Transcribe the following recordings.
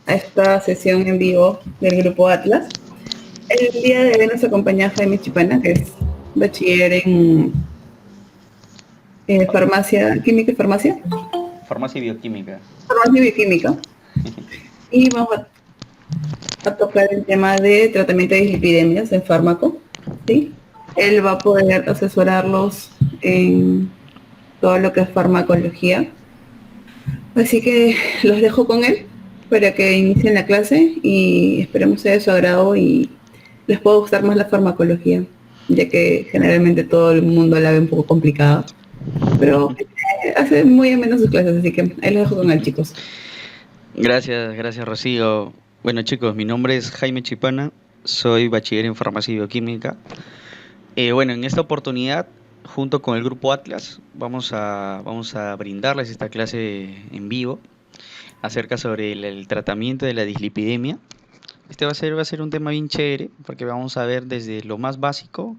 a esta sesión en vivo del Grupo Atlas. El día de hoy nos acompaña Jaime Chipana, que es bachiller en farmacia, química y farmacia, Farmacia y bioquímica. farmacia y bioquímica. Y vamos a tocar el tema de tratamiento de dislipidemias en fármaco. ¿Sí? Él va a poder asesorarlos en todo lo que es farmacología. Así que los dejo con él para que inicien la clase y esperemos sea de su agrado y les pueda gustar más la farmacología, ya que generalmente todo el mundo la ve un poco complicada, pero hace muy ameno sus clases, así que ahí los dejo con él, chicos. Gracias Rocío. Bueno chicos, mi nombre es Jaime Chipana, soy bachiller en farmacia y bioquímica. Bueno, en esta oportunidad, junto con el grupo Atlas, vamos a brindarles esta clase en vivo acerca sobre el tratamiento de la dislipidemia. Este va a ser un tema bien chévere porque vamos a ver desde lo más básico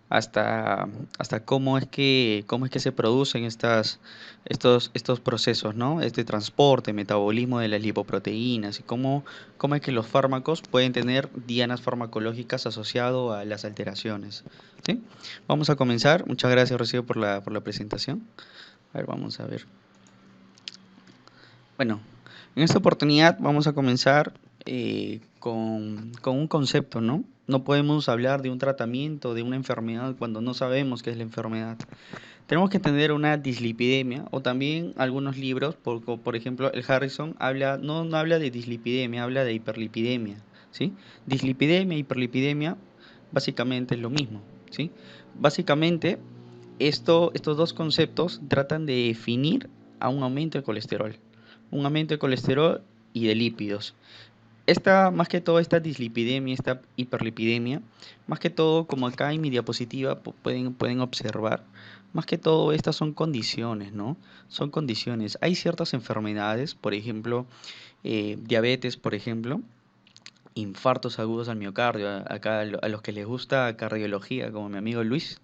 hasta, hasta cómo es que se producen estos procesos, ¿no? Este transporte, metabolismo de las lipoproteínas y cómo es que los fármacos pueden tener dianas farmacológicas asociado a las alteraciones, ¿sí? Vamos a comenzar. Muchas gracias, Rocío, por la presentación. A ver, vamos a ver. Bueno, en esta oportunidad vamos a comenzar con un concepto, ¿no? No podemos hablar de un tratamiento, de una enfermedad cuando no sabemos qué es la enfermedad. Tenemos que tener una dislipidemia o también algunos libros, por ejemplo, el Harrison no habla de dislipidemia, habla de hiperlipidemia, ¿sí? Dislipidemia e hiperlipidemia básicamente es lo mismo, ¿sí? Básicamente, estos dos conceptos tratan de definir a un aumento de colesterol, un aumento de colesterol y de lípidos. Más que todo, esta dislipidemia, esta hiperlipidemia, más que todo, como acá en mi diapositiva pueden observar, más que todo estas son condiciones, ¿no? Son condiciones. Hay ciertas enfermedades, por ejemplo, diabetes, por ejemplo, infartos agudos al miocardio. Acá a los que les gusta cardiología, como mi amigo Luis,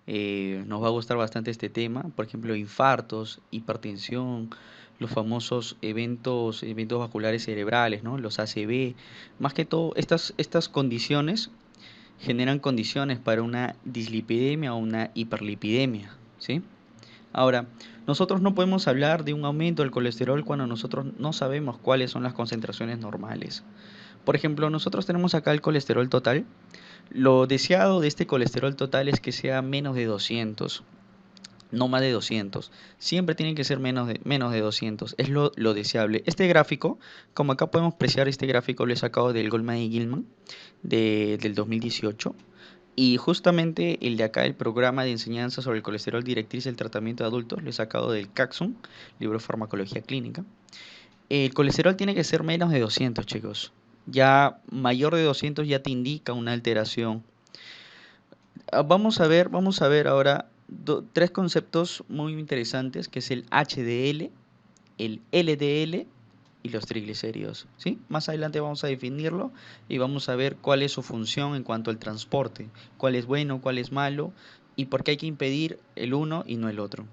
nos va a gustar bastante este tema. Por ejemplo, infartos, hipertensión, los famosos eventos vasculares cerebrales, ¿no? Los ACV. Más que todo, estas condiciones generan condiciones para una dislipidemia o una hiperlipidemia, ¿sí? Ahora, nosotros no podemos hablar de un aumento del colesterol cuando nosotros no sabemos cuáles son las concentraciones normales. Por ejemplo, nosotros tenemos acá el colesterol total. Lo deseado de este colesterol total es que sea menos de 200, no más de 200. Siempre tiene que ser menos de 200. Es lo deseable. Este gráfico, como acá podemos apreciar, este gráfico lo he sacado del Goldman y Gilman del 2018. Y justamente el de acá, el programa de enseñanza sobre el colesterol directriz del tratamiento de adultos, lo he sacado del CACSUM, libro de farmacología clínica. El colesterol tiene que ser menos de 200, chicos. Ya mayor de 200 ya te indica una alteración. Vamos a ver ahora tres conceptos muy interesantes, que es el HDL, el LDL y los triglicéridos, ¿sí? Más adelante vamos a definirlo y vamos a ver cuál es su función en cuanto al transporte, cuál es bueno, cuál es malo y por qué hay que impedir el uno y no el otro.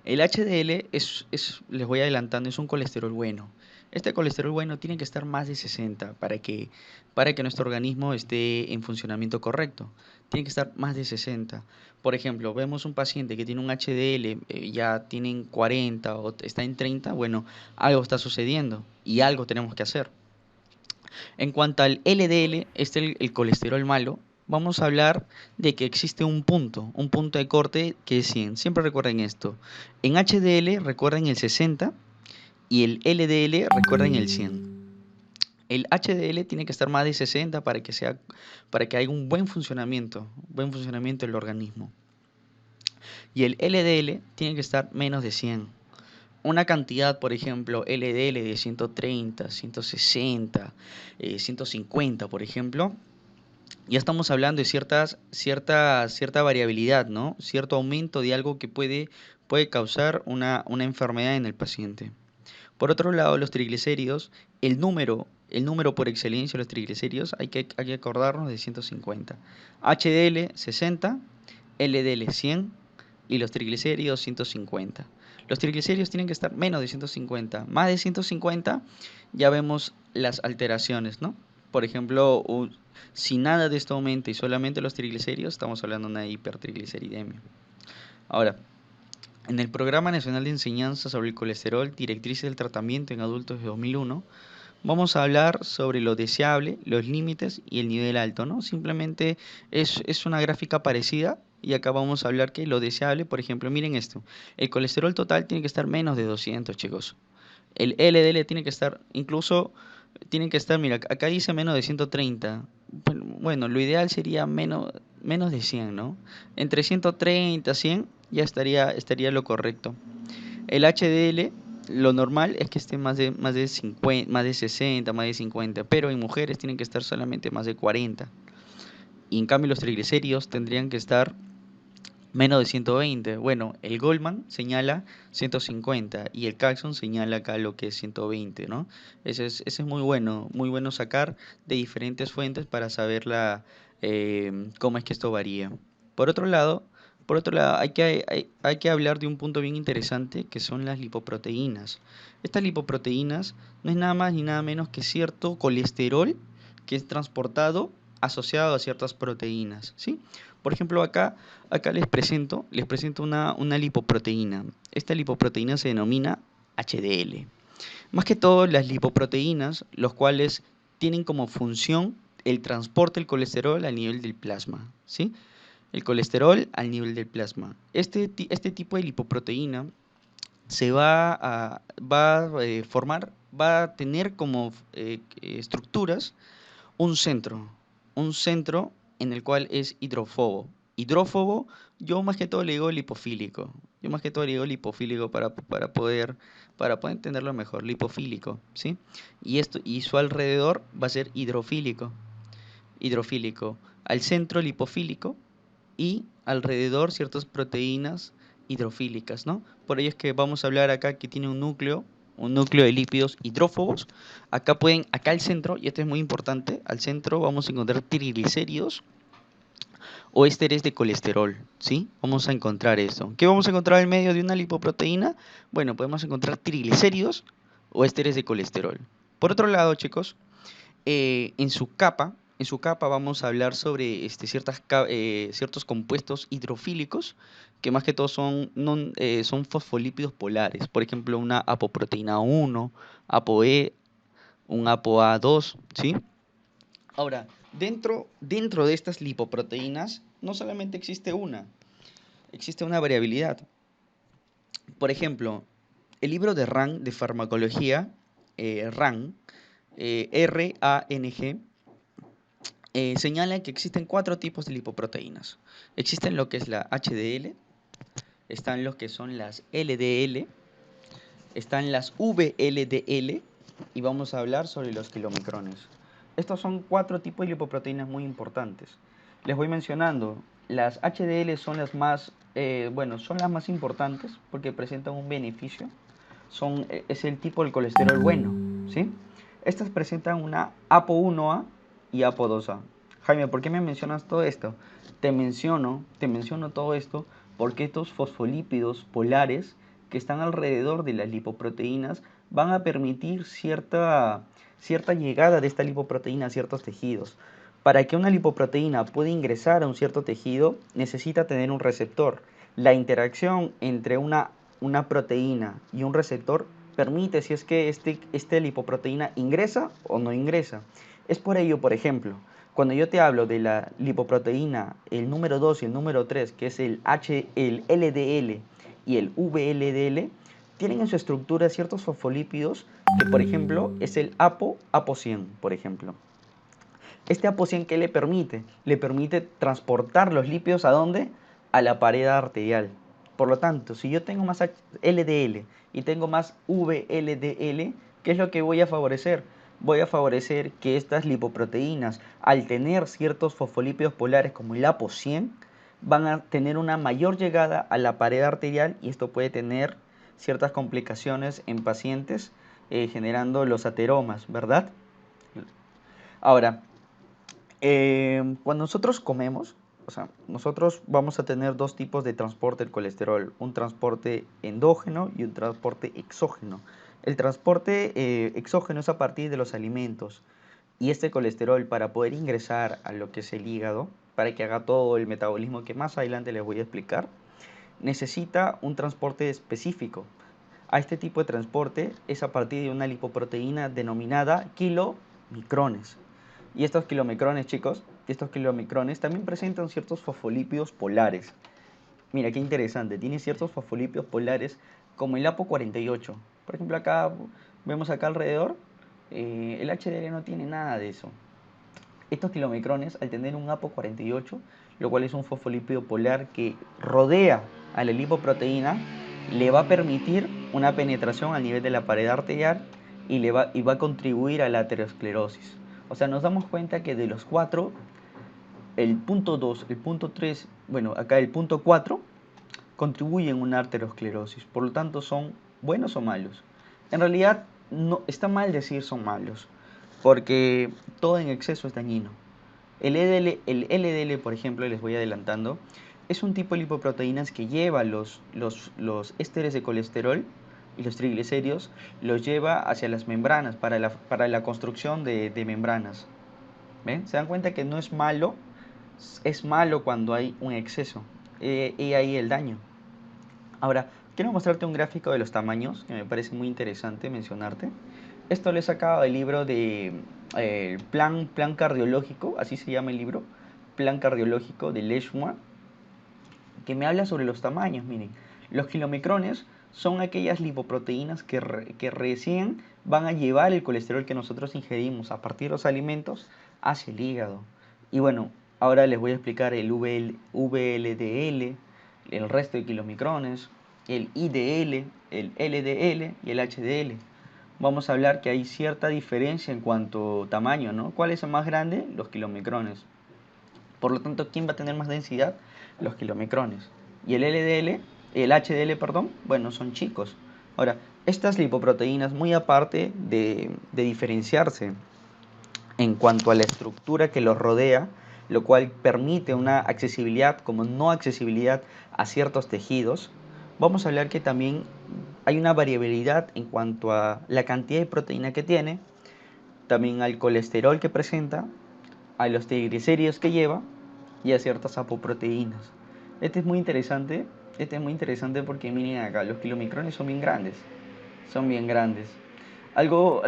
El HDL les voy adelantando, es un colesterol bueno. Este colesterol bueno tiene que estar más de 60 para que nuestro organismo esté en funcionamiento correcto. Tiene que estar más de 60. Por ejemplo, vemos un paciente que tiene un HDL, ya tienen 40 o está en 30, bueno, algo está sucediendo y algo tenemos que hacer. En cuanto al LDL, el colesterol malo, vamos a hablar de que existe un punto de corte que es 100. Siempre recuerden esto. En HDL recuerden el 60 y el LDL recuerden el 100. El HDL tiene que estar más de 60 para que haya un buen funcionamiento del organismo. Y el LDL tiene que estar menos de 100. Una cantidad, por ejemplo, LDL de 130, 160, 150, por ejemplo, ya estamos hablando de cierta variabilidad, ¿no? Cierto aumento de algo que puede causar una enfermedad en el paciente. Por otro lado, los triglicéridos, el número por excelencia de los triglicéridos, hay que acordarnos de 150. HDL 60, LDL 100 y los triglicéridos 150. Los triglicéridos tienen que estar menos de 150. Más de 150 ya vemos las alteraciones, ¿no? Por ejemplo, si nada de esto aumenta y solamente los triglicéridos, estamos hablando de una hipertrigliceridemia. Ahora, en el Programa Nacional de Enseñanza sobre el Colesterol, Directrices del Tratamiento en Adultos de 2001, vamos a hablar sobre lo deseable, los límites y el nivel alto, ¿no? Simplemente es una gráfica parecida y acá vamos a hablar que lo deseable, por ejemplo, miren esto, el colesterol total tiene que estar menos de 200, chicos. El LDL tiene que estar, incluso, tiene que estar, mira, acá dice menos de 130. Bueno, lo ideal sería menos de 100, ¿no? Entre 130 y 100 ya estaría lo correcto. El HDL, lo normal es que esté más de 50, más de 60, más de 50, pero en mujeres tienen que estar solamente más de 40. Y en cambio los triglicéridos tendrían que estar menos de 120. Bueno, el Goldman señala 150 y el Carlson señala acá lo que es 120, ¿no? Ese es muy bueno sacar de diferentes fuentes para saber cómo es que esto varía. Por otro lado, hay que hablar de un punto bien interesante que son las lipoproteínas. Estas lipoproteínas no es nada más ni nada menos que cierto colesterol que es transportado asociado a ciertas proteínas, ¿sí? Por ejemplo, acá les presento una lipoproteína. Esta lipoproteína se denomina HDL. Más que todo las lipoproteínas, los cuales tienen como función el transporte del colesterol al nivel del plasma, ¿sí? El colesterol al nivel del plasma. Este tipo de lipoproteína se va a tener como estructuras un centro, un centro en el cual es hidrófobo. Hidrófobo, yo más que todo le digo lipofílico. Yo más que todo le digo lipofílico para poder entenderlo mejor. Lipofílico, ¿sí? Y su alrededor va a ser hidrofílico. Hidrofílico. Al centro lipofílico y alrededor ciertas proteínas hidrofílicas, ¿no? Por ello es que vamos a hablar acá que tiene un núcleo de lípidos hidrófobos. Acá al centro, y esto es muy importante, al centro vamos a encontrar triglicéridos o ésteres de colesterol, ¿sí? Vamos a encontrar eso. ¿Qué vamos a encontrar en medio de una lipoproteína? Bueno, podemos encontrar triglicéridos o ésteres de colesterol. Por otro lado, chicos, en su capa vamos a hablar sobre ciertos compuestos hidrofílicos que más que todo son fosfolípidos polares. Por ejemplo, una apoproteína 1, ApoE, un ApoA2, ¿sí? Ahora, dentro de estas lipoproteínas no solamente existe una variabilidad. Por ejemplo, el libro de RANG de farmacología, RANG, RANG, señala que existen 4 tipos de lipoproteínas. Existen lo que es la HDL, están lo que son las LDL, están las VLDL y vamos a hablar sobre los kilomicrones. Estos son 4 tipos de lipoproteínas muy importantes. Les voy mencionando, las HDL son las más importantes porque presentan un beneficio. Es el tipo del colesterol bueno, ¿sí? Estas presentan una ApoA y ApoA. Jaime, ¿por qué me mencionas todo esto? Te menciono todo esto porque estos fosfolípidos polares que están alrededor de las lipoproteínas van a permitir cierta llegada de esta lipoproteína a ciertos tejidos. Para que una lipoproteína pueda ingresar a un cierto tejido, necesita tener un receptor. La interacción entre una proteína y un receptor permite si es que esta lipoproteína ingresa o no ingresa. Es por ello, por ejemplo, cuando yo te hablo de la lipoproteína, el número 2 y el número 3, que es el LDL y el VLDL, tienen en su estructura ciertos fosfolípidos que, por ejemplo, es el APO100, por ejemplo. Este APO100, ¿qué le permite? Le permite transportar los lípidos ¿a dónde? A la pared arterial. Por lo tanto, si yo tengo más LDL y tengo más VLDL, ¿qué es lo que voy a favorecer? Voy a favorecer que estas lipoproteínas, al tener ciertos fosfolípidos polares como el APO100, van a tener una mayor llegada a la pared arterial y esto puede tener ciertas complicaciones en pacientes generando los ateromas, ¿verdad? Ahora, cuando nosotros comemos, o sea, nosotros vamos a tener dos tipos de transporte del colesterol, un transporte endógeno y un transporte exógeno. El transporte exógeno es a partir de los alimentos y este colesterol para poder ingresar a lo que es el hígado, para que haga todo el metabolismo que más adelante les voy a explicar, necesita un transporte específico. A este tipo de transporte es a partir de una lipoproteína denominada kilomicrones. Y estos kilomicrones, chicos, estos kilomicrones también presentan ciertos fosfolípidos polares. Mira, qué interesante, tiene ciertos fosfolípidos polares como el APO48. Por ejemplo, acá vemos acá alrededor, el HDL no tiene nada de eso. Estos kilomicrones, al tener un APO48, lo cual es un fosfolípido polar que rodea a la lipoproteína, le va a permitir una penetración al nivel de la pared arterial y va a contribuir a la aterosclerosis. O sea, nos damos cuenta que de los cuatro, el punto 2, el punto 3, bueno, acá el punto 4, contribuyen a una aterosclerosis. Por lo tanto, ¿son buenos o malos? En realidad, no está mal decir son malos, porque todo en exceso es dañino. El LDL, por ejemplo, les voy adelantando, es un tipo de lipoproteínas que lleva los ésteres de colesterol y los triglicéridos, los lleva hacia las membranas para la construcción de membranas. ¿Ven? ¿Se dan cuenta que no es malo? Es malo cuando hay un exceso. Y ahí el daño. Ahora, quiero mostrarte un gráfico de los tamaños que me parece muy interesante mencionarte. Esto lo he sacado del libro de Plan Cardiológico, así se llama el libro, Plan Cardiológico de Leishman, que me habla sobre los tamaños. Miren, los kilomicrones son aquellas lipoproteínas que recién van a llevar el colesterol que nosotros ingerimos a partir de los alimentos hacia el hígado. Y bueno, ahora les voy a explicar el VLDL, el resto de kilomicrones, el IDL, el LDL y el HDL. Vamos a hablar que hay cierta diferencia en cuanto a tamaño, ¿no? ¿Cuál es el más grande? Los kilomicrones. Por lo tanto, ¿quién va a tener más densidad? Los kilomicrones. Y el LDL, el HDL, perdón, bueno, son chicos. Ahora, estas lipoproteínas, muy aparte de diferenciarse en cuanto a la estructura que los rodea, lo cual permite una accesibilidad como no accesibilidad a ciertos tejidos, vamos a hablar que también hay una variabilidad en cuanto a la cantidad de proteína que tiene, también al colesterol que presenta, a los triglicéridos que lleva y a ciertas apoproteínas. Este es muy interesante, este es muy interesante porque miren acá, los kilomicrones son bien grandes, son bien grandes. Algo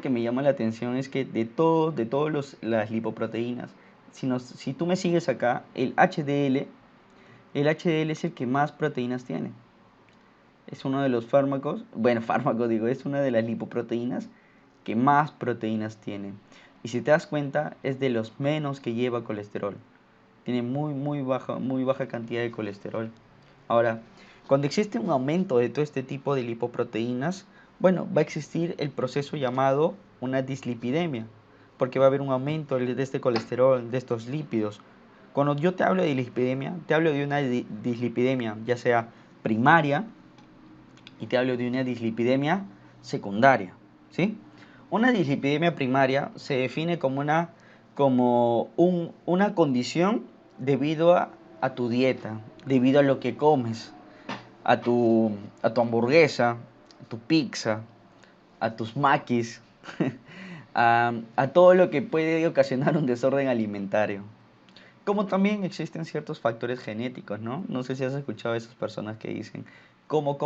que me llama la atención es que de todas las lipoproteínas, si tú me sigues acá, el HDL es el que más proteínas tiene. Es uno de los fármacos, bueno, fármacos digo, es una de las lipoproteínas que más proteínas tiene. Y si te das cuenta, es de los menos que lleva colesterol. Tiene muy baja cantidad de colesterol. Ahora, cuando existe un aumento de todo este tipo de lipoproteínas, bueno, va a existir el proceso llamado una dislipidemia, porque va a haber un aumento de este colesterol, de estos lípidos. Cuando yo te hablo de dislipidemia, te hablo de una dislipidemia ya sea primaria y te hablo de una dislipidemia secundaria, ¿sí? Una dislipidemia primaria se define como una condición debido a tu dieta, debido a lo que comes, a tu hamburguesa, a tu pizza, a tus maquis, a todo lo que puede ocasionar un desorden alimentario. Como también existen ciertos factores genéticos, ¿no? No sé si has escuchado a esas personas que dicen, como,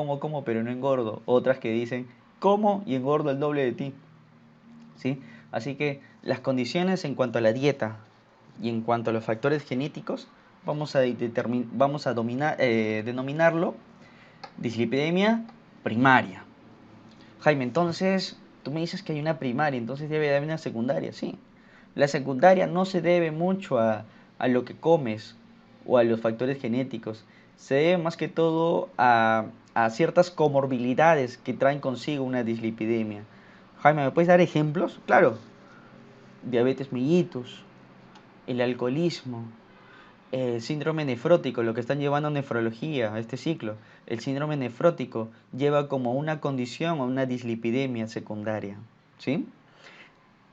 pero no engordo. Otras que dicen, como y engordo el doble de ti. ¿Sí? Así que las condiciones en cuanto a la dieta y en cuanto a los factores genéticos, vamos a denominarlo dislipidemia primaria. Jaime, entonces tú me dices que hay una primaria, entonces debe haber una secundaria, sí. La secundaria no se debe mucho a lo que comes o a los factores genéticos. Se debe más que todo a ciertas comorbilidades que traen consigo una dislipidemia. Jaime, ¿me puedes dar ejemplos? Claro, diabetes mellitus, el alcoholismo, el síndrome nefrótico, lo que están llevando a nefrología, a este ciclo. El síndrome nefrótico lleva como una condición o una dislipidemia secundaria, ¿sí?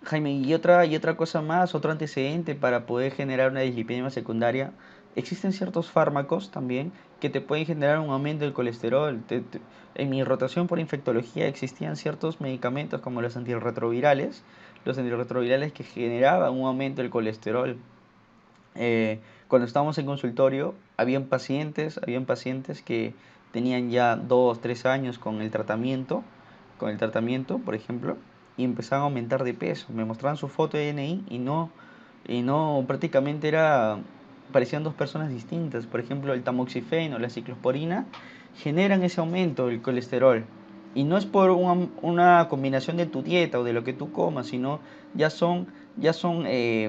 Jaime, y otra cosa más, otro antecedente para poder generar una dislipidemia secundaria, existen ciertos fármacos también que te pueden generar un aumento del colesterol. En mi rotación por infectología existían ciertos medicamentos como los antirretrovirales que generaban un aumento del colesterol. Cuando estábamos en consultorio, habían pacientes que tenían ya 2, 3 años con el tratamiento, por ejemplo, y empezaban a aumentar de peso. Me mostraban su foto de DNI y no, prácticamente parecían dos personas distintas. Por ejemplo, el tamoxifeno, la ciclosporina, generan ese aumento del colesterol. Y no es por una combinación de tu dieta o de lo que tú comas, sino ya son,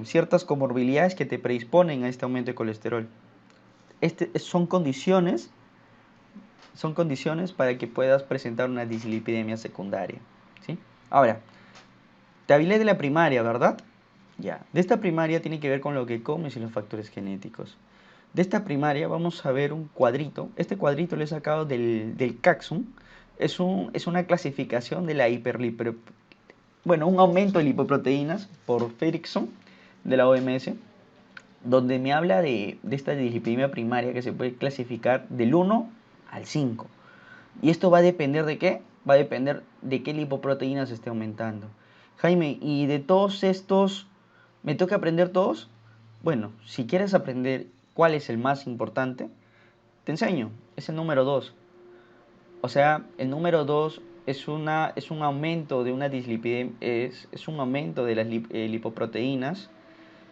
ciertas comorbilidades que te predisponen a este aumento de colesterol. Son condiciones para que puedas presentar una dislipidemia secundaria, ¿sí? Ahora, te hablé de la primaria, ¿verdad? Ya. De esta primaria tiene que ver con lo que comes y los factores genéticos. De esta primaria vamos a ver un cuadrito. Este cuadrito lo he sacado del CACSUM. Es una clasificación de la un aumento de lipoproteínas por Fredrickson de la OMS, donde me habla de esta dislipidemia primaria que se puede clasificar del 1 al 5. ¿Y esto va a depender de qué? Va a depender de qué lipoproteínas esté aumentando. Jaime, ¿y de todos estos me toca aprender todos? Bueno, si quieres aprender cuál es el más importante, te enseño. Es el número 2. O sea, el número 2 es un aumento de una dislipidemia, es un aumento de las lipoproteínas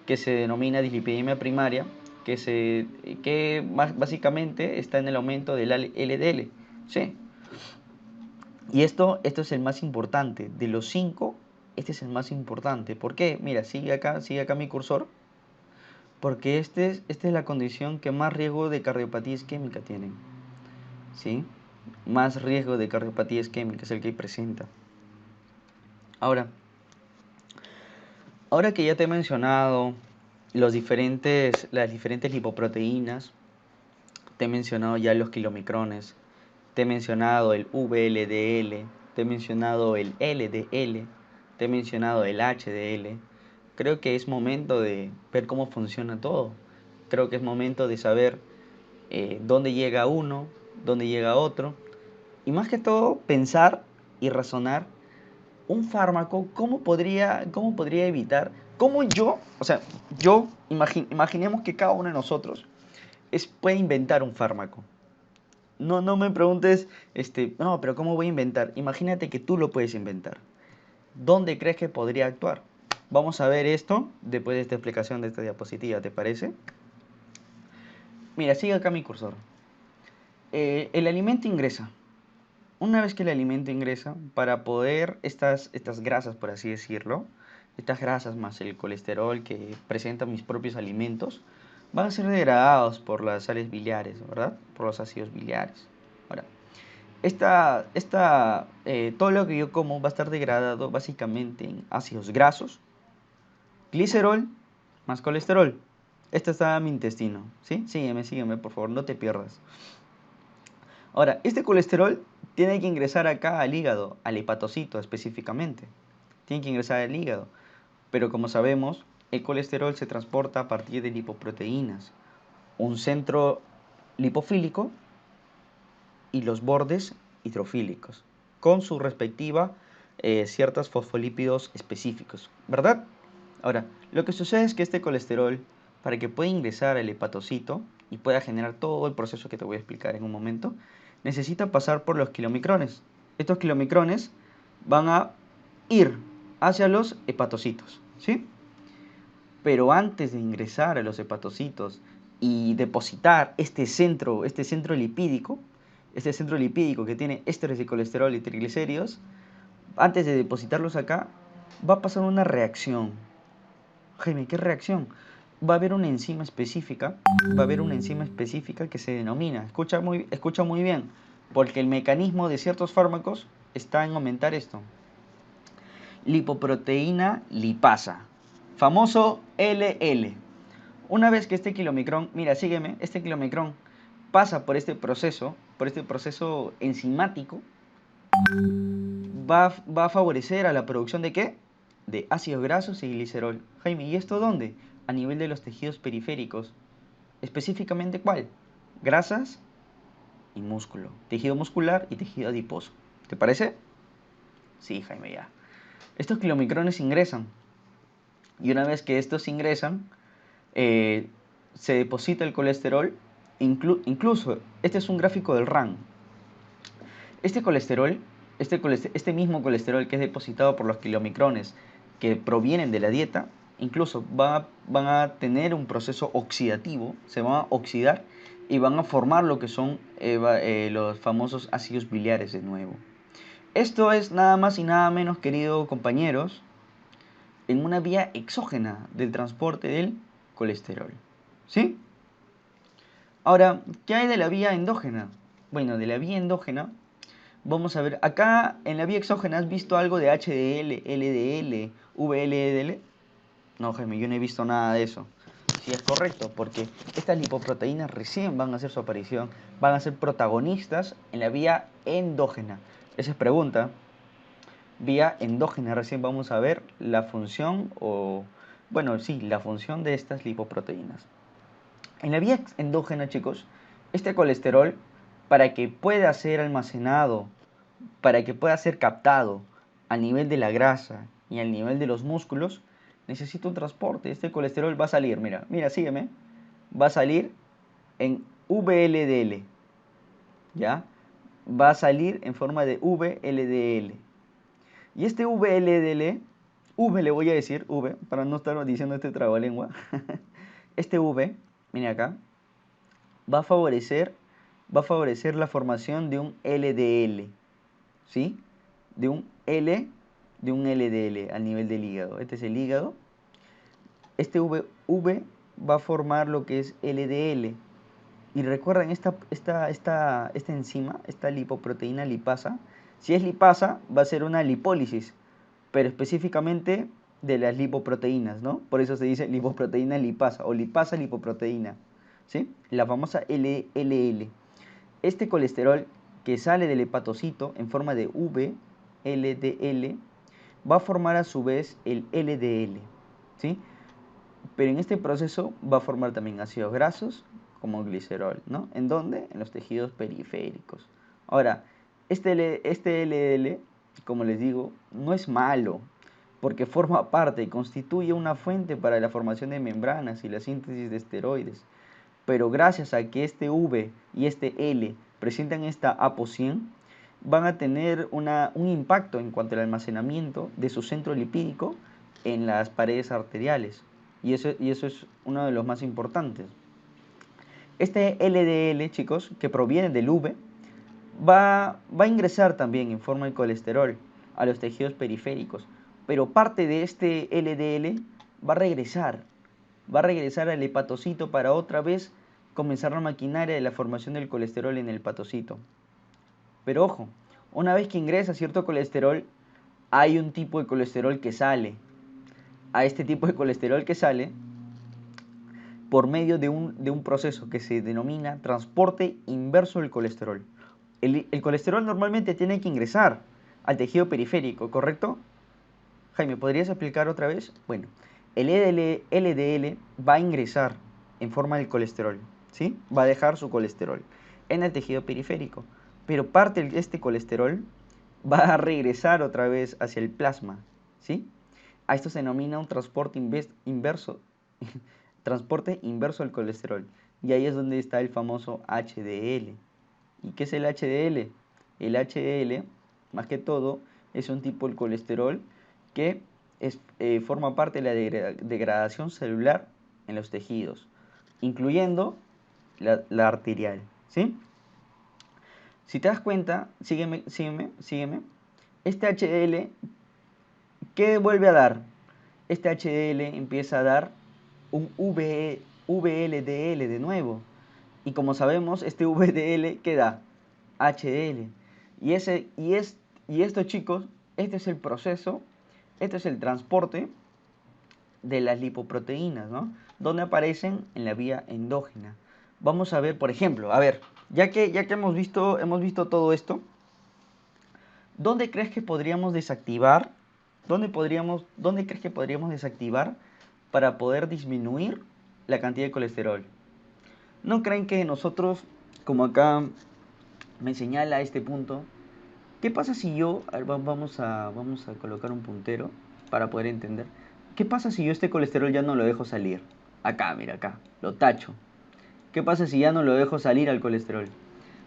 que se denomina dislipidemia primaria, que básicamente está en el aumento del LDL. Sí. Y esto es el más importante. De los 5, este es el más importante. ¿Por qué? Mira, sigue acá mi cursor. Porque esta es la condición que más riesgo de cardiopatía isquémica tiene. ¿Sí? Más riesgo de cardiopatía isquémica es el que presenta. Ahora, que ya te he mencionado las diferentes lipoproteínas, te he mencionado ya los kilomicrones, te he mencionado el VLDL, te he mencionado el LDL, te he mencionado el HDL. Creo que es momento de ver cómo funciona todo. Creo que es momento de saber dónde llega uno, dónde llega otro. Y más que todo, pensar y razonar un fármaco, cómo podría evitar, o sea, imaginemos que cada uno de nosotros puede inventar un fármaco. No me preguntes, no, pero ¿cómo voy a inventar? Imagínate que tú lo puedes inventar. ¿Dónde crees que podría actuar? Vamos a ver esto después de esta explicación de esta diapositiva, ¿te parece? Mira, sigue acá mi cursor. El alimento ingresa. Una vez que el alimento ingresa, para poder estas grasas, por así decirlo, estas grasas más el colesterol que presentan mis propios alimentos, van a ser degradados por las sales biliares, ¿verdad? Por los ácidos biliares. Ahora, todo lo que yo como va a estar degradado básicamente en ácidos grasos, glicerol más colesterol. Esto está en mi intestino, ¿sí? Sígueme, por favor, no te pierdas. Ahora, este colesterol tiene que ingresar acá al hígado, al hepatocito específicamente. Tiene que ingresar al hígado. Pero como sabemos, el colesterol se transporta a partir de lipoproteínas, un centro lipofílico y los bordes hidrofílicos, con su respectiva ciertos fosfolípidos específicos, ¿verdad? Ahora, lo que sucede es que este colesterol, para que pueda ingresar al hepatocito y pueda generar todo el proceso que te voy a explicar en un momento, necesita pasar por los kilomicrones. Estos kilomicrones van a ir hacia los hepatocitos, ¿sí? Pero antes de ingresar a los hepatocitos y depositar este centro lipídico que tiene ésteres de colesterol y triglicéridos, antes de depositarlos acá, va a pasar una reacción. Jaime, ¿qué reacción? Va a haber una enzima específica, que se denomina, escucha muy bien, porque el mecanismo de ciertos fármacos está en aumentar esto. Lipoproteína lipasa, famoso LL. Una vez que este kilomicrón, mira, sígueme, este kilomicrón pasa por este proceso enzimático, va a favorecer a la producción de ¿qué? De ácidos grasos y glicerol. Jaime, ¿y esto dónde? A nivel de los tejidos periféricos. Específicamente, ¿cuál? Grasas y músculo. Tejido muscular y tejido adiposo. ¿Te parece? Sí, Jaime, ya. Estos kilomicrones ingresan. Y una vez que estos ingresan, se deposita el colesterol. Incluso, este es un gráfico del RAM. Este colesterol, este mismo colesterol que es depositado por los kilomicrones que provienen de la dieta, incluso van a tener un proceso oxidativo, se van a oxidar y van a formar lo que son los famosos ácidos biliares de nuevo. Esto es nada más y nada menos, queridos compañeros, en una vía exógena del transporte del colesterol. ¿Sí? Ahora, ¿qué hay de la vía endógena? Bueno, de la vía endógena, vamos a ver, acá en la vía exógena, ¿has visto algo de HDL, LDL, VLDL? No, Jaime, yo no he visto nada de eso. Sí, es correcto, porque estas lipoproteínas recién van a hacer su aparición, van a ser protagonistas en la vía endógena. Esa es pregunta. Vía endógena, recién vamos a ver la función bueno, sí, la función de estas lipoproteínas. En la vía endógena, chicos, este colesterol, para que pueda ser almacenado, para que pueda ser captado al nivel de la grasa y al nivel de los músculos, necesita un transporte. Este colesterol va a salir, mira, sígueme, va a salir en VLDL, ¿ya? Va a salir en forma de VLDL. Y este VLDL, V le voy a decir, V, para no estar diciendo este trabalengua, este V, mira acá, va a favorecer, la formación de un LDL, ¿sí? De un LDL al nivel del hígado. Este es el hígado. Este V va a formar lo que es LDL. Y recuerden, esta enzima, esta lipoproteína lipasa, si es lipasa, va a ser una lipólisis, pero específicamente de las lipoproteínas, ¿no? Por eso se dice lipoproteína lipasa o lipasa lipoproteína, ¿sí? La famosa LLL. Este colesterol que sale del hepatocito en forma de VLDL va a formar a su vez el LDL, ¿sí? Pero en este proceso va a formar también ácidos grasos como glicerol, ¿no? ¿En dónde? En los tejidos periféricos. Ahora, este LDL, como les digo, no es malo, porque forma parte y constituye una fuente para la formación de membranas y la síntesis de esteroides. Pero gracias a que este V y este L presentan esta apo100, van a tener un impacto en cuanto al almacenamiento de su centro lipídico en las paredes arteriales. Y eso es uno de los más importantes. Este LDL, chicos, que proviene del V, va a ingresar también en forma de colesterol a los tejidos periféricos. Pero parte de este LDL va a regresar al hepatocito para otra vez comenzar la maquinaria de la formación del colesterol en el hepatocito. Pero ojo, una vez que ingresa cierto colesterol, hay un tipo de colesterol que sale. A este tipo de colesterol que sale por medio de un proceso que se denomina transporte inverso del colesterol. El colesterol normalmente tiene que ingresar al tejido periférico, ¿correcto? Jaime, ¿podrías explicar otra vez? Bueno, el LDL va a ingresar en forma de colesterol, ¿sí? Va a dejar su colesterol en el tejido periférico, pero parte de este colesterol va a regresar otra vez hacia el plasma, ¿sí? A esto se denomina un transporte inverso, transporte inverso del colesterol. Y ahí es donde está el famoso HDL. ¿Y qué es el HDL? El HDL, más que todo, es un tipo de colesterol que forma parte de la degradación celular en los tejidos, incluyendo la arterial, ¿sí? Si te das cuenta, sígueme. Este HDL, ¿qué vuelve a dar? Este HDL empieza a dar un VLDL de nuevo. Y como sabemos, este VDL, ¿qué da? HDL. Y esto, chicos, este es el proceso, este es el transporte de las lipoproteínas, ¿no? Donde aparecen en la vía endógena. Vamos a ver, por ejemplo, a ver, ya que hemos visto todo esto, ¿dónde crees que podríamos desactivar? ¿Dónde crees que podríamos desactivar para poder disminuir la cantidad de colesterol? ¿No creen que nosotros, como acá me señala este punto, qué pasa si yo, a ver, vamos a colocar un puntero para poder entender, qué pasa si yo este colesterol ya no lo dejo salir? Acá, mira, acá, lo tacho. ¿Qué pasa si ya no lo dejo salir al colesterol?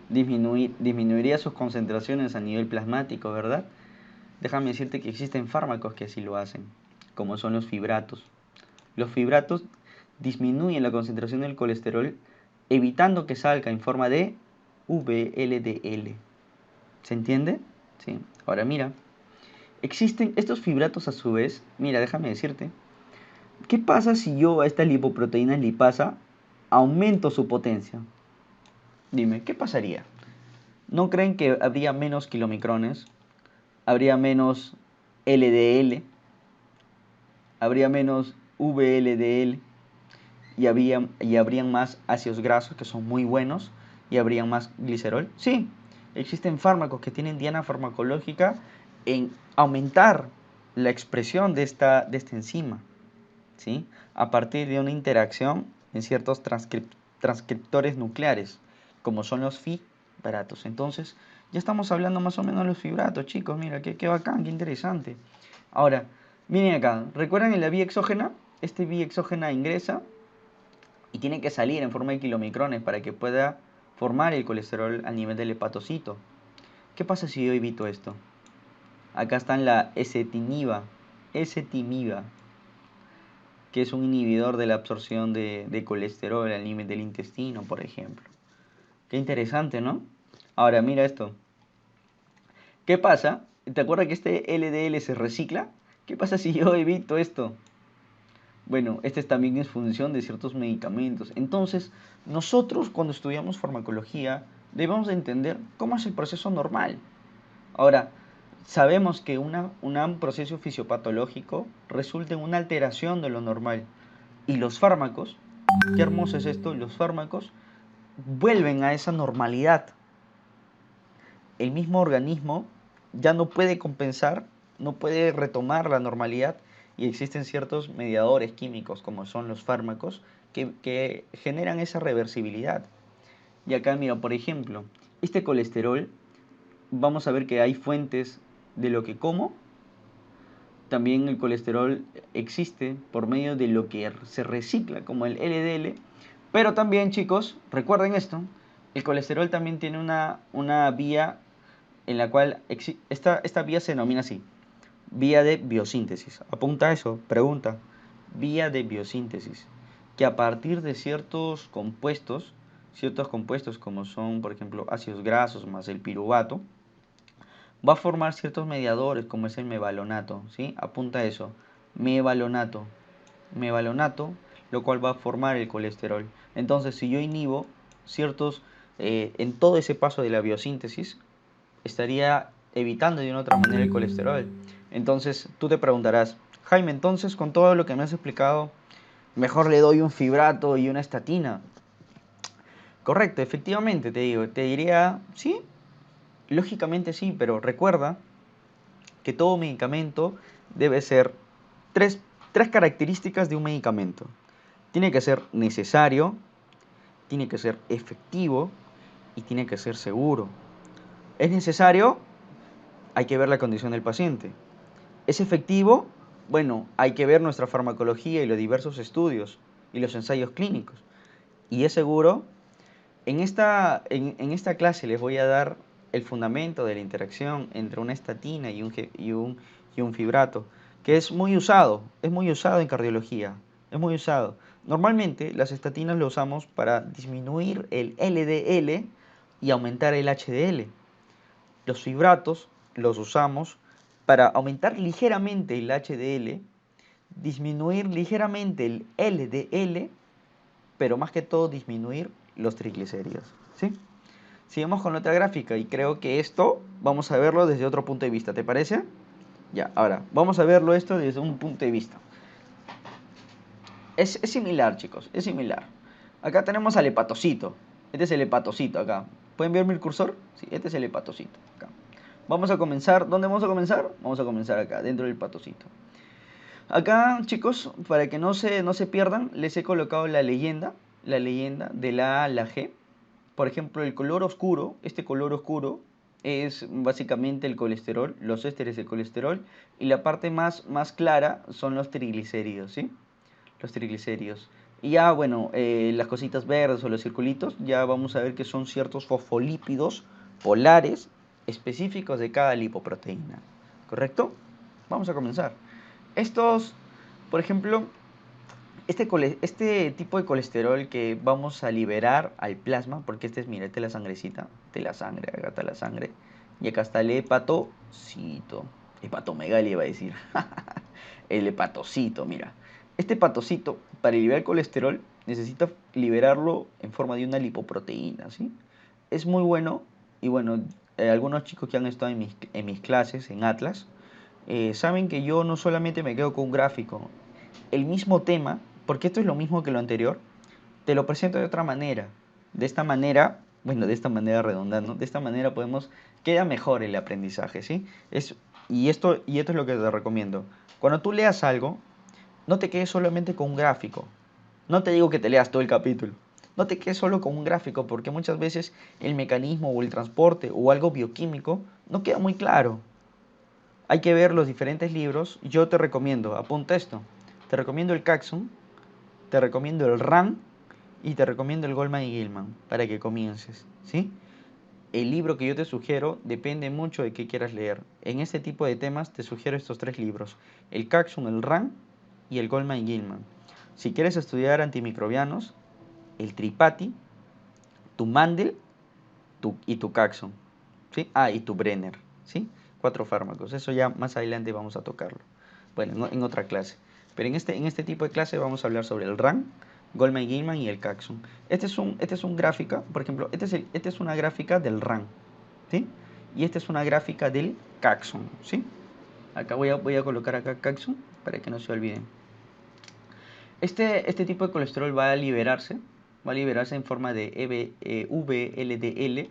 Disminuiría sus concentraciones a nivel plasmático, ¿verdad? Déjame decirte que existen fármacos que así lo hacen, como son los fibratos. Los fibratos disminuyen la concentración del colesterol, evitando que salga en forma de VLDL. ¿Se entiende? Sí. Ahora mira, existen estos fibratos a su vez. Mira, déjame decirte. ¿Qué pasa si yo a esta lipoproteína lipasa aumento su potencia? Dime, ¿qué pasaría? ¿No creen que habría menos kilomicrones? ¿Habría menos LDL? ¿Habría menos VLDL? Y habrían más ácidos grasos que son muy buenos y habrían más glicerol. Sí, existen fármacos que tienen diana farmacológica en aumentar la expresión de esta enzima, ¿sí? A partir de una interacción en ciertos transcriptores nucleares, como son los fibratos. Entonces, ya estamos hablando más o menos de los fibratos, chicos. Mira, qué bacán, qué interesante. Ahora, miren acá, ¿recuerdan en la vía exógena? Este vía exógena ingresa y tiene que salir en forma de kilomicrones para que pueda formar el colesterol a nivel del hepatocito. ¿Qué pasa si yo evito esto? Acá está la ezetimiba, que es un inhibidor de la absorción de colesterol a nivel del intestino, por ejemplo. Qué interesante, ¿no? Ahora, mira esto. ¿Qué pasa? ¿Te acuerdas que este LDL se recicla? ¿Qué pasa si yo evito esto? Bueno, este también es función de ciertos medicamentos. Entonces, nosotros cuando estudiamos farmacología debemos de entender cómo es el proceso normal. Ahora, sabemos que un proceso fisiopatológico resulta en una alteración de lo normal. Y los fármacos, qué hermoso es esto, los fármacos vuelven a esa normalidad. El mismo organismo ya no puede compensar, no puede retomar la normalidad y existen ciertos mediadores químicos como son los fármacos que generan esa reversibilidad. Y acá mira, por ejemplo, este colesterol, vamos a ver que hay fuentes de lo que como. También el colesterol existe por medio de lo que se recicla, como el LDL. Pero también, chicos, recuerden esto, el colesterol también tiene una vía en la cual esta vía se denomina así, vía de biosíntesis. Apunta eso, pregunta, vía de biosíntesis, que a partir de ciertos compuestos como son, por ejemplo, ácidos grasos más el piruvato, va a formar ciertos mediadores como es el mevalonato, ¿sí? Apunta eso, mevalonato, mevalonato, lo cual va a formar el colesterol. Entonces, si yo inhibo ciertos, en todo ese paso de la biosíntesis, estaría evitando de una otra manera el colesterol. Entonces, tú te preguntarás, Jaime, entonces con todo lo que me has explicado, mejor le doy un fibrato y una estatina. Correcto, efectivamente, te diría, sí, lógicamente sí, pero recuerda que todo medicamento debe ser tres, tres características de un medicamento. Tiene que ser necesario, tiene que ser efectivo y tiene que ser seguro. ¿Es necesario? Hay que ver la condición del paciente. ¿Es efectivo? Bueno, hay que ver nuestra farmacología y los diversos estudios y los ensayos clínicos. ¿Y es seguro? En esta clase les voy a dar el fundamento de la interacción entre una estatina y un fibrato, que es muy usado en cardiología, es muy usado. Normalmente las estatinas lo usamos para disminuir el LDL y aumentar el HDL. Los fibratos los usamos para aumentar ligeramente el HDL, disminuir ligeramente el LDL, pero más que todo disminuir los triglicéridos, ¿sí? Sigamos con la otra gráfica y creo que esto vamos a verlo desde otro punto de vista, ¿te parece? Ya, ahora, vamos a verlo esto desde un punto de vista. Es similar, chicos, es similar. Acá tenemos al hepatocito. Este es el hepatocito acá. ¿Pueden ver mi cursor? Sí, este es el hepatocito acá. Vamos a comenzar, ¿dónde vamos a comenzar? Vamos a comenzar acá, dentro del hepatocito. Acá, chicos, para que no se pierdan, les he colocado la leyenda. la leyenda de la A a la G. Por ejemplo, el color oscuro, este color oscuro es básicamente el colesterol, los ésteres del colesterol, y la parte más clara son los triglicéridos, ¿sí? Los triglicéridos. Y ya, bueno, las cositas verdes o los circulitos, ya vamos a ver que son ciertos fosfolípidos polares específicos de cada lipoproteína. ¿Correcto? Vamos a comenzar. Estos, por ejemplo, este tipo de colesterol que vamos a liberar al plasma, porque este es, mira, esta es la sangrecita, de la sangre, acá está la sangre, y acá está el hepatocito, hepatomegalia iba a decir, el hepatocito, mira. Este hepatocito, para liberar colesterol, necesita liberarlo en forma de una lipoproteína, ¿sí? Es muy bueno, y bueno, algunos chicos que han estado en mis clases, en Atlas, saben que yo no solamente me quedo con un gráfico, el mismo tema, porque esto es lo mismo que lo anterior, te lo presento de otra manera. De esta manera, bueno, de esta manera redondando, de esta manera queda mejor el aprendizaje, ¿sí? Y esto es lo que te recomiendo. Cuando tú leas algo, no te quedes solamente con un gráfico. No te digo que te leas todo el capítulo. No te quedes solo con un gráfico, porque muchas veces el mecanismo o el transporte o algo bioquímico no queda muy claro. Hay que ver los diferentes libros. Yo te recomiendo, apunta esto, te recomiendo el Caxon, te recomiendo el RAN y te recomiendo el Goldman y Gilman para que comiences, ¿sí? El libro que yo te sugiero depende mucho de qué quieras leer. En este tipo de temas te sugiero estos tres libros, el Caxon, el RAN y el Goldman y Gilman. Si quieres estudiar antimicrobianos, el Tripati, tu Mandel y tu Caxon, ¿sí? Ah, y tu Brenner, ¿sí? 4 fármacos. Eso ya más adelante vamos a tocarlo. Bueno, en otra clase. Pero en este tipo de clase vamos a hablar sobre el RAN, Goldman Gilman y el Caxon. Este es un gráfica, por ejemplo, este es una gráfica del RAN, ¿sí? Y esta es una gráfica del Caxon, ¿sí? Acá voy a colocar acá Caxon para que no se olviden. Este tipo de colesterol va a liberarse en forma de VLDL.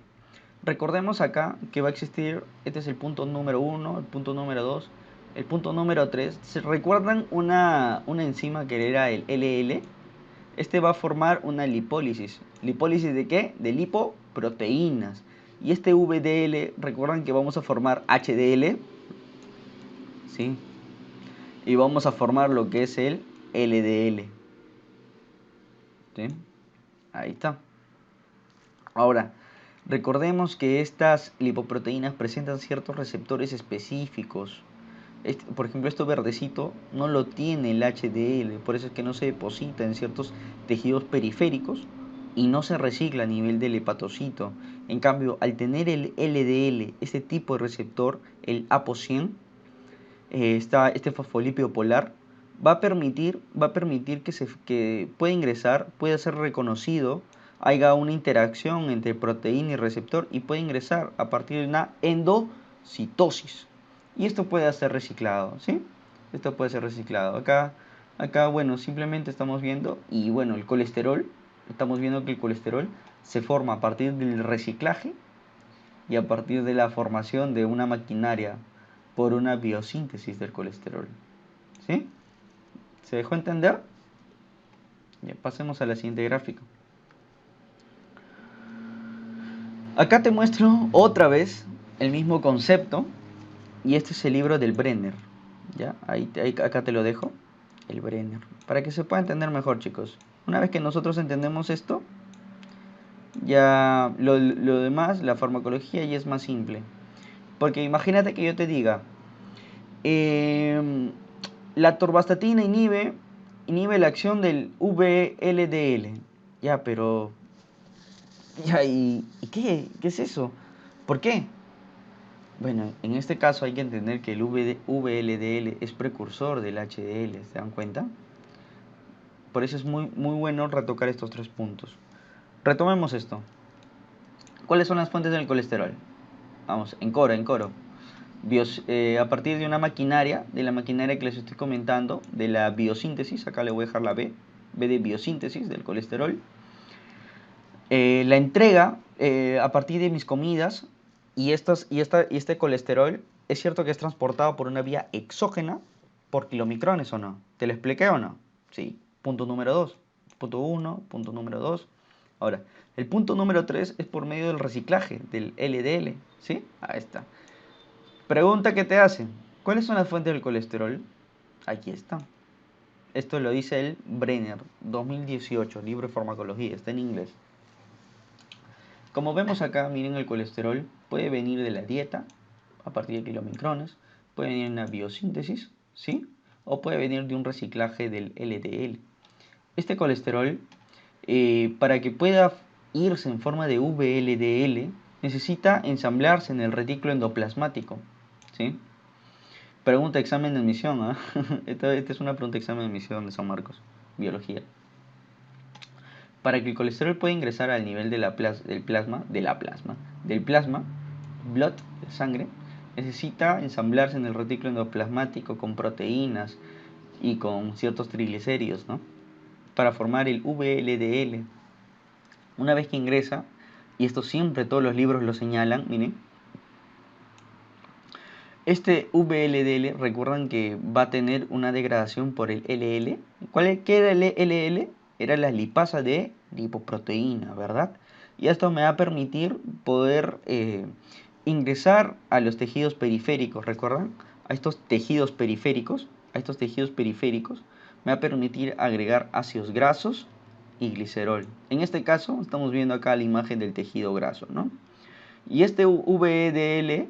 Recordemos acá que va a existir, este es el punto número 1, el punto número 2, el punto número 3. ¿Se recuerdan una enzima que era el LL? Este va a formar una lipólisis. ¿Lipólisis de qué? De lipoproteínas. Y este VDL, recuerdan que vamos a formar HDL, ¿sí? Y vamos a formar lo que es el LDL, ¿sí? Ahí está. Ahora, recordemos que estas lipoproteínas presentan ciertos receptores específicos. Por ejemplo, esto verdecito no lo tiene el HDL, por eso es que no se deposita en ciertos tejidos periféricos y no se recicla a nivel del hepatocito. En cambio, al tener el LDL, este tipo de receptor, el APO100, este fosfolípido polar, va a permitir que pueda ingresar, pueda ser reconocido, haya una interacción entre proteína y receptor y puede ingresar a partir de una endocitosis. Y esto puede ser reciclado, ¿sí? Esto puede ser reciclado. Acá, bueno, simplemente estamos viendo, y bueno, el colesterol, estamos viendo que el colesterol se forma a partir del reciclaje y a partir de la formación de una maquinaria por una biosíntesis del colesterol. ¿Sí? ¿Se dejó entender? Ya, pasemos a la siguiente gráfica. Acá te muestro otra vez el mismo concepto, y este es el libro del Brenner. ¿Ya? Acá te lo dejo, el Brenner, para que se pueda entender mejor, chicos. Una vez que nosotros entendemos esto, ya lo demás, la farmacología, ya es más simple. Porque imagínate que yo te diga, la atorvastatina inhibe la acción del VLDL. Ya, pero... Ya, ¿y qué? ¿Qué es eso? ¿Por qué? Bueno, en este caso hay que entender que el VLDL es precursor del HDL, ¿se dan cuenta? Por eso es muy, muy bueno retocar estos 3 puntos. Retomemos esto. ¿Cuáles son las fuentes del colesterol? Vamos, en coro. A partir de una maquinaria, de la maquinaria que les estoy comentando, de la biosíntesis, acá le voy a dejar la B de biosíntesis del colesterol. La entrega a partir de mis comidas, y este colesterol es cierto que es transportado por una vía exógena por kilomicrones, ¿o no? ¿Te lo expliqué o no? Sí. Punto número 2. Punto uno, punto número 2. Ahora, el punto número 3 es por medio del reciclaje, del LDL, ¿sí? Ahí está. Pregunta que te hacen, ¿cuáles son las fuentes del colesterol? Aquí está. Esto lo dice el Brenner, 2018, libro de farmacología, está en inglés. Como vemos acá, miren, el colesterol puede venir de la dieta, a partir de kilomicrones, puede venir de una biosíntesis, ¿sí? O puede venir de un reciclaje del LDL. Este colesterol, para que pueda irse en forma de VLDL, necesita ensamblarse en el retículo endoplasmático, ¿sí? Pregunta examen de admisión, ¿ah? Esta es una pregunta examen de admisión de San Marcos, biología. Para que el colesterol pueda ingresar al nivel de del plasma, blood, de sangre, necesita ensamblarse en el retículo endoplasmático con proteínas y con ciertos triglicéridos, ¿no? Para formar el VLDL. Una vez que ingresa, y esto siempre todos los libros lo señalan, miren, este VLDL, recuerdan que va a tener una degradación por el LL. ¿Qué era el LL? Era la lipasa de lipoproteína, ¿verdad? Y esto me va a permitir poder ingresar a los tejidos periféricos, ¿recuerdan? A estos tejidos periféricos, me va a permitir agregar ácidos grasos y glicerol. En este caso, estamos viendo acá la imagen del tejido graso, ¿no? Y este VLDL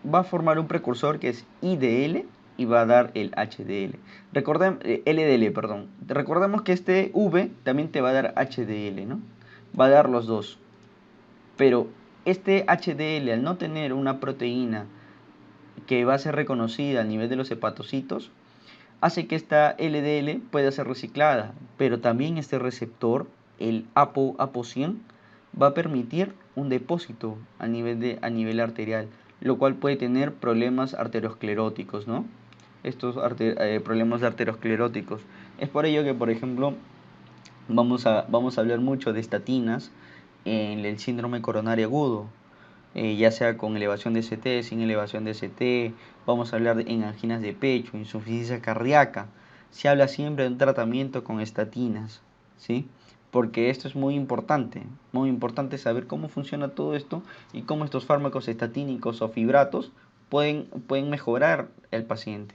va a formar un precursor que es IDL y va a dar el HDL. LDL, perdón. Recordemos que este V también te va a dar HDL, ¿no? Va a dar los dos. Pero este HDL, al no tener una proteína que va a ser reconocida a nivel de los hepatocitos, hace que esta LDL pueda ser reciclada, pero también este receptor, el APO100, va a permitir un depósito a nivel arterial, lo cual puede tener problemas arterioscleróticos, ¿no? Estos problemas arterioscleróticos. Es por ello que, por ejemplo, vamos a hablar mucho de estatinas en el síndrome coronario agudo, ya sea con elevación de ST, sin elevación de ST, vamos a hablar en anginas de pecho, insuficiencia cardíaca. Se habla siempre de un tratamiento con estatinas, ¿sí? Porque esto es muy importante saber cómo funciona todo esto y cómo estos fármacos estatínicos o fibratos pueden mejorar el paciente.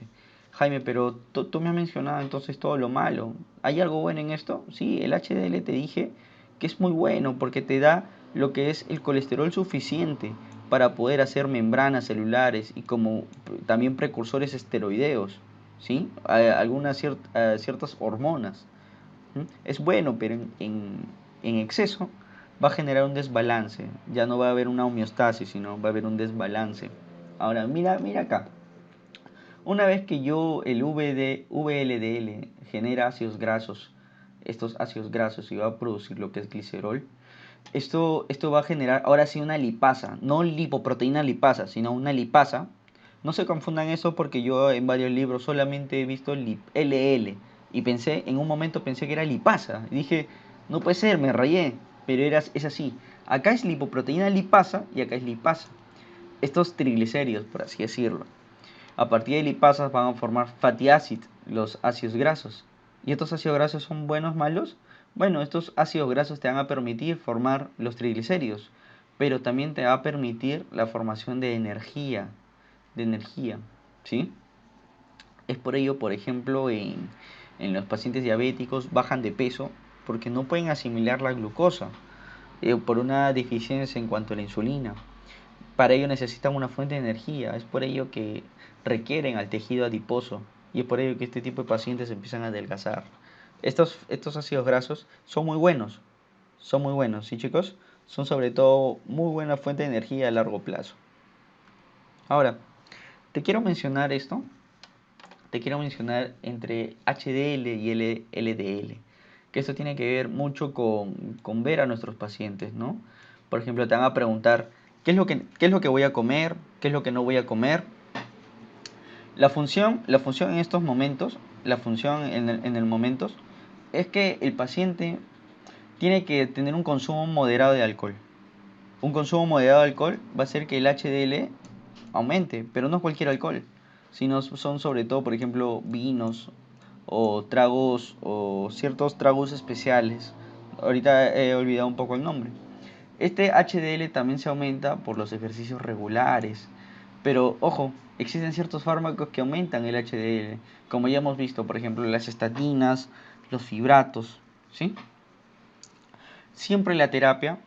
Jaime, pero tú me has mencionado entonces todo lo malo. ¿Hay algo bueno en esto? Sí, el HDL te dije que es muy bueno porque te da lo que es el colesterol suficiente para poder hacer membranas celulares y como también precursores esteroideos, ¿sí? Algunas ciertas hormonas. Es bueno, pero en exceso va a generar un desbalance. Ya no va a haber una homeostasis, sino va a haber un desbalance. Ahora, mira acá. Una vez que el VLDL genera ácidos grasos, estos ácidos grasos y va a producir lo que es glicerol, esto va a generar ahora sí una lipasa, no lipoproteína lipasa, sino una lipasa. No se confundan eso porque yo en varios libros solamente he visto LL y en un momento pensé que era lipasa. Y dije, no puede ser, me rayé, pero es así. Acá es lipoproteína lipasa y acá es lipasa. Estos triglicéridos, por así decirlo. A partir de lipasas van a formar fatty acid, los ácidos grasos. ¿Y estos ácidos grasos son buenos o malos? Bueno, estos ácidos grasos te van a permitir formar los triglicéridos, pero también te va a permitir la formación de energía, ¿sí? Es por ello, por ejemplo, en los pacientes diabéticos bajan de peso porque no pueden asimilar la glucosa por una deficiencia en cuanto a la insulina. Para ello necesitan una fuente de energía, es por ello que requieren al tejido adiposo y es por ello que este tipo de pacientes empiezan a adelgazar. Estos ácidos grasos son muy buenos, ¿sí chicos? Son sobre todo muy buena fuente de energía a largo plazo. Ahora, te quiero mencionar entre HDL y LDL, que esto tiene que ver mucho con ver a nuestros pacientes, ¿no? Por ejemplo, te van a preguntar, ¿qué es lo que voy a comer? ¿Qué es lo que no voy a comer? La función en estos momentos, la función en el momentos, es que el paciente tiene que tener un consumo moderado de alcohol. Un consumo moderado de alcohol va a hacer que el HDL aumente, pero no cualquier alcohol, sino son sobre todo, por ejemplo, vinos o tragos o ciertos tragos especiales. Ahorita he olvidado un poco el nombre. Este HDL también se aumenta por los ejercicios regulares. Pero ojo, existen ciertos fármacos que aumentan el HDL, como ya hemos visto, por ejemplo, las estatinas, los fibratos, ¿sí? Siempre la terapia,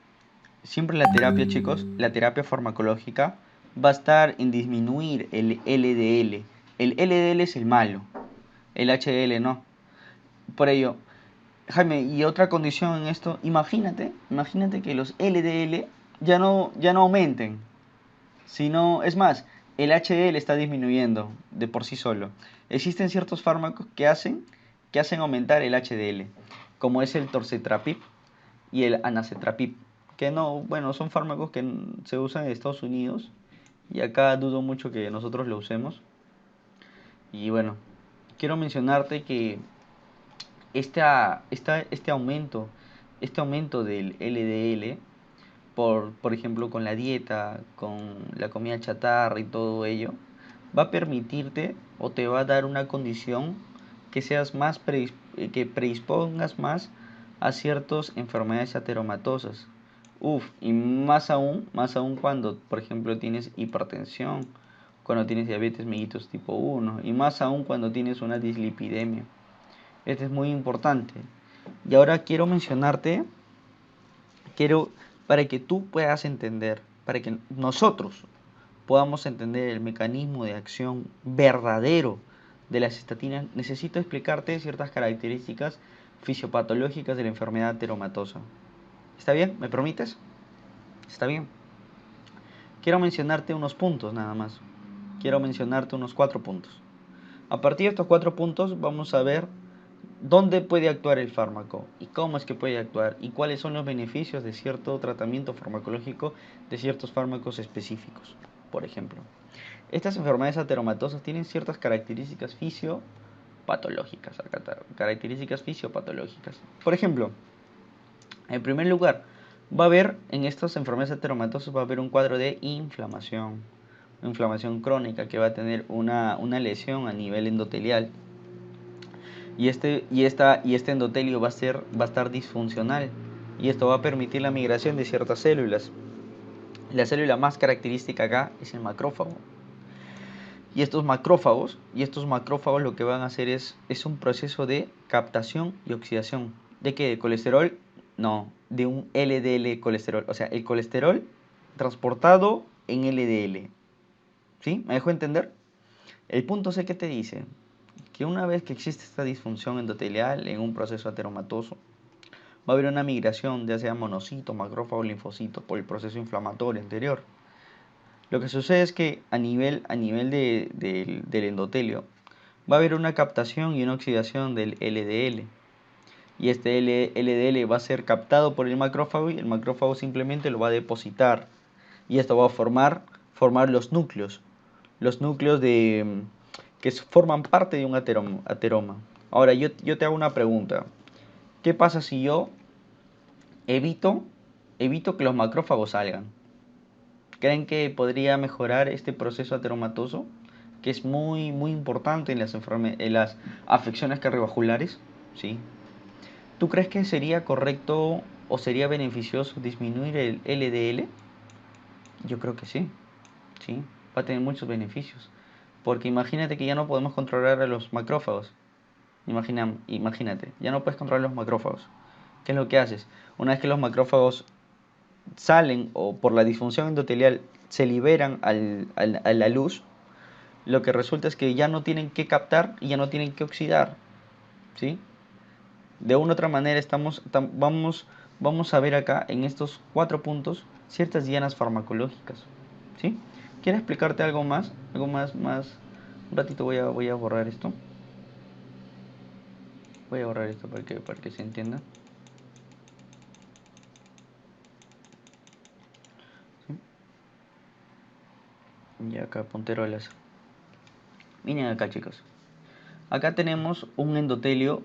siempre la terapia, chicos, la terapia farmacológica va a estar en disminuir el LDL. El LDL es el malo, el HDL no. Por ello, Jaime, y otra condición en esto, imagínate que los LDL ya no aumenten, sino, es más, el HDL está disminuyendo de por sí solo. Existen ciertos fármacos que hacen aumentar el HDL, como es el torcetrapib y el anacetrapib, que no, bueno, son fármacos que se usan en Estados Unidos y acá dudo mucho que nosotros lo usemos. Y bueno, quiero mencionarte que este aumento del LDL, por ejemplo, con la dieta, con la comida chatarra y todo ello, va a permitirte o te va a dar una condición que seas más que predispongas más a ciertas enfermedades ateromatosas. Uf, y más aún cuando, por ejemplo, tienes hipertensión, cuando tienes diabetes mellitus tipo 1 y más aún cuando tienes una dislipidemia. Este es muy importante. Y ahora quiero para que tú puedas entender, para que nosotros podamos entender el mecanismo de acción verdadero de las estatinas, necesito explicarte ciertas características fisiopatológicas de la enfermedad ateromatosa. ¿Está bien? ¿Me permites? ¿Está bien? Quiero mencionarte unos puntos nada más. Quiero mencionarte unos 4 puntos. A partir de estos 4 puntos vamos a ver dónde puede actuar el fármaco y cómo es que puede actuar y cuáles son los beneficios de cierto tratamiento farmacológico de ciertos fármacos específicos. Por ejemplo, estas enfermedades ateromatosas tienen ciertas características fisiopatológicas. Características fisiopatológicas. Por ejemplo, en primer lugar, va a haber en estas enfermedades ateromatosas va a haber un cuadro de inflamación. Una inflamación crónica que va a tener una lesión a nivel endotelial y este endotelio va a estar disfuncional y esto va a permitir la migración de ciertas células. La célula más característica acá es el macrófago. Y estos macrófagos lo que van a hacer es un proceso de captación y oxidación. ¿De qué? ¿De colesterol? No, de un LDL colesterol. O sea, el colesterol transportado en LDL. ¿Sí? ¿Me dejo entender? El punto C que te dice que una vez que existe esta disfunción endotelial en un proceso ateromatoso, va a haber una migración ya sea monocito, macrófago, linfocito por el proceso inflamatorio anterior. Lo que sucede es que a nivel del endotelio va a haber una captación y una oxidación del LDL. Y este LDL va a ser captado por el macrófago y el macrófago simplemente lo va a depositar. Y esto va a formar los núcleos. Los núcleos que forman parte de un ateroma. Ahora, yo te hago una pregunta. ¿Qué pasa si yo evito, evito que los macrófagos salgan? ¿Creen que podría mejorar este proceso ateromatoso, que es muy, muy importante en las afecciones cardiovasculares? ¿Sí? ¿Tú crees que sería correcto o sería beneficioso disminuir el LDL? Yo creo que sí, sí, va a tener muchos beneficios. Porque imagínate que ya no podemos controlar a los macrófagos. Imagínate, ya no puedes controlar los macrófagos. ¿Qué es lo que haces? Una vez que los macrófagos salen o por la disfunción endotelial se liberan a la luz, lo que resulta es que ya no tienen que captar y ya no tienen que oxidar. ¿Sí? De una u otra manera vamos a ver acá en estos 4 puntos ciertas dianas farmacológicas. ¿Sí? ¿Quieres explicarte algo más? Algo más. Un ratito voy a borrar esto. Voy a borrar esto para que se entienda. ¿Sí? Y acá punterolas. Miren acá, chicos. Acá tenemos un endotelio,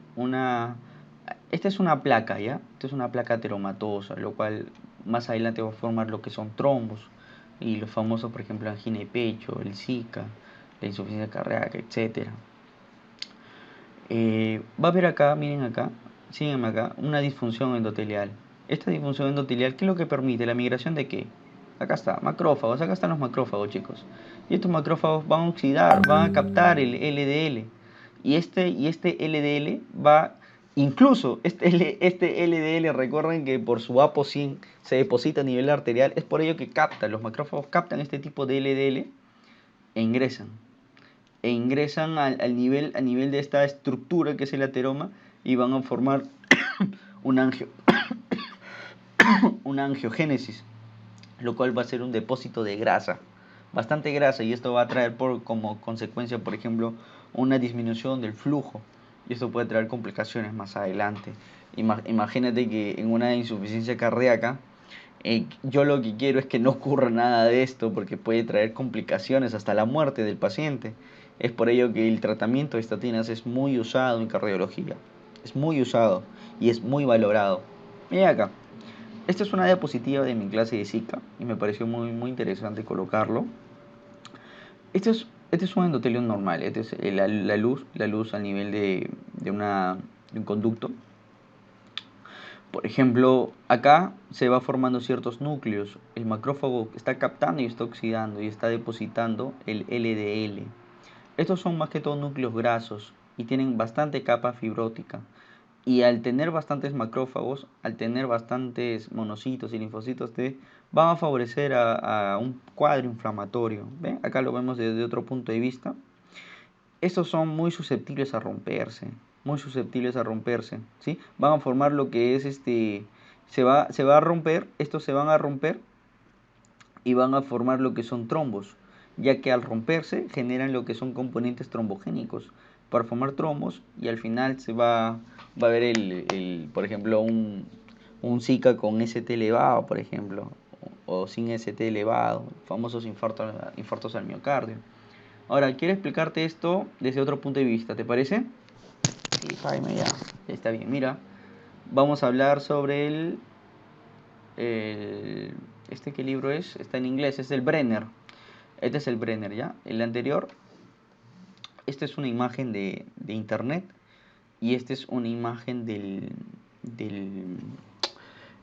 esta es una placa, ¿ya? Esta es una placa ateromatosa, lo cual más adelante va a formar lo que son trombos y los famosos, por ejemplo, angina de pecho, el Zika, la insuficiencia cardíaca, etcétera. Va a haber acá, miren acá, síganme acá, una disfunción endotelial. Esta disfunción endotelial, ¿qué es lo que permite? ¿La migración de qué? Acá está, macrófagos, acá están los macrófagos, chicos. Y estos macrófagos van a oxidar, van a captar el LDL. Y este LDL va, incluso este LDL, recuerden que por su ApoC se deposita a nivel arterial, es por ello que captan, los macrófagos captan este tipo de LDL e ingresan al nivel de esta estructura que es el ateroma y van a formar una, angio, una angiogénesis, lo cual va a ser un depósito de grasa, bastante grasa, y esto va a traer como consecuencia, por ejemplo, una disminución del flujo, y esto puede traer complicaciones más adelante. Imagínate que en una insuficiencia cardíaca, yo lo que quiero es que no ocurra nada de esto porque puede traer complicaciones hasta la muerte del paciente. Es por ello que el tratamiento de estatinas es muy usado en cardiología. Es muy usado y es muy valorado. Mira acá. Esta es una diapositiva de mi clase de Zika y me pareció muy, muy interesante colocarlo. Este es un endotelio normal. Este es la luz a nivel de un conducto. Por ejemplo, acá se va formando ciertos núcleos. El macrófago está captando y está oxidando y está depositando el LDL. Estos son más que todo núcleos grasos y tienen bastante capa fibrótica. Y al tener bastantes macrófagos, al tener bastantes monocitos y linfocitos T, van a favorecer a un cuadro inflamatorio. ¿Ven? Acá lo vemos desde otro punto de vista. Estos son muy susceptibles a romperse, muy susceptibles a romperse, ¿sí? Van a formar lo que es se va a romper, estos se van a romper y van a formar lo que son trombos, ya que al romperse generan lo que son componentes trombogénicos para formar trombos y al final va a ver por ejemplo, un Zika con ST elevado, por ejemplo, o sin ST elevado, famosos infartos al miocardio. Ahora, quiero explicarte esto desde otro punto de vista, ¿te parece? Sí, Jaime, ya está bien. Mira, vamos a hablar sobre el- ¿qué libro es? Está en inglés, es el Brenner. Este es el Brenner, ¿ya? El anterior, esta es una imagen de internet y esta es una imagen del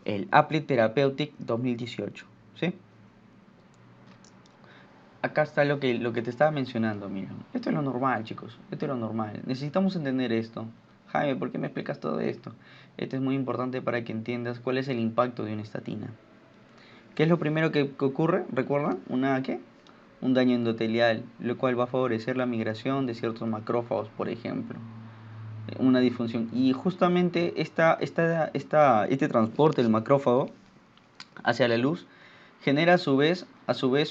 el Applied Therapeutic 2018, ¿sí? Acá está lo que te estaba mencionando, mira. Esto es lo normal, chicos. Esto es lo normal. Necesitamos entender esto. Jaime, ¿por qué me explicas todo esto? Esto es muy importante para que entiendas cuál es el impacto de una estatina. ¿Qué es lo primero que ocurre? ¿Recuerdan? ¿Qué? Un daño endotelial, lo cual va a favorecer la migración de ciertos macrófagos, por ejemplo. Una disfunción. Y justamente este transporte del macrófago hacia la luz genera a su vez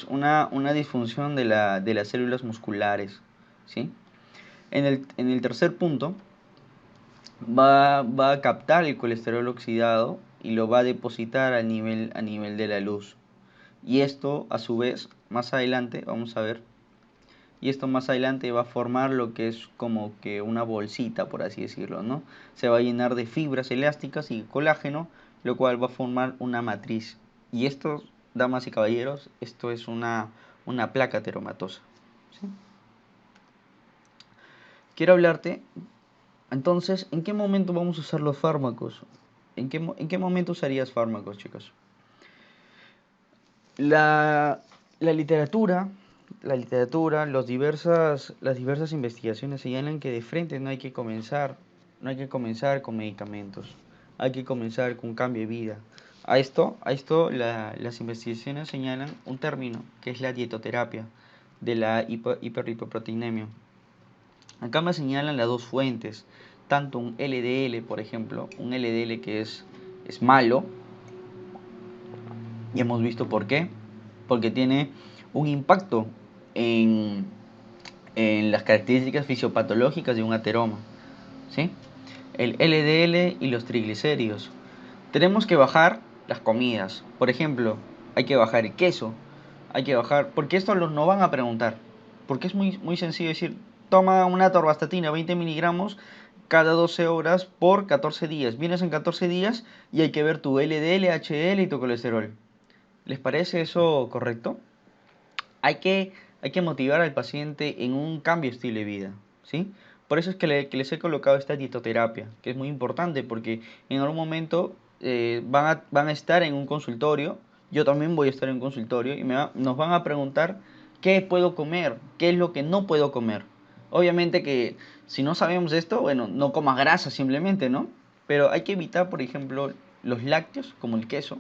una disfunción de las células musculares, ¿sí? En el tercer punto va a captar el colesterol oxidado y lo va a depositar a nivel de la luz. Y esto a su vez, más adelante, vamos a ver, y esto más adelante va a formar lo que es como que una bolsita, por así decirlo, ¿no? Se va a llenar de fibras elásticas y colágeno, lo cual va a formar una matriz. Y esto, damas y caballeros, esto es una placa teromatosa, ¿sí? Quiero hablarte, entonces, ¿en qué momento vamos a usar los fármacos? ¿En qué momento usarías fármacos, chicos? La, la literatura, las diversas investigaciones señalan que de frente no hay que comenzar con medicamentos, hay que comenzar con un cambio de vida. A esto las investigaciones señalan un término que es la dietoterapia de la hiperlipoproteinemia. Acá me señalan las dos fuentes, tanto un LDL, por ejemplo, un LDL que es malo, y hemos visto por qué. Porque tiene un impacto en, en las características fisiopatológicas de un ateroma, ¿sí? El LDL y los triglicéridos. Tenemos que bajar las comidas. Por ejemplo, hay que bajar el queso. Hay que bajar, porque esto no van a preguntar. Porque es muy, muy sencillo decir, toma una atorvastatina, 20 miligramos cada 12 horas por 14 días. Vienes en 14 días y hay que ver tu LDL, HDL y tu colesterol. ¿Les parece eso correcto? Hay que, hay que motivar al paciente en un cambio de estilo de vida, ¿sí? Por eso es que les he colocado esta dietoterapia, que es muy importante porque en algún momento van a estar en un consultorio, yo también voy a estar en un consultorio y nos van a preguntar qué puedo comer, qué es lo que no puedo comer. Obviamente que si no sabemos esto, bueno, no comas grasa simplemente, ¿no? Pero hay que evitar, por ejemplo, los lácteos, como el queso,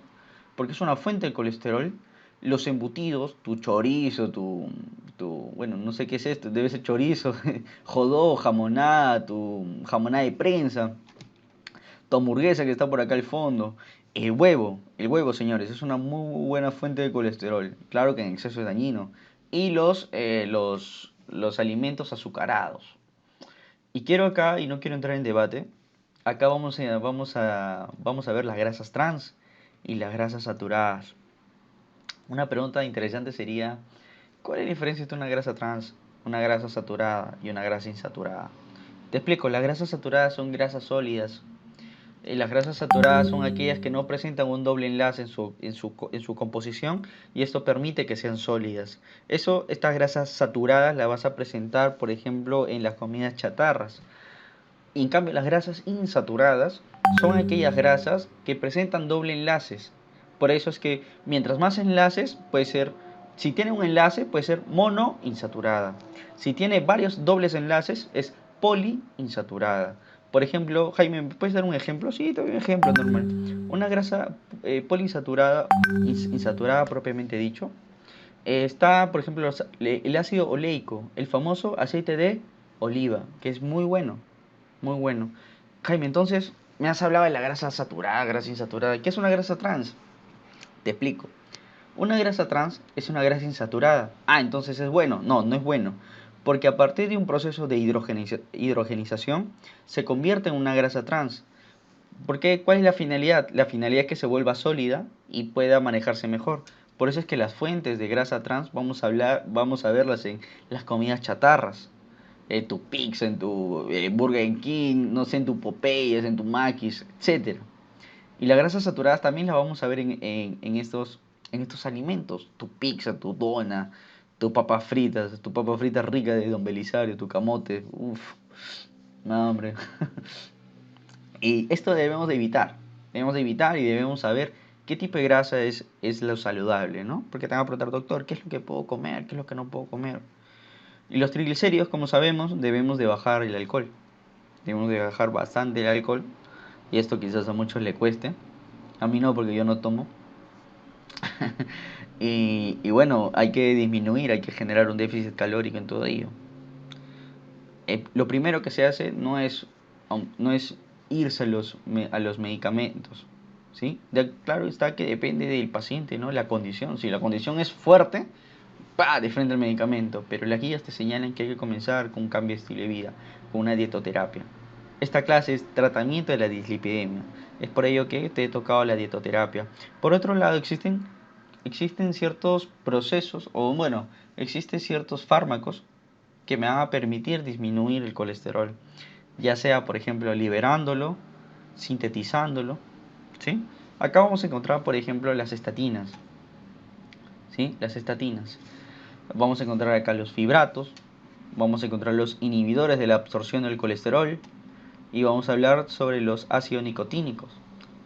porque es una fuente de colesterol. Los embutidos, tu chorizo, bueno, no sé qué es esto, debe ser chorizo, jodó, jamonada, tu jamonada de prensa, tu hamburguesa que está por acá al fondo. El huevo, señores, es una muy buena fuente de colesterol. Claro que en exceso es dañino. Y los alimentos azucarados. Y quiero acá, y no quiero entrar en debate, acá vamos a ver las grasas trans y las grasas saturadas. Una pregunta interesante sería, ¿cuál es la diferencia entre una grasa trans, una grasa saturada y una grasa insaturada? Te explico, las grasas saturadas son grasas sólidas. Las grasas saturadas son aquellas que no presentan un doble enlace en su composición y esto permite que sean sólidas. Estas grasas saturadas las vas a presentar, por ejemplo, en las comidas chatarras. Y en cambio, las grasas insaturadas son aquellas grasas que presentan doble enlaces. Por eso es que mientras más enlaces, puede ser, si tiene un enlace, puede ser monoinsaturada. Si tiene varios dobles enlaces, es poliinsaturada. Por ejemplo, Jaime, ¿me puedes dar un ejemplo? Sí, te doy un ejemplo normal. Una grasa poliinsaturada, insaturada propiamente dicho, está, por ejemplo, el ácido oleico, el famoso aceite de oliva, que es muy bueno. Muy bueno. Jaime, entonces me has hablado de la grasa saturada, grasa insaturada. ¿Qué es una grasa trans? Te explico. Una grasa trans es una grasa insaturada. Ah, entonces es bueno. No, no es bueno. Porque a partir de un proceso de hidrogenización se convierte en una grasa trans. ¿Por qué? ¿Cuál es la finalidad? La finalidad es que se vuelva sólida y pueda manejarse mejor. Por eso es que las fuentes de grasa trans vamos a verlas en las comidas chatarras, en tu pizza, en tu Burger King, no sé, en tu Popeyes, en tu Maquis, etcétera. Y las grasas saturadas también las vamos a ver en estos alimentos. Tu pizza, tu dona, tu papa frita rica de Don Belisario, tu camote, uff, no hombre. Y esto debemos de evitar. Debemos de evitar y debemos saber qué tipo de grasa es lo saludable, ¿no? Porque te van a preguntar, doctor, ¿qué es lo que puedo comer? ¿Qué es lo que no puedo comer? Y los triglicéridos, como sabemos, debemos de bajar el alcohol. Debemos de bajar bastante el alcohol. Y esto quizás a muchos le cueste. A mí no, porque yo no tomo. Y bueno, hay que disminuir, hay que generar un déficit calórico en todo ello. Lo primero que se hace no es irse a los medicamentos. ¿Sí? Claro está que depende del paciente, ¿no? La condición. Si la condición es fuerte, ¡pa! De frente al medicamento. Pero las guías te señalan que hay que comenzar con un cambio de estilo de vida, con una dietoterapia. Esta clase es tratamiento de la dislipidemia. Es por ello que te he tocado la dietoterapia. Por otro lado, existen ciertos procesos, o bueno, existen ciertos fármacos que me van a permitir disminuir el colesterol. Ya sea, por ejemplo, liberándolo, sintetizándolo. ¿Sí? Acá vamos a encontrar, por ejemplo, las estatinas. ¿Sí? Las estatinas. Vamos a encontrar acá los fibratos, vamos a encontrar los inhibidores de la absorción del colesterol y vamos a hablar sobre los ácidos nicotínicos.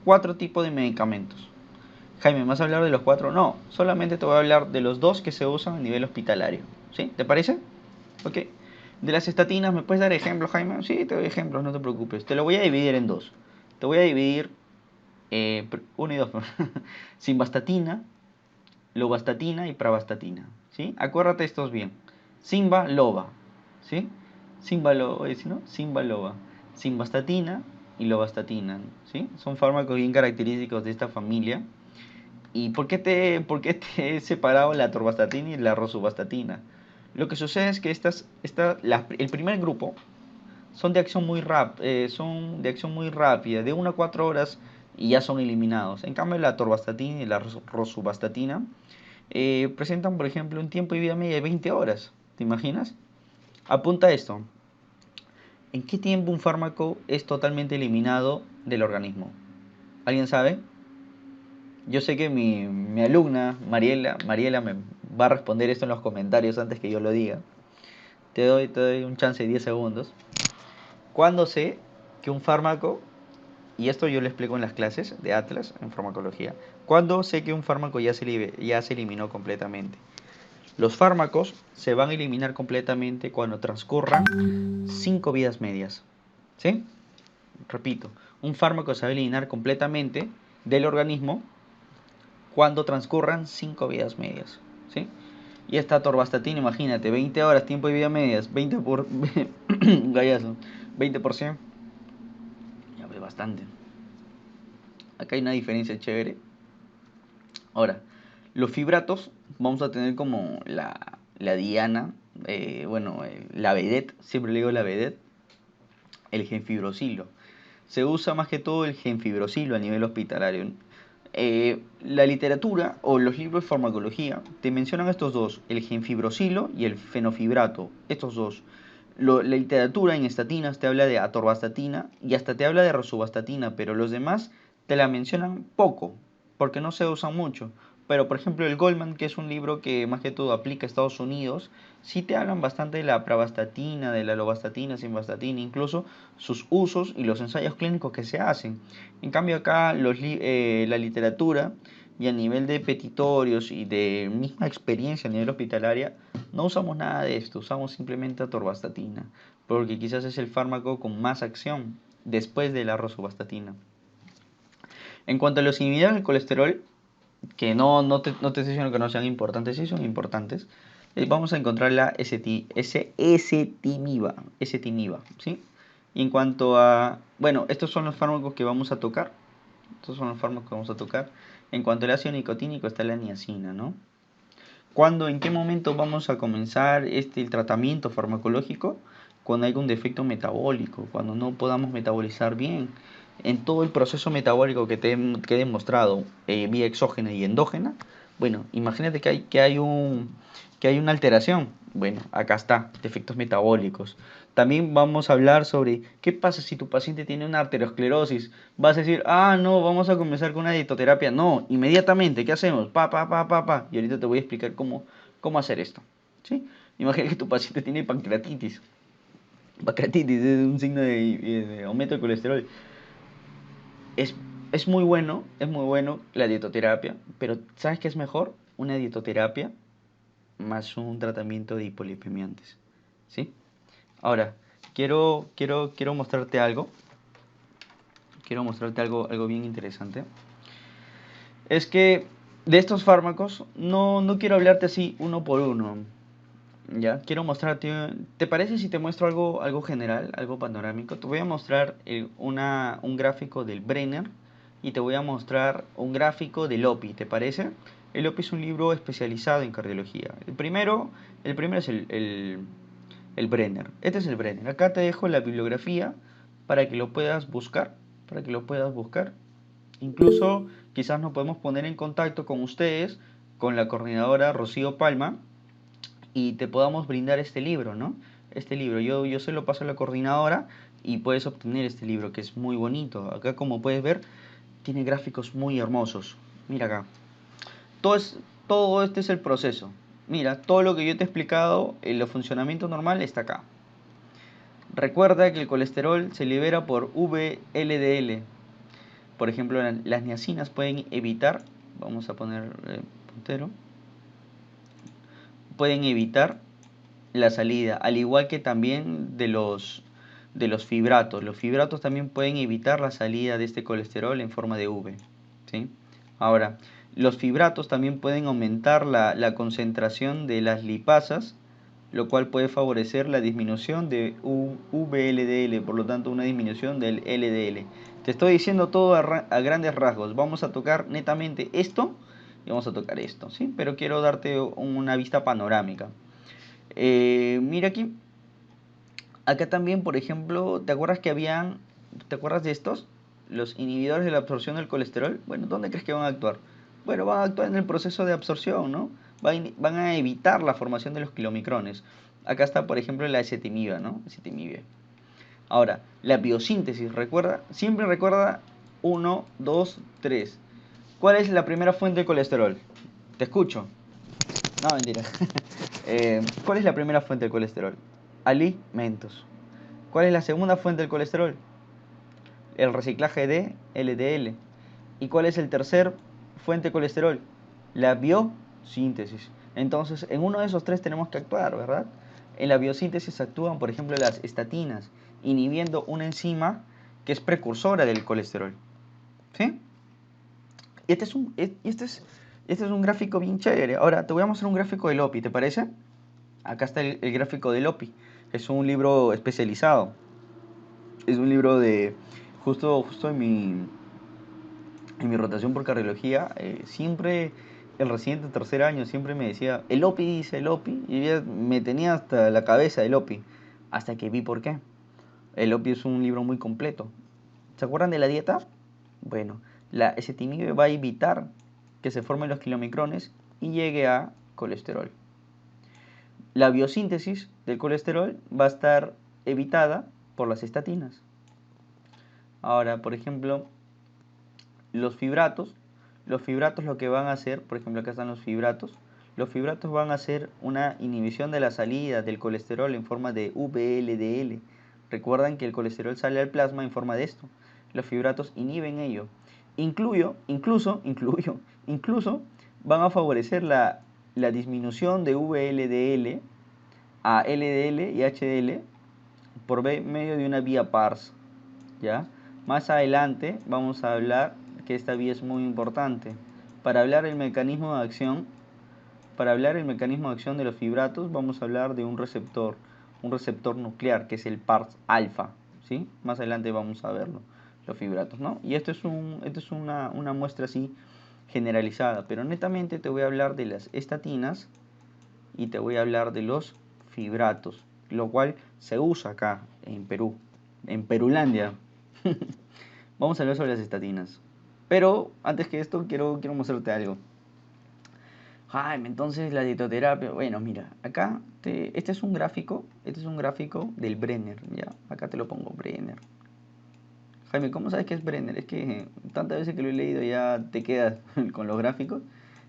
4 tipos de medicamentos. Jaime, ¿me vas a hablar de los 4? No, solamente te voy a hablar de los 2 que se usan a nivel hospitalario. ¿Sí? ¿Te parece? Ok. De las estatinas, ¿me puedes dar ejemplos, Jaime? Sí, te doy ejemplos, no te preocupes. Te lo voy a dividir en dos. Te voy a dividir uno y dos. Simvastatina, lovastatina y pravastatina, ¿sí? Acuérdate estos bien. Simba, loba, ¿sí? Simba, ¿no? Simba, loba. Simvastatina y lovastatina, ¿sí? Son fármacos bien característicos de esta familia. ¿Y por qué te he separado la atorvastatina y la rosuvastatina? Lo que sucede es que el primer grupo son de acción muy rápida, de 1 a 4 horas y ya son eliminados. En cambio, la atorvastatina y la rosuvastatina presentan, por ejemplo, un tiempo de vida media de 20 horas. ¿Te imaginas? Apunta esto. ¿En qué tiempo un fármaco es totalmente eliminado del organismo? ¿Alguien sabe? Yo sé que mi alumna, Mariela me va a responder esto en los comentarios antes que yo lo diga. Te doy un chance de 10 segundos. ¿Cuándo sé que un fármaco, y esto yo lo explico en las clases de Atlas, en farmacología, cuándo sé que un fármaco ya se eliminó completamente? Los fármacos se van a eliminar completamente cuando transcurran 5 vidas medias. ¿Sí? Repito, un fármaco se va a eliminar completamente del organismo cuando transcurran 5 vidas medias. ¿Sí? Y esta atorvastatina, imagínate, 20 horas, tiempo de vida medias, 20 por... gallazo, 20%. Ya ves bastante. Acá hay una diferencia chévere. Ahora, los fibratos vamos a tener como la diana, la vedette, siempre le digo la vedette, el genfibrosilo. Se usa más que todo el genfibrosilo a nivel hospitalario. La literatura o los libros de farmacología te mencionan estos dos, el genfibrosilo y el fenofibrato, estos dos. La literatura en estatinas te habla de atorvastatina y hasta te habla de rosuvastatina, pero los demás te la mencionan poco, porque no se usan mucho. Pero por ejemplo el Goldman, que es un libro que más que todo aplica a Estados Unidos, sí te hablan bastante de la pravastatina, de la lovastatina, simvastatina, incluso sus usos y los ensayos clínicos que se hacen. En cambio acá la literatura y a nivel de petitorios y de misma experiencia a nivel hospitalaria, no usamos nada de esto, usamos simplemente atorvastatina, porque quizás es el fármaco con más acción después de la rosuvastatina. En cuanto a los inhibidores del colesterol, que no te estoy diciendo que no sean importantes, sí son importantes, vamos a encontrar la ezetimiba, ¿sí? Y en cuanto a, bueno, estos son los fármacos que vamos a tocar, En cuanto al ácido nicotínico está la niacina, ¿no? ¿Cuándo, en qué momento vamos a comenzar el tratamiento farmacológico? Cuando hay un defecto metabólico, cuando no podamos metabolizar bien. En todo el proceso metabólico que he demostrado, vía exógena y endógena, bueno, imagínate que hay una alteración. Bueno, acá está, defectos metabólicos. También vamos a hablar sobre qué pasa si tu paciente tiene una arteriosclerosis. Vas a decir, no, vamos a comenzar con una dietoterapia. No, inmediatamente, ¿qué hacemos? Pa. Y ahorita te voy a explicar cómo hacer esto. ¿Sí? Imagina que tu paciente tiene pancreatitis. Pancreatitis es un signo de aumento de colesterol. Es, es muy bueno la dietoterapia, pero ¿sabes qué es mejor? Una dietoterapia más un tratamiento de hipolipemiantes. ¿Sí? Ahora, quiero mostrarte algo. Quiero mostrarte algo bien interesante. Es que de estos fármacos no quiero hablarte así uno por uno. Ya, quiero mostrarte. ¿Te parece si te muestro algo general, algo panorámico? Te voy a mostrar un gráfico del Brenner y te voy a mostrar un gráfico del OPI, ¿te parece? El OPI es un libro especializado en cardiología. El primero es el Brenner. Este es el Brenner. Acá te dejo la bibliografía para que lo puedas buscar. Para que lo puedas buscar. Incluso quizás nos podemos poner en contacto con ustedes, con la coordinadora Rocío Palma, y te podamos brindar este libro, ¿no? Este libro, yo se lo paso a la coordinadora y puedes obtener este libro que es muy bonito. Acá como puedes ver, tiene gráficos muy hermosos. Mira acá. Todo este es el proceso. Mira, todo lo que yo te he explicado, el funcionamiento normal está acá. Recuerda que el colesterol se libera por VLDL. Por ejemplo, las niacinas pueden evitar, vamos a poner puntero, pueden evitar la salida, al igual que también de los fibratos. Los fibratos también pueden evitar la salida de este colesterol en forma de V. ¿Sí? Ahora, los fibratos también pueden aumentar la concentración de las lipasas, lo cual puede favorecer la disminución de VLDL, por lo tanto una disminución del LDL. Te estoy diciendo todo a grandes rasgos. Vamos a tocar netamente esto y vamos a tocar esto, ¿sí? Pero quiero darte una vista panorámica. Mira aquí, acá también, por ejemplo, ¿te acuerdas de estos? Los inhibidores de la absorción del colesterol. Bueno, ¿dónde crees que van a actuar? Bueno, van a actuar en el proceso de absorción, ¿no? Van a evitar la formación de los kilomicrones. Acá está, por ejemplo, la ezetimiba, ¿no? Ezetimibe. Ahora, la biosíntesis, ¿recuerda? Siempre recuerda 1, 2, 3. ¿Cuál es la primera fuente de colesterol? Te escucho. No, mentira. ¿Cuál es la primera fuente de colesterol? Alimentos. ¿Cuál es la segunda fuente del colesterol? El reciclaje de LDL. ¿Y cuál es el tercer fuente de colesterol? La biosíntesis. Entonces, en uno de esos tres tenemos que actuar, ¿verdad? En la biosíntesis actúan, por ejemplo, las estatinas, inhibiendo una enzima que es precursora del colesterol. ¿Sí? Este es un gráfico bien chévere. Ahora, te voy a mostrar un gráfico del OPI, ¿te parece? Acá está el gráfico del OPI. Es un libro especializado. Es un libro de... Justo en mi rotación por cardiología, siempre el residente de tercer año siempre me decía, el OPI dice, el OPI, y ya me tenía hasta la cabeza el OPI, hasta que vi por qué. El OPI es un libro muy completo. ¿Se acuerdan de la dieta? Bueno, la ezetimibe va a evitar que se formen los kilomicrones y llegue a colesterol. La biosíntesis del colesterol va a estar evitada por las estatinas. Ahora, por ejemplo, los fibratos lo que van a hacer, por ejemplo, acá están los fibratos van a hacer una inhibición de la salida del colesterol en forma de VLDL. Recuerdan que el colesterol sale al plasma en forma de esto. Los fibratos inhiben ello. Incluso van a favorecer la disminución de VLDL a LDL y HDL por medio de una vía PARS, ¿ya? Más adelante vamos a hablar que esta vía es muy importante. Para hablar el mecanismo de acción, para hablar el mecanismo de acción de los fibratos, vamos a hablar de un receptor nuclear que es el PARS alfa, ¿sí? Más adelante vamos a verlo, los fibratos, ¿no? Y esto es una muestra así generalizada, pero netamente te voy a hablar de las estatinas y te voy a hablar de los fibratos, lo cual se usa acá en Perú, en Perulandia. Vamos a hablar sobre las estatinas. Pero antes que esto, quiero mostrarte algo. Jaime, entonces la dietoterapia. Bueno, mira, acá este es un gráfico. Este es un gráfico del Brenner. Ya, acá te lo pongo, Brenner. Jaime, ¿cómo sabes qué es Brenner? Es que tantas veces que lo he leído ya te quedas con los gráficos.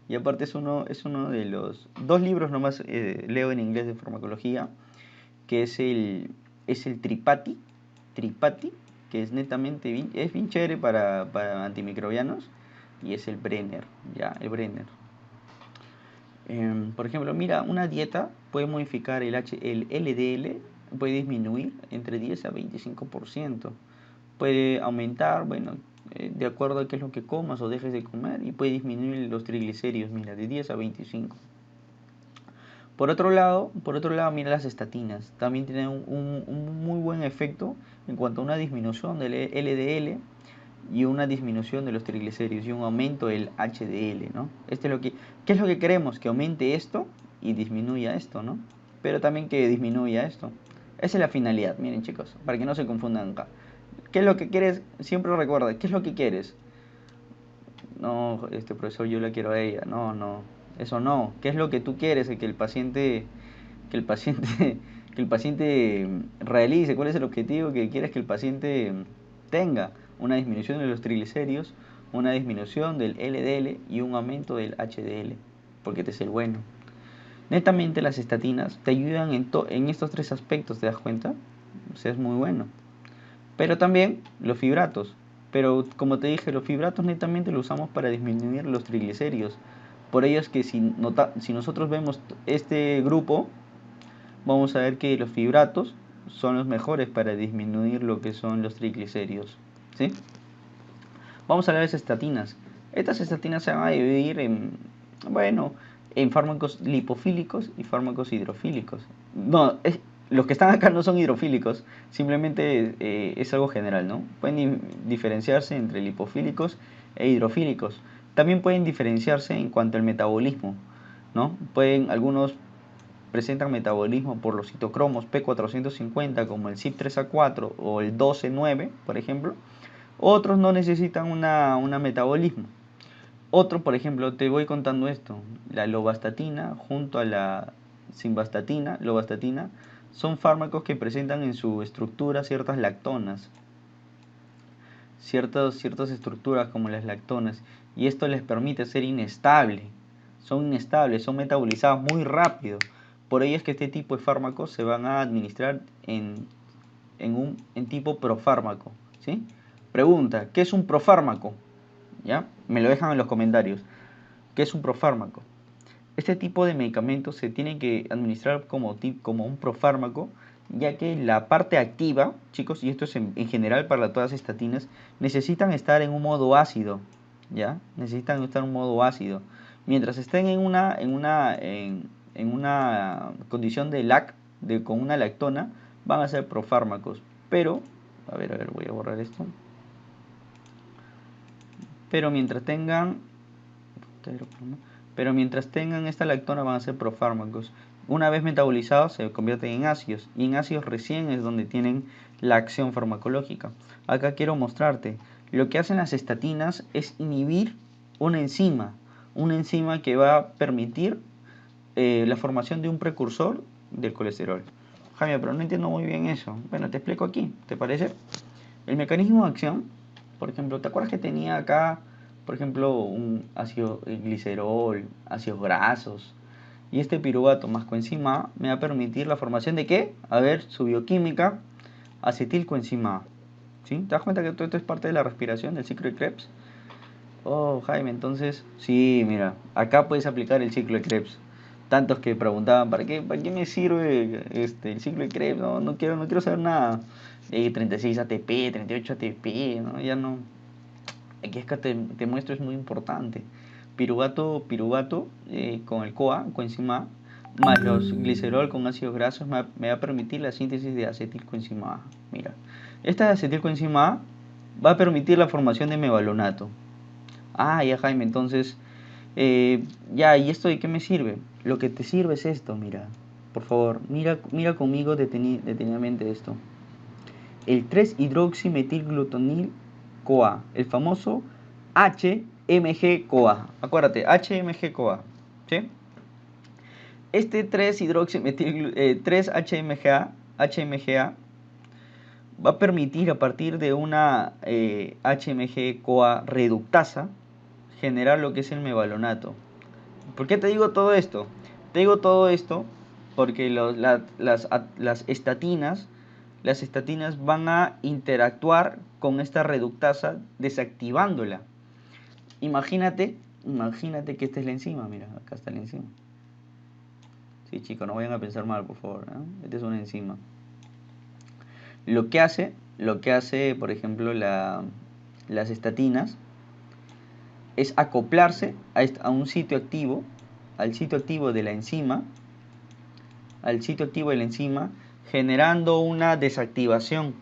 Y aparte es uno de los dos libros nomás leo en inglés de farmacología, que es el Tripati, que es netamente es bien chévere para antimicrobianos, y es el Brenner, ya, el Brenner. Por ejemplo, mira, una dieta puede modificar el LDL, puede disminuir entre 10 a 25%. Puede aumentar, bueno, de acuerdo a qué es lo que comas o dejes de comer, y puede disminuir los triglicéridos, mira, de 10 a 25. Por otro lado, mira las estatinas. También tienen un muy buen efecto en cuanto a una disminución del LDL y una disminución de los triglicéridos y un aumento del HDL, ¿no? ¿Qué es lo que queremos? Que aumente esto y disminuya esto, ¿no? Pero también que disminuya esto. Esa es la finalidad, miren chicos, para que no se confundan acá. ¿Qué es lo que quieres? Siempre recuerda, ¿qué es lo que quieres? No, profesor, yo la quiero a ella. No, no, eso no. ¿Qué es lo que tú quieres? Que el paciente, que el paciente realice. ¿Cuál es el objetivo que quieres que el paciente tenga? Una disminución de los triglicéridos, una disminución del LDL y un aumento del HDL, porque este es el bueno. Netamente las estatinas te ayudan en estos tres aspectos, ¿te das cuenta? O sea, es muy bueno. Pero también los fibratos. Pero como te dije, los fibratos netamente los usamos para disminuir los triglicéridos. Por ello es que si nosotros vemos este grupo, vamos a ver que los fibratos son los mejores para disminuir lo que son los triglicéridos, ¿sí? Vamos a hablar de las estatinas. Estas estatinas se van a dividir bueno, en fármacos lipofílicos y fármacos hidrofílicos. No, los que están acá no son hidrofílicos, simplemente es algo general, ¿no? Pueden diferenciarse entre lipofílicos e hidrofílicos. También pueden diferenciarse en cuanto al metabolismo, ¿no? Algunos presentan metabolismo por los citocromos P450 como el CYP3A4 o el 12-9, por ejemplo. Otros no necesitan una metabolismo. Otro, por ejemplo, te voy contando esto, la lovastatina junto a la lovastatina, son fármacos que presentan en su estructura ciertas lactonas, ciertas estructuras como las lactonas, y esto les permite ser inestables, son metabolizados muy rápido. Por ello es que este tipo de fármacos se van a administrar en en tipo profármaco, ¿sí? Pregunta, ¿qué es un profármaco? ¿Ya? Me lo dejan en los comentarios. ¿Qué es un profármaco? Este tipo de medicamentos se tienen que administrar como un profármaco, ya que la parte activa, chicos, y esto es en general para todas las estatinas, necesitan estar en un modo ácido, ¿ya? Necesitan estar en un modo ácido. Mientras estén en una condición de con una lactona, van a ser profármacos. Pero, a ver, voy a borrar esto. Pero mientras tengan pero mientras tengan esta lactona van a ser profármacos. Una vez metabolizados se convierten en ácidos, y en ácidos recién es donde tienen la acción farmacológica. Acá quiero mostrarte, lo que hacen las estatinas es inhibir una enzima que va a permitir la formación de un precursor del colesterol. Jaime, pero no entiendo muy bien eso. Bueno, te explico aquí, ¿te parece? El mecanismo de acción, por ejemplo, ¿te acuerdas que tenía acá, por ejemplo, un ácido glicerol, ácidos grasos? Y este piruvato más coenzima A me va a permitir la formación de ¿qué? A ver, su bioquímica, acetilcoenzima A. ¿Sí? ¿Te das cuenta que todo esto es parte de la respiración, del ciclo de Krebs? Oh, Jaime, entonces, sí, mira, acá puedes aplicar el ciclo de Krebs. Tantos que preguntaban, para qué me sirve el ciclo de Krebs? No quiero saber nada. 36 ATP, 38 ATP, ¿no? Ya no. Aquí es que te muestro, es muy importante. Piruvato con el CoA, coenzima A, más los glicerol con ácidos grasos me va a permitir la síntesis de acetilcoenzima A. Mira, esta acetilcoenzima A va a permitir la formación de mevalonato. Ah, ya Jaime, entonces, ya, ¿y esto de qué me sirve? Lo que te sirve es esto, mira. Por favor, mira conmigo detenidamente esto. El 3-hidroximetilglutonil-CoA, el famoso HMG-CoA. Acuérdate, HMG-CoA, ¿sí? Este 3-HMGA va a permitir a partir de una HMG-CoA reductasa generar lo que es el mevalonato. ¿Por qué te digo todo esto? Te digo todo esto porque las estatinas van a interactuar con esta reductasa desactivándola. Imagínate que esta es la enzima, mira, acá está la enzima. Sí, chicos, no vayan a pensar mal, por favor, ¿eh? Esta es una enzima. Lo que hace, por ejemplo, las estatinas es acoplarse a un sitio activo, al sitio activo de la enzima, generando una desactivación.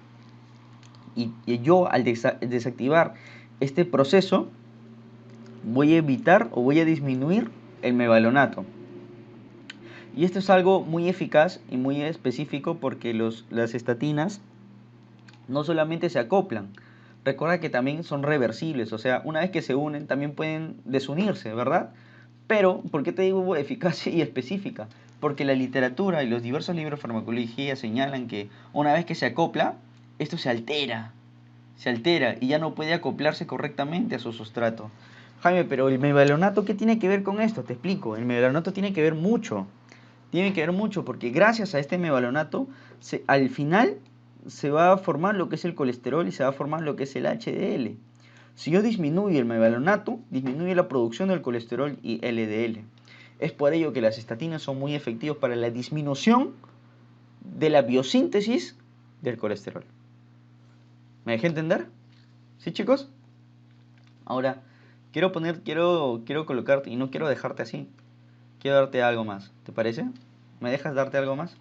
Y yo al desactivar este proceso voy a evitar o voy a disminuir el mevalonato. Y esto es algo muy eficaz y muy específico porque las estatinas no solamente se acoplan, recuerda que también son reversibles, o sea, una vez que se unen también pueden desunirse, ¿verdad? Pero, ¿por qué te digo eficacia y específica? Porque la literatura y los diversos libros de farmacología señalan que una vez que se acopla, esto se altera y ya no puede acoplarse correctamente a su sustrato. Jaime, pero el mevalonato, ¿qué tiene que ver con esto? Te explico, el mevalonato tiene que ver mucho porque gracias a este mevalonato, al final se va a formar lo que es el colesterol y se va a formar lo que es el HDL. Si yo disminuyo el mevalonato, disminuye la producción del colesterol y LDL. Es por ello que las estatinas son muy efectivas para la disminución de la biosíntesis del colesterol. ¿Me dejé entender? ¿Sí, chicos? Ahora, quiero colocarte, y no quiero dejarte así. Quiero darte algo más. ¿Te parece? ¿Me dejas darte algo más?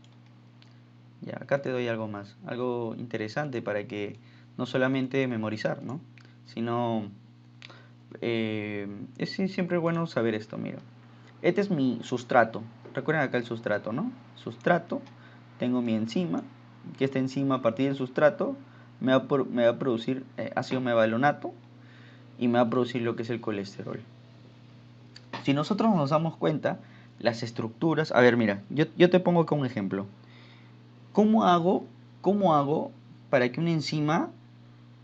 Ya, acá te doy algo más. Algo interesante para que no solamente memorizar, ¿no? Sino, es siempre bueno saber esto, mira. Este es mi sustrato. Recuerden acá el sustrato, ¿no? Sustrato, tengo mi enzima, que esta enzima a partir del sustrato me va a producir ácido mevalonato y me va a producir lo que es el colesterol. Si nosotros nos damos cuenta, las estructuras... A ver, mira, yo te pongo acá un ejemplo. ¿Cómo hago para que una enzima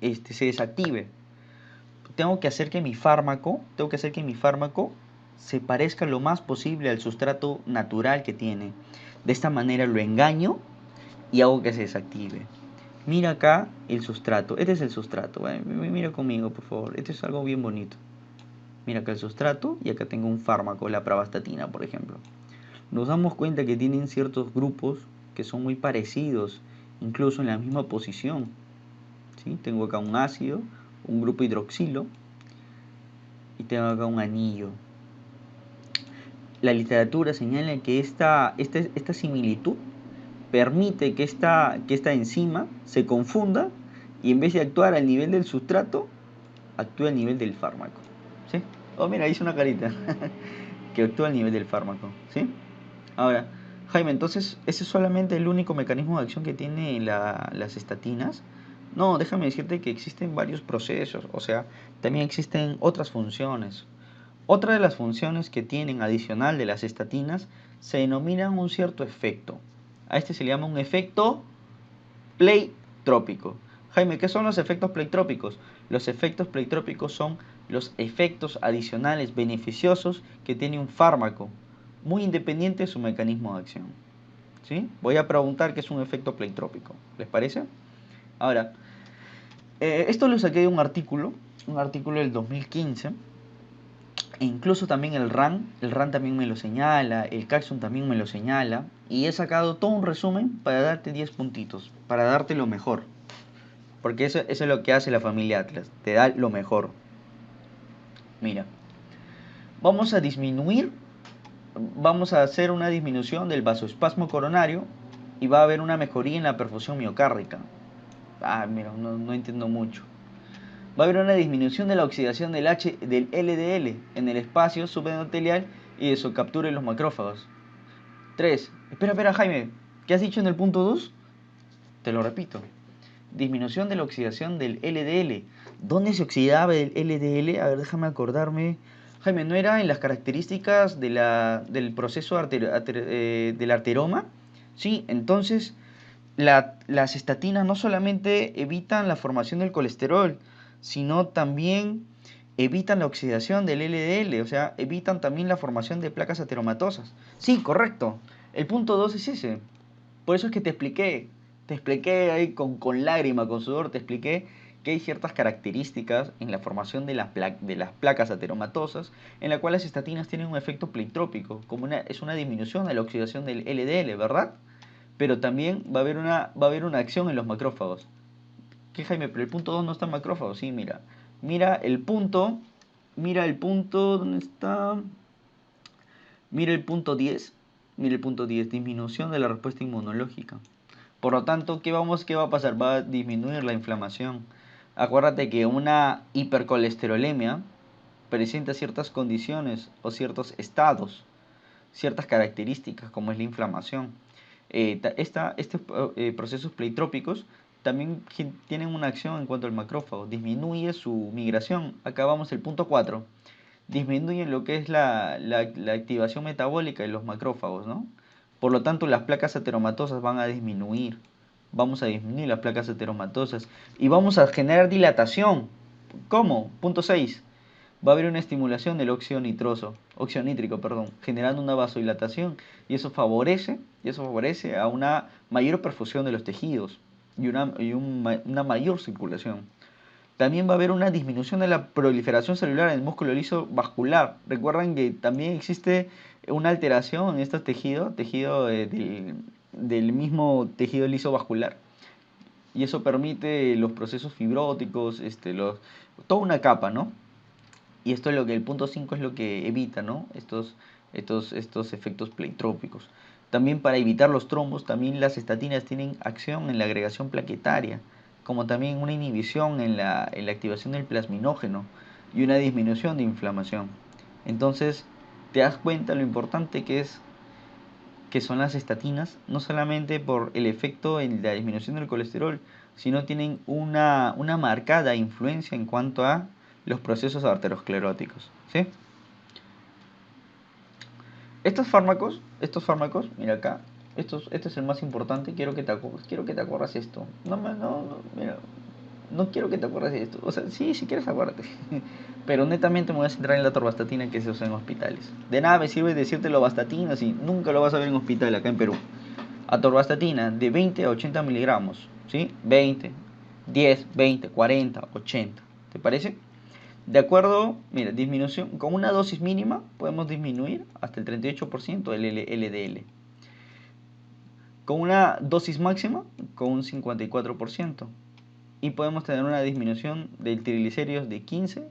se desactive? Tengo que hacer que mi fármaco se parezca lo más posible al sustrato natural que tiene. De esta manera lo engaño y hago que se desactive. Mira acá el sustrato. Este es el sustrato. Mira conmigo, por favor. Este es algo bien bonito. Mira acá el sustrato y acá tengo un fármaco, la pravastatina, por ejemplo. Nos damos cuenta que tienen ciertos grupos que son muy parecidos, incluso en la misma posición. ¿Sí? Tengo acá un ácido, un grupo hidroxilo y tengo acá un anillo. La literatura señala que esta similitud permite que esta enzima se confunda y en vez de actuar al nivel del sustrato, actúa al nivel del fármaco. ¿Sí? Oh, mira, hice una carita. Que actúa al nivel del fármaco. ¿Sí? Ahora, Jaime, entonces, ¿ese es solamente el único mecanismo de acción que tienen las estatinas? No, déjame decirte que existen varios procesos, o sea, también existen otras funciones. Otra de las funciones que tienen adicional de las estatinas se denomina un cierto efecto. A este se le llama un efecto pleitrópico. Jaime, ¿qué son los efectos pleitrópicos? Los efectos pleitrópicos son los efectos adicionales beneficiosos que tiene un fármaco, muy independiente de su mecanismo de acción. ¿Sí? Voy a preguntar qué es un efecto pleitrópico. ¿Les parece? Ahora, esto lo saqué de un artículo del 2015. E incluso también el RAN también me lo señala, el Caxon también me lo señala. Y he sacado todo un resumen para darte 10 puntitos, para darte lo mejor. Porque eso es lo que hace la familia Atlas, te da lo mejor. Mira, vamos a disminuir, vamos a hacer una disminución del vasoespasmo coronario y va a haber una mejoría en la perfusión miocárdica. Ah, mira, no entiendo mucho. Va a haber una disminución de la oxidación del LDL en el espacio subendotelial y de su captura en los macrófagos. 3. Espera, Jaime, ¿qué has dicho en el punto 2? Te lo repito. Disminución de la oxidación del LDL. ¿Dónde se oxidaba el LDL? A ver, déjame acordarme. Jaime, ¿no era en las características del proceso del arteroma? Sí, entonces las estatinas no solamente evitan la formación del colesterol, sino también evitan la oxidación del LDL, o sea, evitan también la formación de placas ateromatosas. Sí, correcto. El punto 2 es ese. Por eso es que te expliqué ahí con lágrima, con sudor, te expliqué que hay ciertas características en la formación de las placas ateromatosas, en la cual las estatinas tienen un efecto pleitrópico, es una disminución de la oxidación del LDL, ¿verdad? Pero también va a haber una acción en los macrófagos. ¿Qué, Jaime? Pero el punto 2 no está en macrófagos. Sí, mira. Mira el punto, ¿dónde está? Mira el punto 10. Mira el punto 10, disminución de la respuesta inmunológica. Por lo tanto, ¿qué va a pasar? Va a disminuir la inflamación. Acuérdate que una hipercolesterolemia presenta ciertas condiciones o ciertos estados, ciertas características como es la inflamación. Estos procesos pleitrópicos también tienen una acción en cuanto al macrófago, disminuye su migración. Acá vamos el punto 4. Disminuyen lo que es la activación metabólica de los macrófagos, ¿no? Por lo tanto, las placas ateromatosas van a disminuir. Vamos a disminuir las placas ateromatosas y vamos a generar dilatación. ¿Cómo? Punto 6. Va a haber una estimulación del óxido nítrico, generando una vasodilatación y eso favorece a una mayor perfusión de los tejidos y una mayor circulación. También va a haber una disminución de la proliferación celular en el músculo liso vascular. Recuerden que también existe una alteración en este tejido del mismo tejido liso vascular. Y eso permite los procesos fibróticos, toda una capa, ¿no? Y esto es lo que el punto 5 es lo que evita, ¿no? Estos efectos pleitrópicos. También para evitar los trombos, también las estatinas tienen acción en la agregación plaquetaria, como también una inhibición en la activación del plasminógeno y una disminución de inflamación. Entonces, te das cuenta lo importante que son las estatinas, no solamente por el efecto en la disminución del colesterol, sino tienen una marcada influencia en cuanto a los procesos arterioscleróticos, ¿sí? Estos fármacos, mira acá, este es el más importante, quiero que te acuerdas esto. Mira, no quiero que te acuerdes de esto. O sea, sí, si quieres acuérdate. Pero netamente me voy a centrar en la torvastatina que se usa en hospitales. De nada me sirve decirte la vastatina si nunca lo vas a ver en hospital acá en Perú. Atorvastatina de 20 a 80 miligramos. ¿sí? 20, 10, 20, 40, 80. ¿Te parece? De acuerdo, mira, disminución, con una dosis mínima podemos disminuir hasta el 38% el LDL. Con una dosis máxima, con un 54%. Y podemos tener una disminución del triglicéridos de 15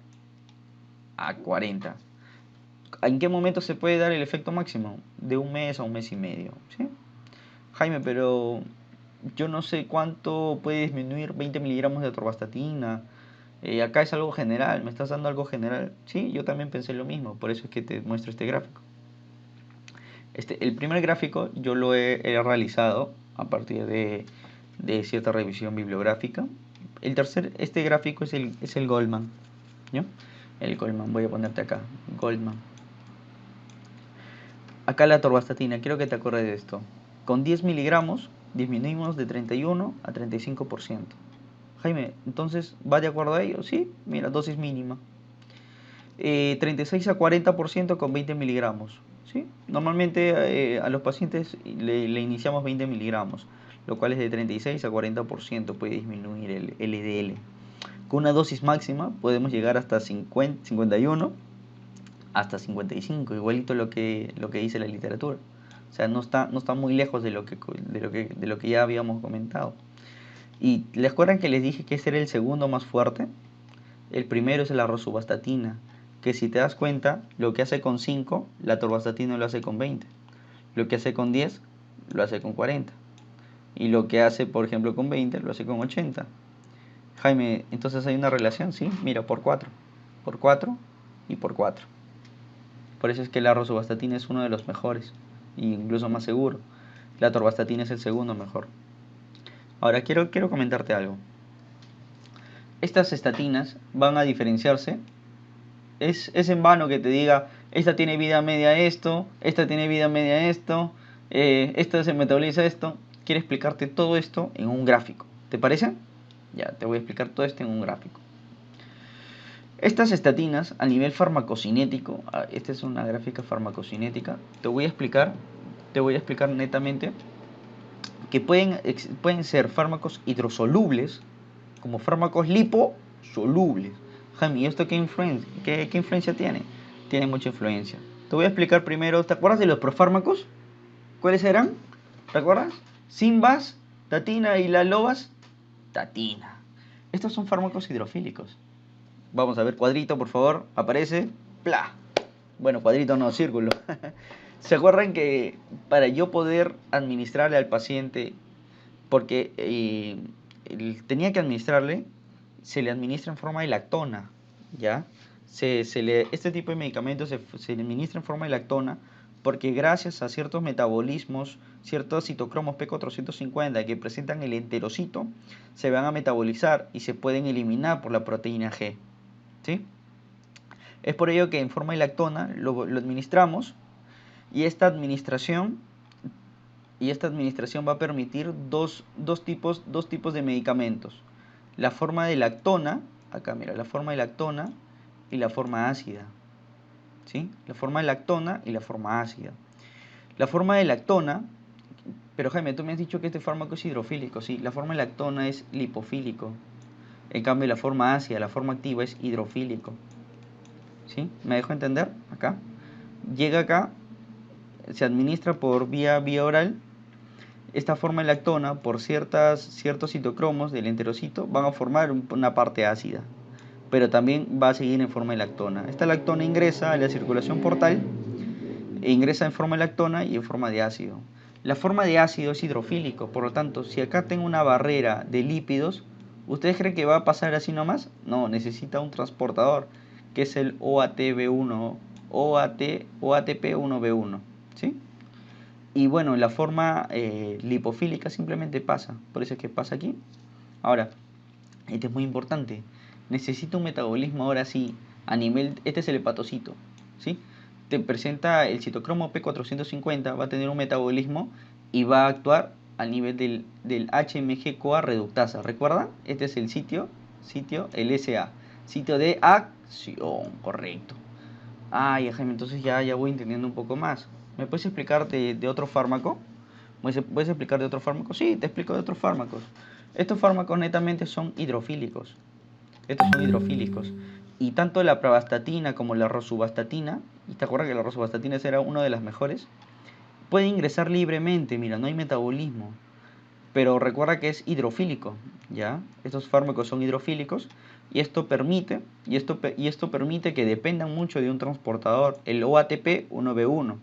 a 40. ¿En qué momento se puede dar el efecto máximo? De un mes a un mes y medio, ¿sí? Jaime, pero yo no sé cuánto puede disminuir 20 miligramos de atorvastatina. Acá es algo general, me estás dando algo general. Sí, yo también pensé lo mismo, por eso es que te muestro este gráfico. El primer gráfico yo lo he realizado a partir de cierta revisión bibliográfica. Este gráfico es el Goldman, ¿no? El Goldman, voy a ponerte acá, Goldman. Acá la atorvastatina, quiero que te acuerdes de esto. Con 10 miligramos disminuimos de 31 a 35%. Jaime, entonces, ¿va de acuerdo a ello? Sí, mira, dosis mínima. 36 a 40% con 20 miligramos. ¿Sí? Normalmente a los pacientes le iniciamos 20 miligramos, lo cual es de 36 a 40% puede disminuir el LDL. Con una dosis máxima podemos llegar hasta 50, 51 hasta 55, igualito lo que dice la literatura. O sea, no está muy lejos de lo que ya habíamos comentado. Y les acuerdan que les dije que ese era el segundo más fuerte. El primero es la rosuvastatina, que si te das cuenta, lo que hace con 5, la atorvastatina lo hace con 20. Lo que hace con 10, lo hace con 40. Y lo que hace, por ejemplo, con 20, lo hace con 80. Jaime, entonces hay una relación, ¿sí? Mira, por 4. Por 4 y por 4. Por eso es que la rosuvastatina es uno de los mejores, e incluso más seguro. La atorvastatina es el segundo mejor. Ahora, quiero comentarte algo. Estas estatinas van a diferenciarse. Es en vano que te diga, esta tiene vida media esto, esta tiene vida media esto, esta se metaboliza esto. Quiero explicarte todo esto en un gráfico. ¿Te parece? Ya, te voy a explicar todo esto en un gráfico. Estas estatinas a nivel farmacocinético, esta es una gráfica farmacocinética, te voy a explicar netamente que pueden ser fármacos hidrosolubles como fármacos liposolubles. Jaime, ¿y esto qué influencia tiene? Tiene mucha influencia. Te voy a explicar primero, ¿te acuerdas de los profármacos? ¿Cuáles eran? ¿Te acuerdas? Simbas, tatina y la lobas, tatina. Estos son fármacos hidrofílicos. Vamos a ver, cuadrito, por favor, aparece, ¡pla! Bueno, cuadrito no, círculo. ¿Se acuerdan que para yo poder administrarle al paciente, porque tenía que administrarle, se le administra en forma de lactona, ¿ya? Este tipo de medicamentos se administra en forma de lactona porque gracias a ciertos metabolismos, ciertos citocromos P450 que presentan el enterocito, se van a metabolizar y se pueden eliminar por la proteína G, ¿sí? Es por ello que en forma de lactona lo administramos y esta administración va a permitir dos tipos de medicamentos. La forma de lactona, acá mira, la forma de lactona y la forma ácida. ¿Sí? La forma de lactona y la forma ácida. La forma de lactona, pero Jaime, tú me has dicho que este fármaco es hidrofílico, sí, la forma de lactona es lipofílico. En cambio, la forma ácida, la forma activa es hidrofílico. ¿Sí? ¿Me dejo entender? Acá. Llega acá, se administra por vía oral. Esta forma de lactona, por ciertos citocromos del enterocito, van a formar una parte ácida, pero también va a seguir en forma de lactona. Esta lactona ingresa a la circulación portal, e ingresa en forma de lactona y en forma de ácido. La forma de ácido es hidrofílico, por lo tanto, si acá tengo una barrera de lípidos, ¿ustedes creen que va a pasar así nomás? No, necesita un transportador, que es el OATB1, OATP1B1, ¿sí? Y bueno, la forma lipofílica simplemente pasa, por eso es que pasa aquí. Ahora, este es muy importante, necesita un metabolismo ahora sí, a nivel, este es el hepatocito, ¿sí? Te presenta el citocromo P450, va a tener un metabolismo y va a actuar a nivel del HMG-CoA reductasa. ¿Recuerdan? Este es el sitio LSA, sitio de acción, correcto. Ay, Jaime, entonces ya voy entendiendo un poco más. ¿Me puedes explicar de otro fármaco? ¿Puedes explicar de otro fármaco? Sí, te explico de otros fármacos. Estos fármacos netamente son hidrofílicos. Estos son hidrofílicos. Y tanto la pravastatina como la rosuvastatina, y te acuerdas que la rosuvastatina era una de las mejores, puede ingresar libremente, mira, no hay metabolismo. Pero recuerda que es hidrofílico, ¿ya? Estos fármacos son hidrofílicos y esto permite, y esto permite que dependan mucho de un transportador, el OATP1B1.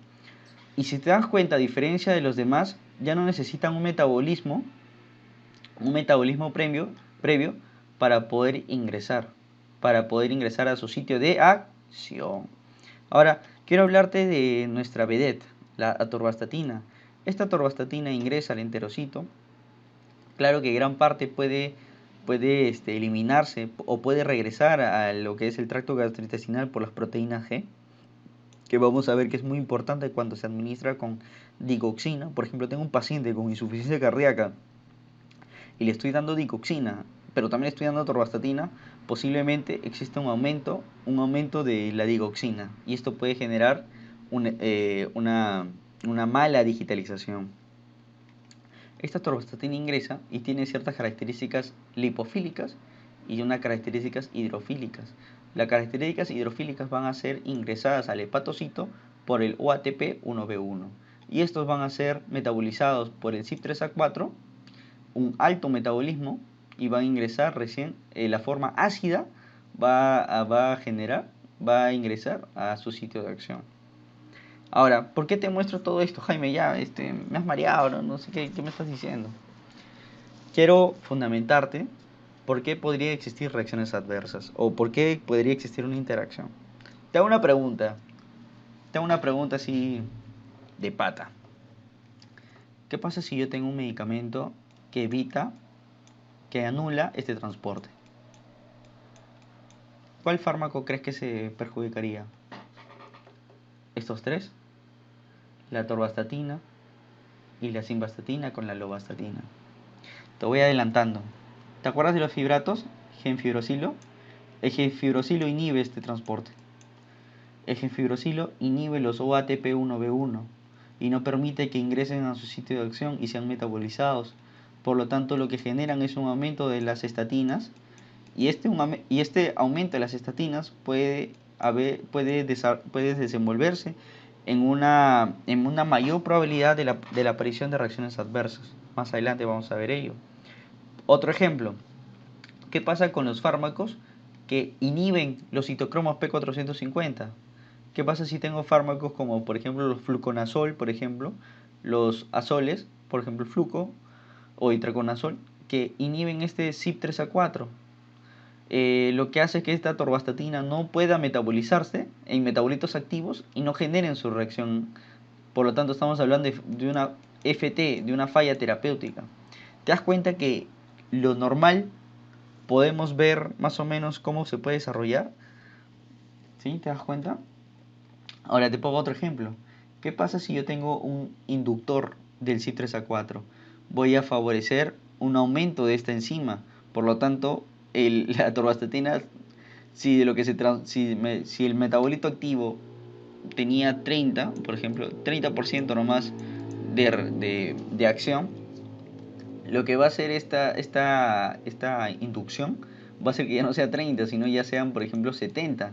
Y si te das cuenta, a diferencia de los demás, ya no necesitan un metabolismo previo para poder ingresar a su sitio de acción. Ahora, quiero hablarte de nuestra vedette, la atorvastatina. Esta atorvastatina ingresa al enterocito. Claro que gran parte puede eliminarse o puede regresar a lo que es el tracto gastrointestinal por las proteínas G, que vamos a ver que es muy importante cuando se administra con digoxina. Por ejemplo, tengo un paciente con insuficiencia cardíaca y le estoy dando digoxina, pero también le estoy dando atorvastatina, posiblemente exista un aumento de la digoxina y esto puede generar una mala digitalización. Esta atorvastatina ingresa y tiene ciertas características lipofílicas y unas características hidrofílicas. Las características hidrofílicas van a ser ingresadas al hepatocito por el OATP1B1 y estos van a ser metabolizados por el CYP3A4, un alto metabolismo, y van a ingresar recién, la forma ácida va a ingresar a su sitio de acción. Ahora, ¿por qué te muestro todo esto, Jaime? Ya, me has mareado, no sé qué me estás diciendo. Quiero fundamentarte por qué podría existir reacciones adversas o por qué podría existir una interacción. Te hago una pregunta así de pata. ¿Qué pasa si yo tengo un medicamento que evita, que anula este transporte? ¿Cuál fármaco crees que se perjudicaría? ¿Estos tres? La atorvastatina y la simvastatina con la lovastatina. Te voy adelantando. ¿Te acuerdas de los fibratos? Genfibrosilo. El genfibrosilo inhibe este transporte. El genfibrosilo inhibe los OATP1B1 y no permite que ingresen a su sitio de acción y sean metabolizados. Por lo tanto, lo que generan es un aumento de las estatinas y este aumento de las estatinas puede desenvolverse en una mayor probabilidad de la aparición de reacciones adversas. Más adelante vamos a ver ello. Otro ejemplo, ¿qué pasa con los fármacos que inhiben los citocromos P450? ¿Qué pasa si tengo fármacos como por ejemplo los fluconazol, por ejemplo, los azoles, por ejemplo el fluco o itraconazol, que inhiben este CYP3A4? Lo que hace es que esta atorvastatina no pueda metabolizarse en metabolitos activos y no generen su reacción. Por lo tanto, estamos hablando de una FT, de una falla terapéutica. ¿Te das cuenta que lo normal podemos ver más o menos cómo se puede desarrollar? ¿Sí? ¿Te das cuenta? Ahora te pongo otro ejemplo. ¿Qué pasa si yo tengo un inductor del CYP3A4? Voy a favorecer un aumento de esta enzima. Por lo tanto, la atorvastatina, si el metabolito activo tenía 30, por ejemplo, 30% nomás de acción, lo que va a hacer esta inducción va a ser que ya no sea 30, sino ya sean, por ejemplo, 70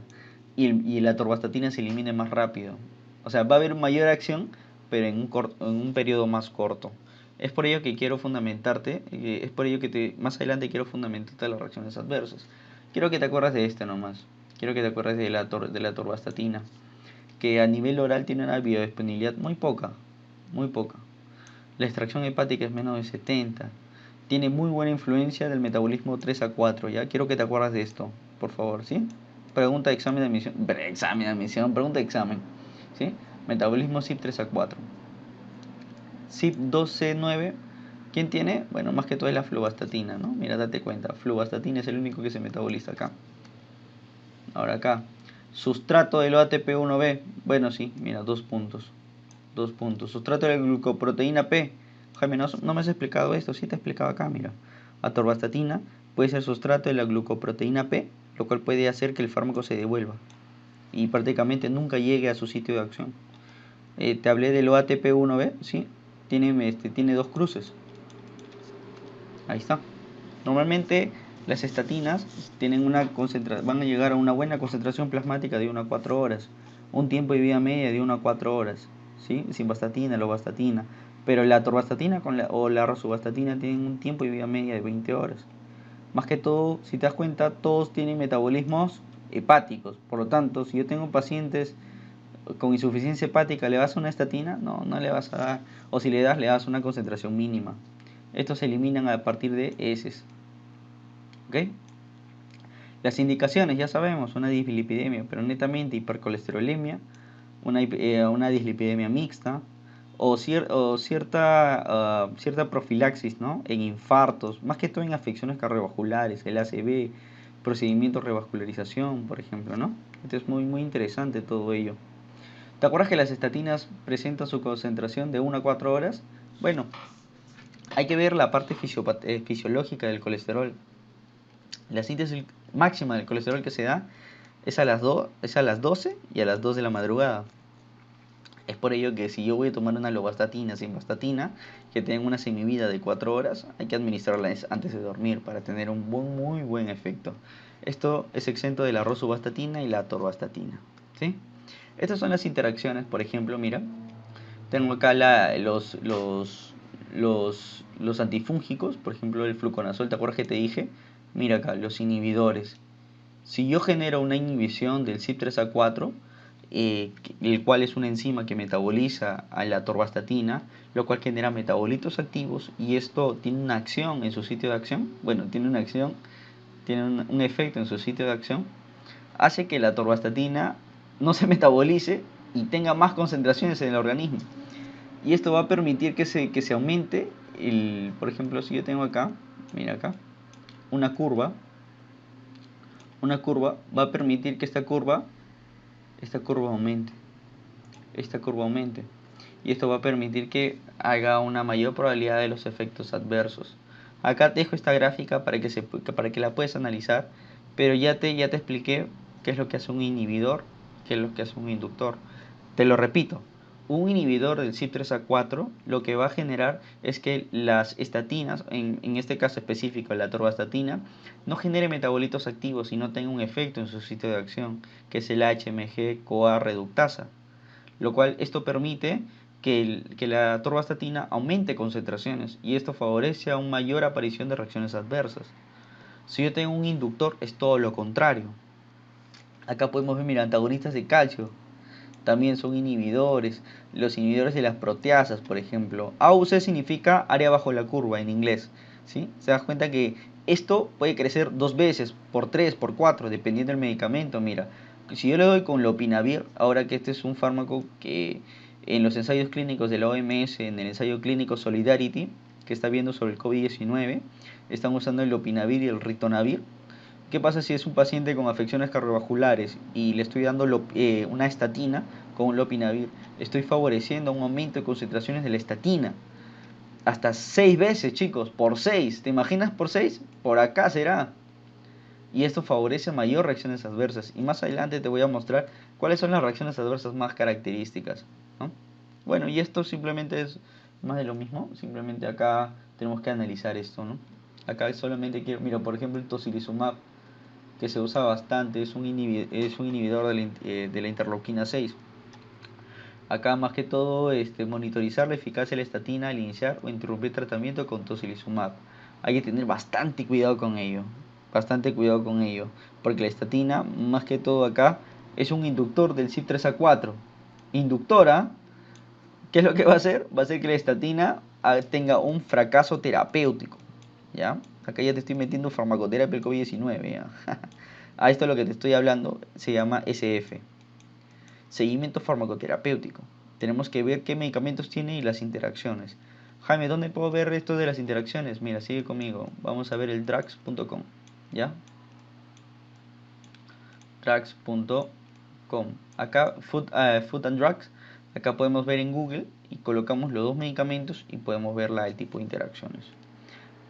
y la atorvastatina se elimine más rápido. O sea, va a haber mayor acción, pero en un periodo más corto. Es por ello que quiero fundamentarte, es por ello que más adelante quiero fundamentarte las reacciones adversas. Quiero que te acuerdes de este nomás. Quiero que te acuerdes de la atorvastatina, que a nivel oral tiene una biodisponibilidad muy poca, muy poca. La extracción hepática es menos de 70. Tiene muy buena influencia del metabolismo 3A4, ¿ya? Quiero que te acuerdes de esto, por favor, ¿sí? Pregunta de examen de admisión. Pregunta de examen. ¿Sí? Metabolismo CYP3A4. CYP2C9. ¿Quién tiene? Bueno, más que todo es la fluvastatina, ¿no? Mira, date cuenta. Fluvastatina es el único que se metaboliza acá. Ahora acá. Sustrato del ATP1B. Bueno, sí, mira, 2 puntos. 2 puntos. Sustrato de la glucoproteína P. Jaime, no me has explicado esto. Sí te he explicado acá, mira. Atorvastatina puede ser sustrato de la glucoproteína P, lo cual puede hacer que el fármaco se devuelva y prácticamente nunca llegue a su sitio de acción. Te hablé del OATP1B, ¿sí? Tiene 2 cruces. Ahí está. Normalmente las estatinas tienen van a llegar a una buena concentración plasmática de 1 a 4 horas, un tiempo de vida media de 1 a 4 horas, ¿sí? Simvastatina, lovastatina, pero la atorvastatina o la rosuvastatina tienen un tiempo de vida media de 20 horas. Más que todo, si te das cuenta, todos tienen metabolismos hepáticos. Por lo tanto, si yo tengo pacientes con insuficiencia hepática, ¿le das una estatina? No, no le vas a dar. O si le das una concentración mínima. Estos se eliminan a partir de heces. ¿Ok? Las indicaciones, ya sabemos, una dislipidemia, pero netamente hipercolesterolemia, una dislipidemia mixta, cierta profilaxis, ¿no? En infartos, más que todo en afecciones cardiovasculares, el ACV, procedimientos de revascularización, por ejemplo, ¿no? Esto es muy, muy interesante todo ello. ¿Te acuerdas que las estatinas presentan su concentración de 1 a 4 horas? Bueno, hay que ver la parte fisiológica del colesterol. La síntesis máxima del colesterol que se da es a las 12 y a las 2 de la madrugada. Es por ello que si yo voy a tomar una lovastatina, simvastatina, que tenga una semivida de 4 horas, hay que administrarla antes de dormir para tener un muy buen efecto. Esto es exento de la rosuvastatina y la atorvastatina, ¿sí? Estas son las interacciones, por ejemplo, mira, tengo acá los antifúngicos, por ejemplo el fluconazol, ¿te acuerdas que te dije? Mira acá, los inhibidores. Si yo genero una inhibición del CYP3A4, el cual es una enzima que metaboliza a la atorvastatina, lo cual genera metabolitos activos y esto tiene una acción en su sitio de acción, bueno, tiene un efecto en su sitio de acción, hace que la atorvastatina no se metabolice y tenga más concentraciones en el organismo. Y esto va a permitir que se aumente, por ejemplo, si yo tengo acá, mira acá, una curva va a permitir que esta curva aumente. Y esto va a permitir que haga una mayor probabilidad de los efectos adversos. Acá te dejo esta gráfica para que la puedas analizar, pero ya te expliqué qué es lo que hace un inhibidor, qué es lo que hace un inductor. Te lo repito, un inhibidor del CYP3A4 lo que va a generar es que las estatinas, en este caso específico la atorvastatina, no genere metabolitos activos y no tenga un efecto en su sitio de acción, que es el HMG-CoA reductasa, lo cual esto permite que la atorvastatina aumente concentraciones y esto favorece a una mayor aparición de reacciones adversas. Si yo tengo un inductor es todo lo contrario. Acá podemos ver, mira, antagonistas de calcio también son inhibidores. Los inhibidores de las proteasas, por ejemplo. AUC significa área bajo la curva en inglés, ¿sí? Se das cuenta que esto puede crecer 2 veces, por 3, por 4, dependiendo del medicamento. Mira, si yo le doy con lopinavir, ahora que este es un fármaco que en los ensayos clínicos de la OMS, en el ensayo clínico Solidarity, que está viendo sobre el COVID-19, están usando el lopinavir y el ritonavir. ¿Qué pasa si es un paciente con afecciones cardiovasculares y le estoy dando una estatina con lopinavir? Estoy favoreciendo un aumento de concentraciones de la estatina. Hasta 6 veces, chicos, por 6. ¿Te imaginas por 6? Por acá será. Y esto favorece mayor reacciones adversas. Y más adelante te voy a mostrar cuáles son las reacciones adversas más características, ¿no? Bueno, y esto simplemente es más de lo mismo. Simplemente acá tenemos que analizar esto, ¿no? Acá solamente quiero, mira, por ejemplo, el tocilizumab, que se usa bastante, es un inhibidor de la interleuquina 6. Acá más que todo monitorizar la eficacia de la estatina al iniciar o interrumpir tratamiento con tocilizumab. Hay que tener bastante cuidado con ello, porque la estatina más que todo acá es un inductor del CYP3A4. Inductora, ¿qué es lo que va a hacer? Va a hacer que la estatina tenga un fracaso terapéutico, ¿ya? Acá ya te estoy metiendo farmacoterapia del COVID-19, ¿ya? A esto es lo que te estoy hablando, se llama SF, seguimiento farmacoterapéutico. Tenemos que ver qué medicamentos tiene y las interacciones. Jaime, ¿dónde puedo ver esto de las interacciones? Mira, sigue conmigo. Vamos a ver el drugs.com, ¿ya? drugs.com. Acá, food and drugs. Acá podemos ver en Google y colocamos los dos medicamentos y podemos ver el tipo de interacciones.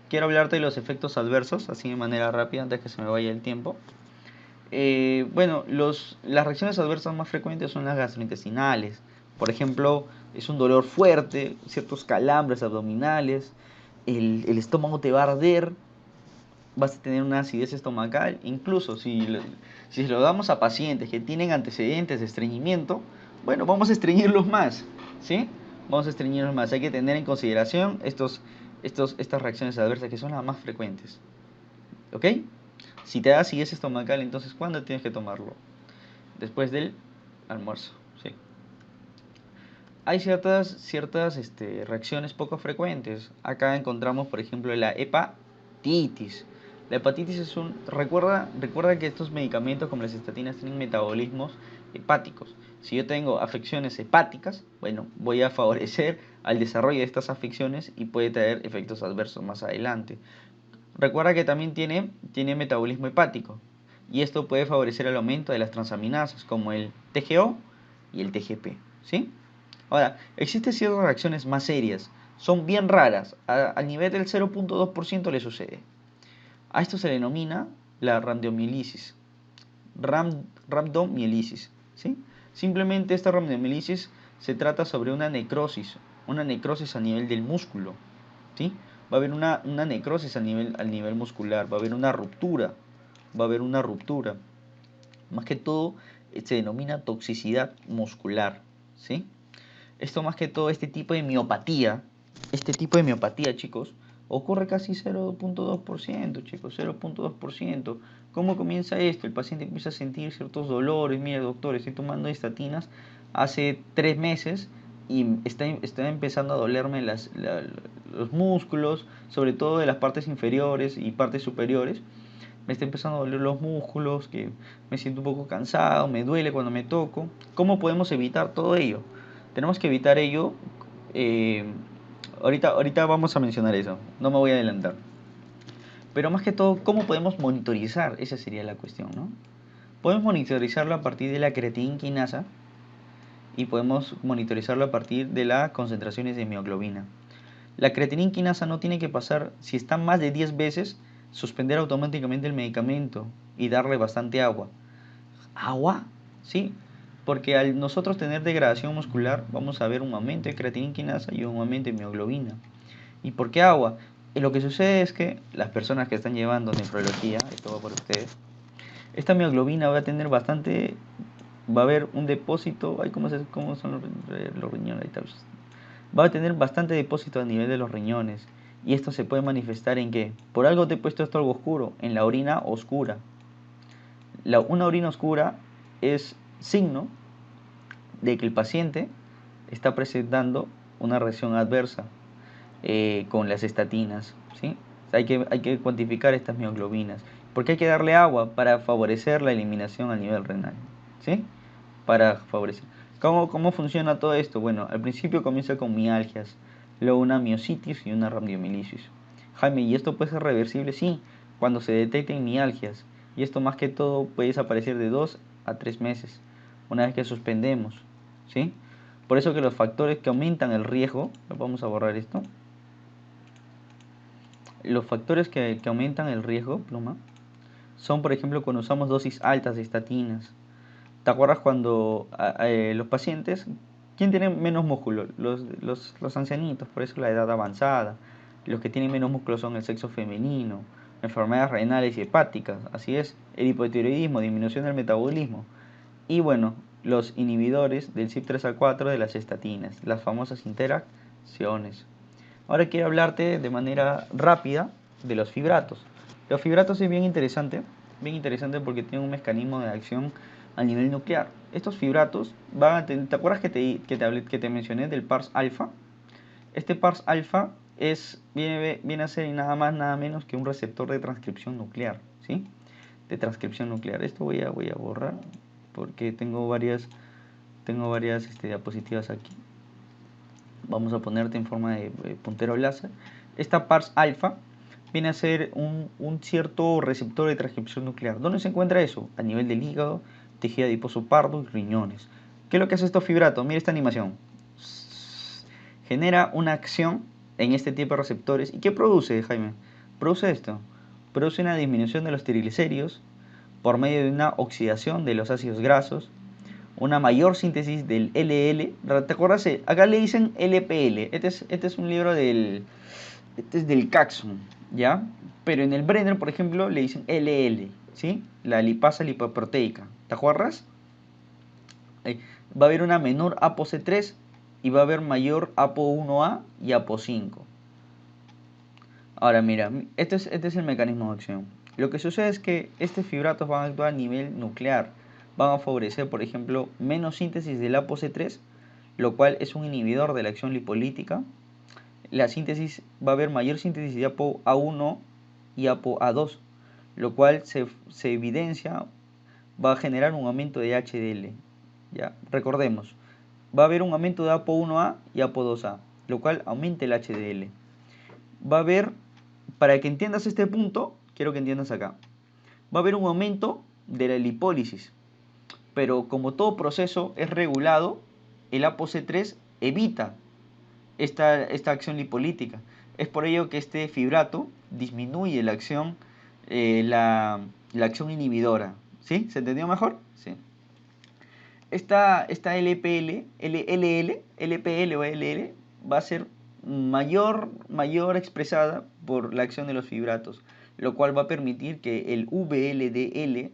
Quiero hablarte de los efectos adversos, así de manera rápida, antes que se me vaya el tiempo. Bueno, las reacciones adversas más frecuentes son las gastrointestinales. Por ejemplo, es un dolor fuerte, ciertos calambres abdominales, el estómago te va a arder, vas a tener una acidez estomacal. Incluso si se lo damos a pacientes que tienen antecedentes de estreñimiento, bueno, vamos a estreñirlos más, ¿sí? Vamos a estreñirlos más. Hay que tener en consideración estas reacciones adversas que son las más frecuentes, ¿ok? Si te da acidez estomacal, entonces ¿cuándo tienes que tomarlo? Después del almuerzo, ¿sí? Hay ciertas reacciones poco frecuentes. Acá encontramos, por ejemplo, la hepatitis. La hepatitis recuerda que estos medicamentos como las estatinas tienen metabolismos hepáticos. Si yo tengo afecciones hepáticas, bueno, voy a favorecer al desarrollo de estas afecciones y puede traer efectos adversos más adelante. Recuerda que también tiene metabolismo hepático y esto puede favorecer el aumento de las transaminasas como el TGO y el TGP, ¿sí? Ahora, existen ciertas reacciones más serias, son bien raras, al nivel del 0.2% le sucede. A esto se le denomina la rhabdomiolisis, ¿sí? Simplemente esta rhabdomiolisis se trata sobre una necrosis a nivel del músculo, ¿sí? Va a haber una necrosis al nivel muscular, va a haber una ruptura, Más que todo se denomina toxicidad muscular, ¿sí? Esto más que todo, este tipo de miopatía, chicos, ocurre casi 0.2%, chicos, 0.2%. ¿Cómo comienza esto? El paciente empieza a sentir ciertos dolores. Mire, doctor, estoy tomando estatinas hace 3 meses y está empezando a dolerme los músculos, sobre todo de las partes inferiores y partes superiores. Me está empezando a doler los músculos, que me siento un poco cansado, me duele cuando me toco. ¿Cómo podemos evitar todo ello? Tenemos que evitar ello. eh, ahorita vamos a mencionar eso, no me voy a adelantar. Pero más que todo, ¿cómo podemos monitorizar? Esa sería la cuestión, ¿no? Podemos monitorizarlo a partir de la creatinina quinasa y podemos monitorizarlo a partir de las concentraciones de mioglobina. La creatinina quinasa no tiene que pasar, si está más de 10 veces, suspender automáticamente el medicamento y darle bastante agua. ¿Agua? Sí, porque al nosotros tener degradación muscular vamos a ver un aumento de creatinina quinasa y un aumento de mioglobina. ¿Y por qué agua? Lo que sucede es que las personas que están llevando nefrología, esto va por ustedes, esta mioglobina va a tener bastante, va a haber un depósito, ay, ¿cómo son los riñones? Ahí está. Va a tener bastante depósito a nivel de los riñones. Y esto se puede manifestar en que, por algo te he puesto esto algo oscuro, en la orina oscura. Una orina oscura es signo de que el paciente está presentando una reacción adversa con las estatinas, ¿sí? O sea, hay que cuantificar estas mioglobinas, porque hay que darle agua para favorecer la eliminación a nivel renal, ¿sí? Para favorecer. ¿Cómo funciona todo esto? Bueno, al principio comienza con mialgias, luego una miositis y una rhabdomiolisis. Jaime, ¿y esto puede ser reversible? Sí, cuando se detecten mialgias. Y esto más que todo puede desaparecer de 2 a 3 meses, una vez que suspendemos, ¿sí? Por eso que los factores que aumentan el riesgo, vamos a borrar esto, los factores que aumentan el riesgo, pluma, son por ejemplo cuando usamos dosis altas de estatinas. ¿Te acuerdas cuando los pacientes, quién tiene menos músculo? Los ancianitos, por eso la edad avanzada. Los que tienen menos músculo son el sexo femenino, enfermedades renales y hepáticas, así es, el hipotiroidismo, disminución del metabolismo. Y bueno, los inhibidores del CYP3A4 de las estatinas, las famosas interacciones. Ahora quiero hablarte de manera rápida de los fibratos. Los fibratos es bien interesante porque tienen un mecanismo de acción a nivel nuclear. Estos fibratos van a tener, ¿te acuerdas que te mencioné del PARS alfa? Este PARS alfa viene a ser nada más nada menos que un receptor de transcripción nuclear, ¿sí? De transcripción nuclear. Esto voy a borrar porque tengo varias diapositivas aquí. Vamos a ponerte en forma de puntero láser. Esta PARS alfa viene a ser un cierto receptor de transcripción nuclear. ¿Dónde se encuentra eso? A nivel del hígado, tejido adiposo pardo y riñones. ¿Qué es lo que hace estos fibratos? Mira esta animación. Genera una acción en este tipo de receptores. ¿Y qué produce, Jaime? Produce esto. Produce una disminución de los triglicéridos por medio de una oxidación de los ácidos grasos, una mayor síntesis del LL. ¿Te acuerdas? Acá le dicen LPL. Este es un libro del Este es del Caxon, ¿ya? Pero en el Brenner, por ejemplo, le dicen LL, ¿sí? La lipasa lipoproteica. ¿Te acuerdas? Va a haber una menor ApoC3 y va a haber mayor APO1A y APO5. Ahora mira, este es el mecanismo de acción. Lo que sucede es que estos fibratos van a actuar a nivel nuclear. Van a favorecer, por ejemplo, menos síntesis del ApoC3, lo cual es un inhibidor de la acción lipolítica. La síntesis va a haber mayor síntesis de ApoA1 y ApoA2, lo cual se evidencia, va a generar un aumento de HDL. ¿Ya? Recordemos, va a haber un aumento de APO1A y APO2A, lo cual aumenta el HDL. Va a haber, para que entiendas este punto, quiero que entiendas acá, va a haber un aumento de la lipólisis, pero como todo proceso es regulado, el ApoC3 evita esta acción lipolítica. Es por ello que este fibrato disminuye la acción, la acción inhibidora. ¿Sí? ¿Se entendió mejor? Sí. Esta LPL, LPL o LL va a ser mayor expresada por la acción de los fibratos, lo cual va a permitir que el VLDL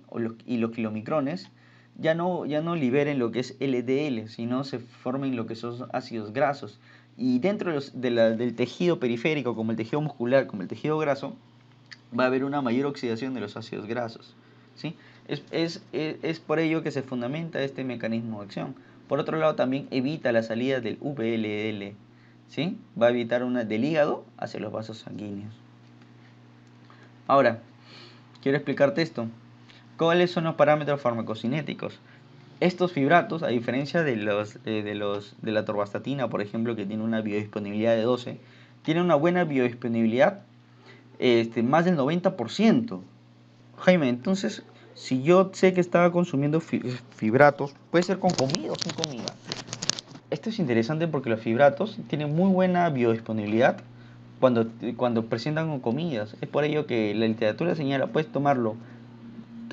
y los kilomicrones ya no liberen lo que es LDL, sino se formen lo que son ácidos grasos. Y dentro del tejido periférico, como el tejido muscular, como el tejido graso, va a haber una mayor oxidación de los ácidos grasos. ¿Sí? Es por ello que se fundamenta este mecanismo de acción. Por otro lado, también evita la salida del VLL. ¿Sí? Va a evitar una del hígado hacia los vasos sanguíneos. Ahora, quiero explicarte esto. ¿Cuáles son los parámetros farmacocinéticos? Estos fibratos, a diferencia de la atorvastatina, por ejemplo, que tiene una biodisponibilidad de 12, tienen una buena biodisponibilidad, más del 90%. Jaime, entonces, si yo sé que estaba consumiendo fibratos, puede ser con comida o sin comida. Esto es interesante porque los fibratos tienen muy buena biodisponibilidad cuando presentan con comidas. Es por ello que la literatura señala, puedes tomarlo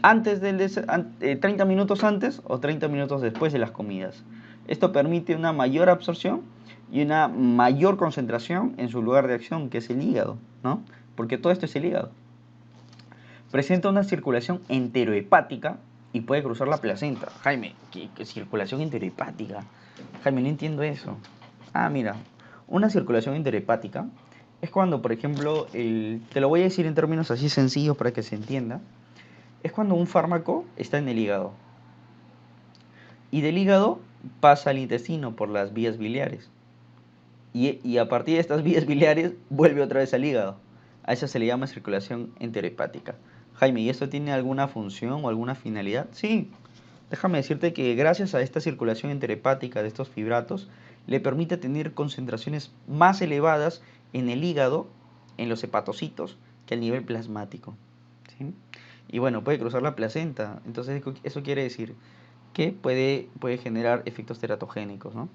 antes 30 minutos antes o 30 minutos después de las comidas. Esto permite una mayor absorción y una mayor concentración en su lugar de acción, que es el hígado, ¿no? Porque todo esto es el hígado. Presenta una circulación enterohepática y puede cruzar la placenta. Jaime, ¿qué circulación enterohepática? Jaime, no entiendo eso. Ah, mira, una circulación enterohepática es cuando, por ejemplo, te lo voy a decir en términos así sencillos para que se entienda, es cuando un fármaco está en el hígado y del hígado pasa al intestino por las vías biliares y a partir de estas vías biliares vuelve otra vez al hígado. A eso se le llama circulación enterohepática. Jaime, ¿y esto tiene alguna función o alguna finalidad? Sí, déjame decirte que gracias a esta circulación enterohepática de estos fibratos, le permite tener concentraciones más elevadas en el hígado, en los hepatocitos, que a nivel plasmático. ¿Sí? Y bueno, puede cruzar la placenta. Entonces eso quiere decir que puede generar efectos teratogénicos, ¿no?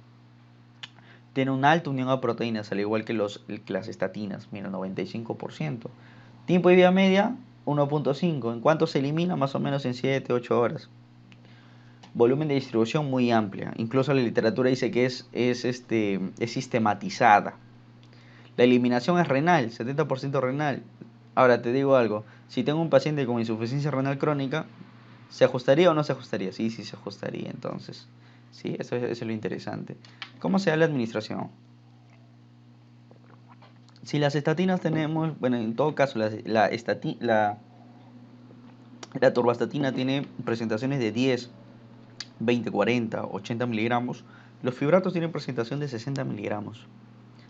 Tiene una alta unión a proteínas, al igual que las estatinas, mira, 95%. Tiempo de vida media, 1.5. ¿En cuánto se elimina? Más o menos en 7-8 horas. Volumen de distribución muy amplia. Incluso la literatura dice que es sistematizada. La eliminación es renal, 70% renal. Ahora te digo algo, si tengo un paciente con insuficiencia renal crónica, ¿se ajustaría o no se ajustaría? Sí, sí se ajustaría entonces. Sí, eso es lo interesante. ¿Cómo se da la administración? Si las estatinas tenemos, bueno, en todo caso, la atorvastatina tiene presentaciones de 10, 20, 40, 80 miligramos. Los fibratos tienen presentación de 60 miligramos.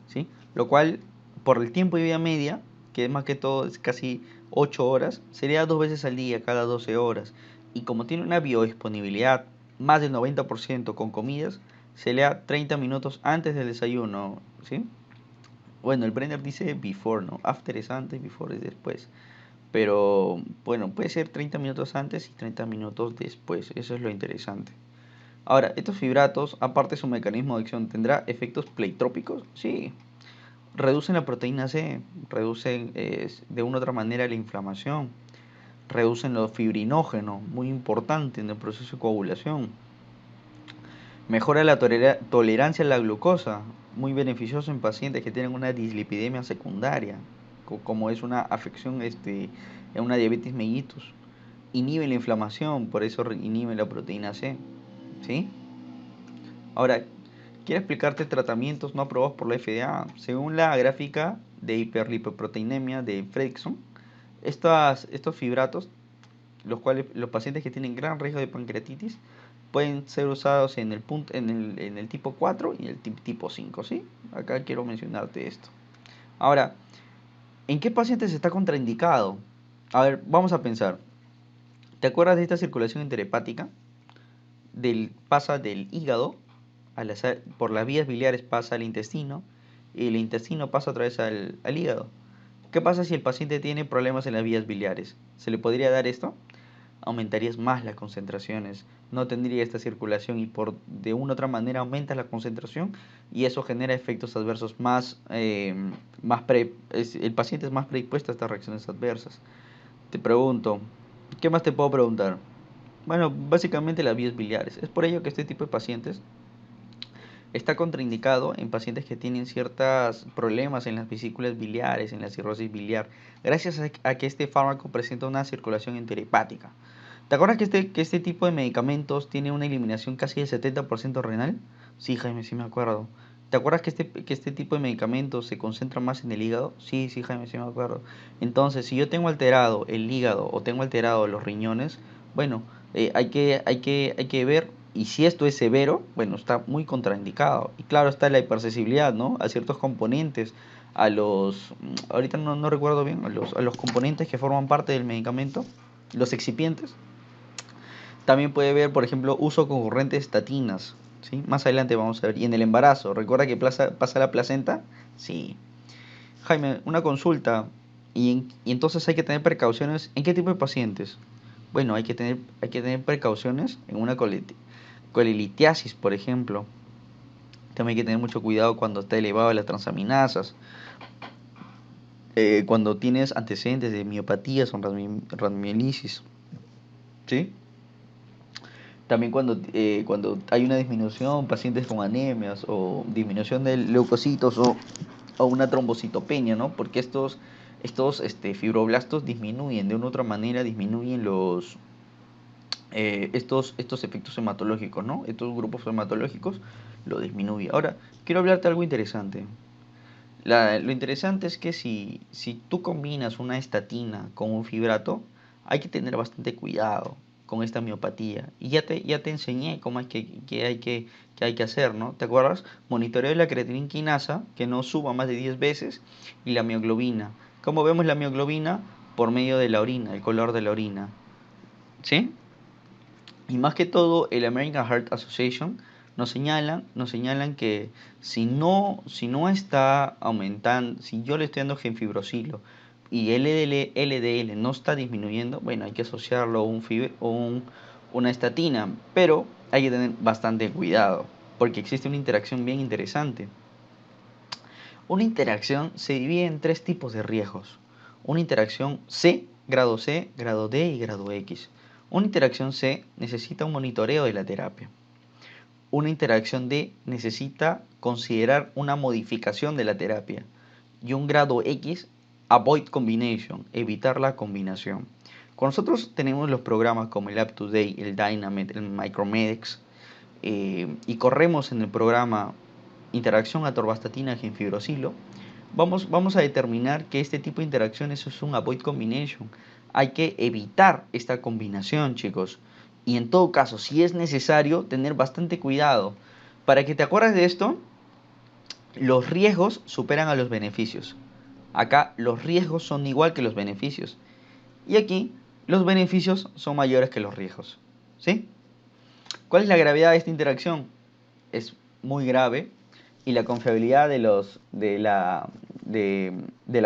¿Sí? Lo cual, por el tiempo de vida media, que es más que todo es casi 8 horas, sería 2 veces al día, cada 12 horas. Y como tiene una biodisponibilidad más del 90% con comidas, se le da 30 minutos antes del desayuno. ¿Sí? Bueno, el Brenner dice before, ¿no? After es antes, before es después. Pero bueno, puede ser 30 minutos antes y 30 minutos después. Eso es lo interesante. Ahora, estos fibratos, aparte de su mecanismo de acción, ¿tendrá efectos pleitrópicos? Sí. Reducen la proteína C, reducen de una u otra manera la inflamación, reducen los fibrinógenos, muy importante en el proceso de coagulación. Mejora la tolerancia a la glucosa, muy beneficioso en pacientes que tienen una dislipidemia secundaria, como es una afección, en una diabetes mellitus. Inhibe la inflamación, por eso inhibe la proteína C, ¿sí? Ahora, quiero explicarte tratamientos no aprobados por la FDA. Según la gráfica de hiperlipoproteinemia de Fredrickson, estos fibratos, los cuales los pacientes que tienen gran riesgo de pancreatitis, pueden ser usados en el, punto, en el tipo 4 y el tipo 5, ¿sí? Acá quiero mencionarte esto. Ahora, ¿en qué pacientes está contraindicado? A ver, vamos a pensar. ¿Te acuerdas de esta circulación interhepática? Pasa del hígado por las vías biliares, pasa al intestino y el intestino pasa otra vez al hígado. ¿Qué pasa si el paciente tiene problemas en las vías biliares? ¿Se le podría dar esto? Aumentarías más las concentraciones, no tendría esta circulación y de una u otra manera aumentas la concentración y eso genera efectos adversos el paciente es más predispuesto a estas reacciones adversas. Te pregunto, ¿qué más te puedo preguntar? Bueno, básicamente las vías biliares. Es por ello que este tipo de pacientes está contraindicado en pacientes que tienen ciertos problemas en las vesículas biliares, en la cirrosis biliar, gracias a que este fármaco presenta una circulación enterhepática. ¿Te acuerdas que este tipo de medicamentos tiene una eliminación casi del 70% renal? Sí, Jaime, sí me acuerdo. ¿Te acuerdas que este tipo de medicamentos se concentra más en el hígado? Sí, sí, Jaime, sí me acuerdo. Entonces, si yo tengo alterado el hígado o tengo alterado los riñones, bueno, hay que ver, y si esto es severo, bueno, está muy contraindicado. Y claro, está la hipersensibilidad, ¿no? A ciertos componentes, ahorita no recuerdo bien, a los componentes que forman parte del medicamento, los excipientes. También puede haber, por ejemplo, uso concurrente de estatinas, ¿sí? Más adelante vamos a ver. Y en el embarazo, ¿recuerda que pasa la placenta? Sí. Jaime, una consulta. Y entonces hay que tener precauciones. ¿En qué tipo de pacientes? Bueno, hay que tener precauciones en una colelitiasis, por ejemplo. También hay que tener mucho cuidado cuando está elevado las transaminasas. Cuando tienes antecedentes de miopatías o radiomielisis. ¿Sí? También cuando hay una disminución, pacientes con anemias o disminución de leucocitos o una trombocitopenia, ¿no? Porque estos fibroblastos disminuyen de una u otra manera, disminuyen estos efectos hematológicos, ¿no? Estos grupos hematológicos lo disminuyen. Ahora, quiero hablarte de algo interesante. Lo interesante es que si tú combinas una estatina con un fibrato, hay que tener bastante cuidado con esta miopatía. Y ya te enseñé cómo es que hay que hacer, ¿no? ¿Te acuerdas? Monitoreo de la creatinina quinasa, que no suba más de 10 veces, y la mioglobina. ¿Cómo vemos la mioglobina? Por medio de la orina, el color de la orina. ¿Sí? Y más que todo, el American Heart Association nos señalan que si no está aumentando, si yo le estoy dando gemfibrosilo y LDL no está disminuyendo, bueno, hay que asociarlo a una estatina, pero hay que tener bastante cuidado, porque existe una interacción bien interesante. Una interacción se divide en tres tipos de riesgos. Una interacción C, grado D y grado X. Una interacción C necesita un monitoreo de la terapia. Una interacción D necesita considerar una modificación de la terapia. Y un grado X, avoid combination, evitar la combinación. Con nosotros tenemos los programas como el UpToDate, el Dynamite, el Micromedics, y corremos en el programa interacción atorvastatina-gemfibrosilo, vamos a determinar que este tipo de interacciones es un avoid combination. Hay que evitar esta combinación, chicos. Y en todo caso, si es necesario, tener bastante cuidado. Para que te acuerdes de esto, los riesgos superan a los beneficios. Acá los riesgos son igual que los beneficios. Y aquí los beneficios son mayores que los riesgos. ¿Sí? ¿Cuál es la gravedad de esta interacción? Es muy grave y la confiabilidad de la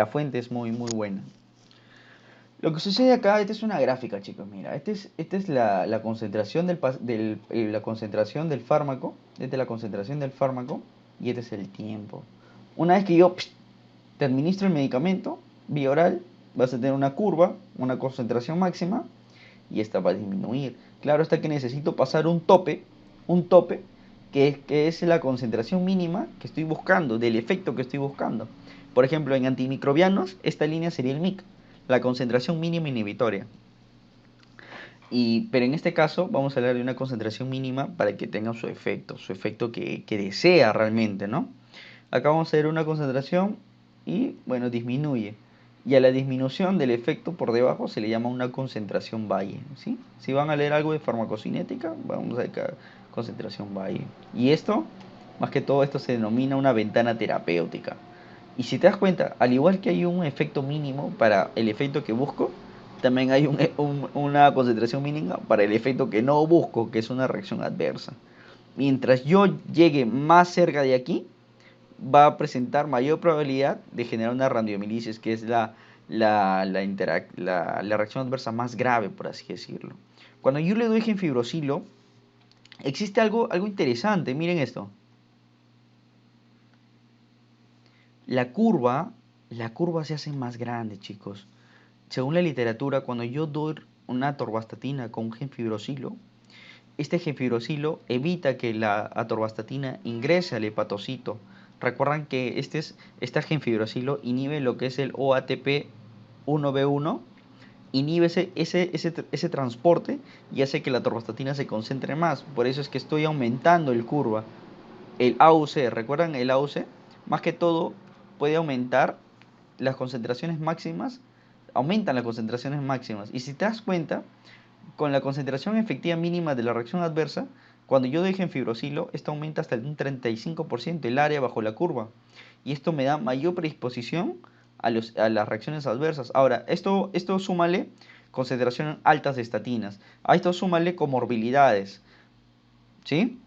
fuente es muy buena. Lo que sucede acá, esta es una gráfica, chicos, mira, esta es la concentración la concentración del fármaco, esta es la concentración del fármaco y este es el tiempo. Una vez que yo te administro el medicamento vía oral, vas a tener una curva, una concentración máxima y esta va a disminuir. Claro está que necesito pasar un tope que es la concentración mínima que estoy buscando, del efecto que estoy buscando. Por ejemplo, en antimicrobianos, esta línea sería el MIC, la concentración mínima inhibitoria. Pero en este caso vamos a hablar de una concentración mínima para que tenga su efecto que desea realmente, ¿no? Acá vamos a ver una concentración y, bueno, disminuye. Y a la disminución del efecto por debajo se le llama una concentración Baye, ¿sí? Si van a leer algo de farmacocinética, vamos a ver concentración Baye. Y esto, más que todo, esto se denomina una ventana terapéutica. Y si te das cuenta, al igual que hay un efecto mínimo para el efecto que busco, también hay una concentración mínima para el efecto que no busco, que es una reacción adversa. Mientras yo llegue más cerca de aquí, va a presentar mayor probabilidad de generar una radiomielitis, que es la reacción adversa más grave, por así decirlo. Cuando yo le doy gemfibrosilo, existe algo interesante, miren esto. La curva, la curva se hace más grande, chicos. Según la literatura, cuando yo doy una atorvastatina con gemfibrosilo, este gemfibrosilo evita que la atorvastatina ingrese al hepatocito. Recuerdan que esta gemfibrosilo inhibe lo que es el OATP 1B1, inhibe ese transporte y hace que la atorvastatina se concentre más. Por eso es que estoy aumentando el curva. El AUC, ¿recuerdan el AUC? Más que todo puede aumentar las concentraciones máximas, aumentan las concentraciones máximas. Y si te das cuenta, con la concentración efectiva mínima de la reacción adversa, cuando yo doy gemfibrosilo, esto aumenta hasta un 35% el área bajo la curva. Y esto me da mayor predisposición a las reacciones adversas. Ahora, esto súmale concentraciones altas de estatinas. A esto súmale comorbilidades. ¿Sí?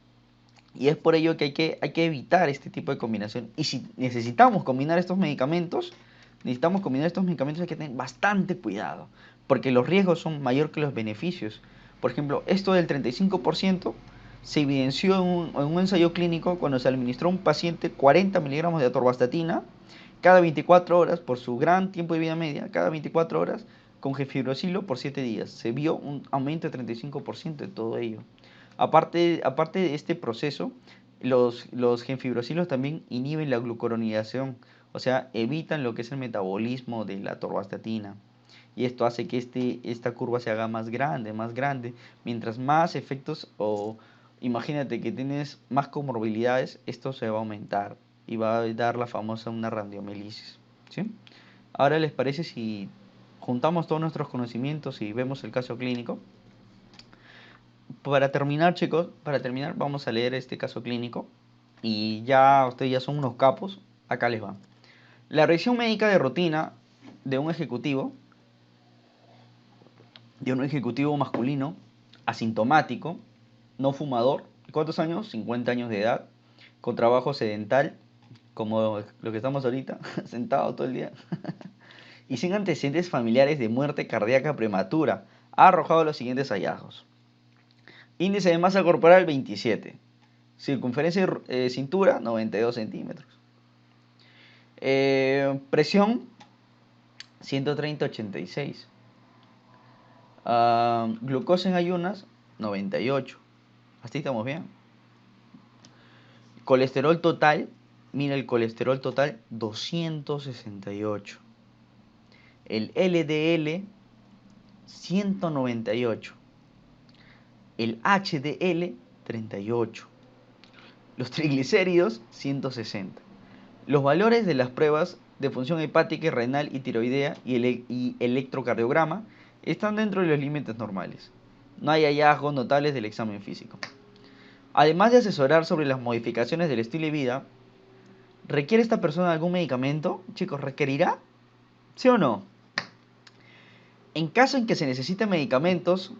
Y es por ello que hay que evitar este tipo de combinación. Y si necesitamos combinar estos medicamentos, hay que tener bastante cuidado, porque los riesgos son mayor que los beneficios. Por ejemplo, esto del 35% se evidenció en un ensayo clínico cuando se administró a un paciente 40 miligramos de atorvastatina cada 24 horas por su gran tiempo de vida media, cada 24 horas con gefibroxilo por 7 días. Se vio un aumento de 35% de todo ello. Aparte de este proceso, los genfibrosilos también inhiben la glucuronidación, o sea, evitan lo que es el metabolismo de la atorvastatina. Y esto hace que esta curva se haga más grande, más grande. Mientras más efectos, o imagínate que tienes más comorbilidades, esto se va a aumentar y va a dar la famosa una radiomielitis, ¿sí? Ahora, ¿les parece si juntamos todos nuestros conocimientos y vemos el caso clínico? Para terminar, chicos, vamos a leer este caso clínico y ya ustedes ya son unos capos, acá les va. La revisión médica de rutina de un ejecutivo masculino, asintomático, no fumador, ¿cuántos años? 50 años de edad, con trabajo sedental, como lo que estamos ahorita, sentado todo el día, y sin antecedentes familiares de muerte cardíaca prematura, ha arrojado los siguientes hallazgos. Índice de masa corporal 27. Circunferencia de cintura 92 centímetros. Presión 130/86. Glucosa en ayunas 98. Así estamos bien. Colesterol total. Mira el colesterol total 268. El LDL 198. El HDL 38. Los triglicéridos 160. Los valores de las pruebas de función hepática y renal y tiroidea y electrocardiograma están dentro de los límites normales. No hay hallazgos notables del examen físico. Además de asesorar sobre las modificaciones del estilo de vida, ¿requiere esta persona algún medicamento? Chicos, ¿requerirá? ¿Sí o no? En caso en que se necesiten medicamentos,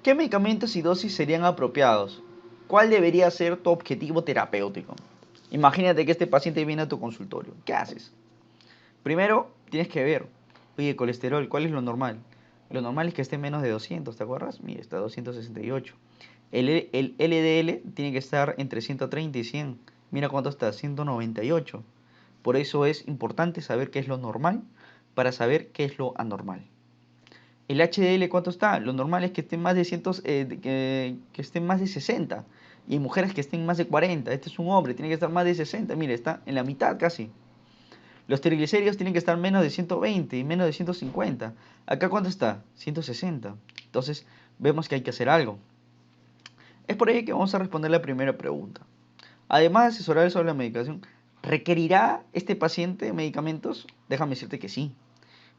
¿qué medicamentos y dosis serían apropiados? ¿Cuál debería ser tu objetivo terapéutico? Imagínate que este paciente viene a tu consultorio. ¿Qué haces? Primero, tienes que ver, oye, colesterol, ¿cuál es lo normal? Lo normal es que esté menos de 200, ¿te acuerdas? Mira, está 268. El LDL tiene que estar entre 130 y 100. Mira cuánto está, 198. Por eso es importante saber qué es lo normal para saber qué es lo anormal. El HDL, ¿cuánto está? Lo normal es que esté más de 60. Y hay mujeres que estén más de 40. Este es un hombre, tiene que estar más de 60. Mire, está en la mitad casi. Los triglicéridos tienen que estar menos de 120 y menos de 150. ¿Acá cuánto está? 160. Entonces, vemos que hay que hacer algo. Es por ello que vamos a responder la primera pregunta. Además de asesorar sobre la medicación, ¿requerirá este paciente medicamentos? Déjame decirte que sí,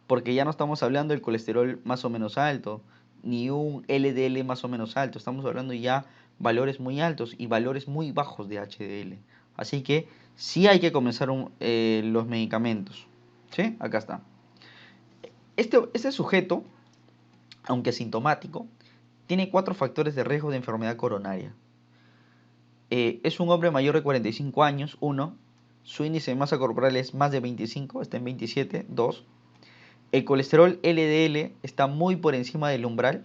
porque ya no estamos hablando del colesterol más o menos alto, ni un LDL más o menos alto, estamos hablando ya valores muy altos y valores muy bajos de HDL. Así que sí hay que comenzar los medicamentos. ¿Sí? Acá está. Este sujeto, aunque asintomático, tiene 4 factores de riesgo de enfermedad coronaria. Es un hombre mayor de 45 años, 1. Su índice de masa corporal es más de 25, está en 27, 2. El colesterol LDL está muy por encima del umbral.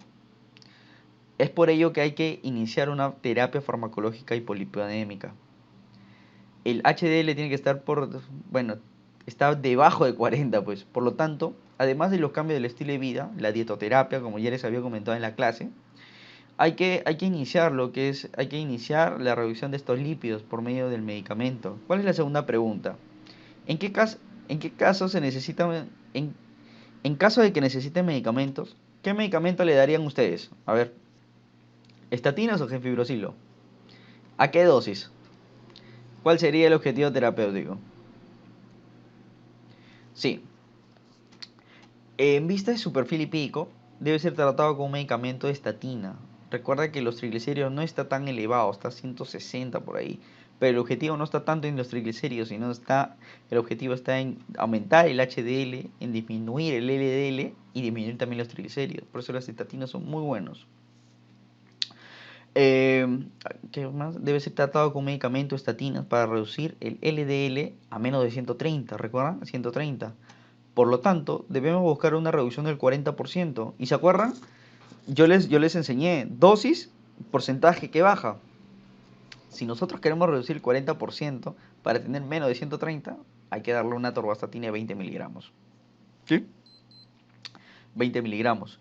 Es por ello que hay que iniciar una terapia farmacológica hipolipidémica. El HDL tiene que estar bueno, está debajo de 40, pues. Por lo tanto, además de los cambios del estilo de vida, la dietoterapia, como ya les había comentado en la clase, hay que iniciar hay que iniciar la reducción de estos lípidos por medio del medicamento. ¿Cuál es la segunda pregunta? ¿En qué caso, en qué caso se necesitan, en caso de que necesiten medicamentos, qué medicamento le darían ustedes? A ver, ¿estatinas o gemfibrosilo? ¿A qué dosis? ¿Cuál sería el objetivo terapéutico? Sí, en vista de su perfil lipídico, debe ser tratado con un medicamento de estatina. Recuerda que los triglicéridos no está tan elevado, está a 160 por ahí. Pero el objetivo no está tanto en los triglicéridos, sino el objetivo está en aumentar el HDL, en disminuir el LDL y disminuir también los triglicéridos. Por eso las estatinas son muy buenos. ¿Qué más? Debe ser tratado con medicamento estatinas para reducir el LDL a menos de 130, ¿recuerdan? 130. Por lo tanto, debemos buscar una reducción del 40%. ¿Y se acuerdan? Yo les enseñé dosis, porcentaje que baja. Si nosotros queremos reducir el 40% para tener menos de 130, hay que darle una atorvastatina de 20 miligramos. ¿Sí? 20 miligramos.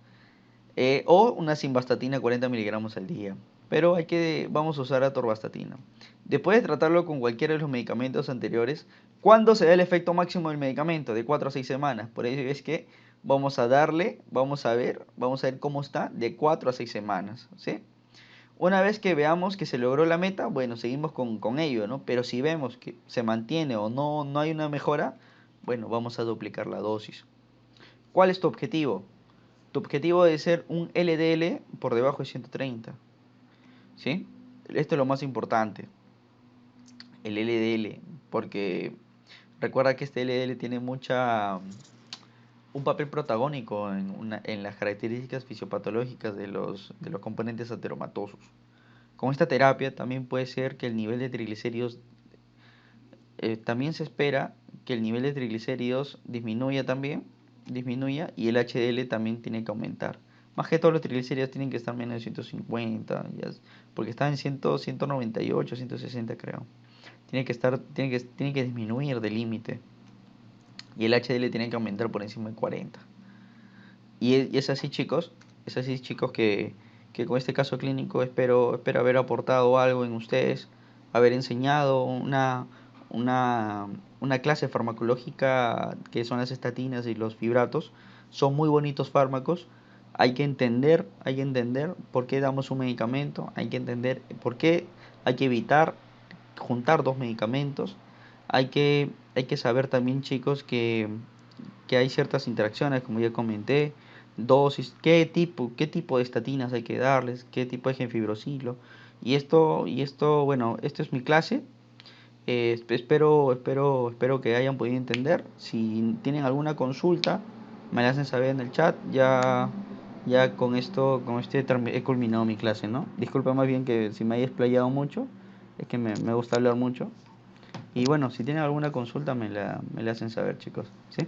O una simvastatina 40 miligramos al día. Pero vamos a usar atorvastatina. Después de tratarlo con cualquiera de los medicamentos anteriores, ¿cuándo se da el efecto máximo del medicamento? De 4 a 6 semanas. Por ello es que vamos a ver cómo está de 4 a 6 semanas. ¿Sí? Una vez que veamos que se logró la meta, bueno, seguimos con ello, ¿no? Pero si vemos que se mantiene o no hay una mejora, bueno, vamos a duplicar la dosis. ¿Cuál es tu objetivo? Tu objetivo debe ser un LDL por debajo de 130. ¿Sí? Esto es lo más importante. El LDL. Porque recuerda que este LDL tiene un papel protagónico en las características fisiopatológicas de los componentes ateromatosos. Con esta terapia también puede ser que el nivel de triglicéridos, también se espera que el nivel de triglicéridos disminuya y el HDL también tiene que aumentar. Más que todos los triglicéridos tienen que estar menos de 150, porque están en 100, 198, 160 creo. Tiene que disminuir del límite. Y el HDL tiene que aumentar por encima de 40. Y es así chicos que con este caso clínico espero haber aportado algo en ustedes, haber enseñado una clase farmacológica que son las estatinas y los fibratos. Son muy bonitos fármacos. Hay que entender por qué damos un medicamento, hay que entender por qué hay que evitar juntar dos medicamentos. Hay que saber también, chicos, que hay ciertas interacciones, como ya comenté, dosis, qué tipo de estatinas hay que darles, qué tipo de gemfibrosilo. Bueno, esto es mi clase. Espero que hayan podido entender. Si tienen alguna consulta, me la hacen saber en el chat. Ya con este he culminado mi clase, ¿no? Disculpa más bien que si me haya explayado mucho, es que me gusta hablar mucho. Y bueno, si tienen alguna consulta, me la hacen saber, chicos. ¿Sí?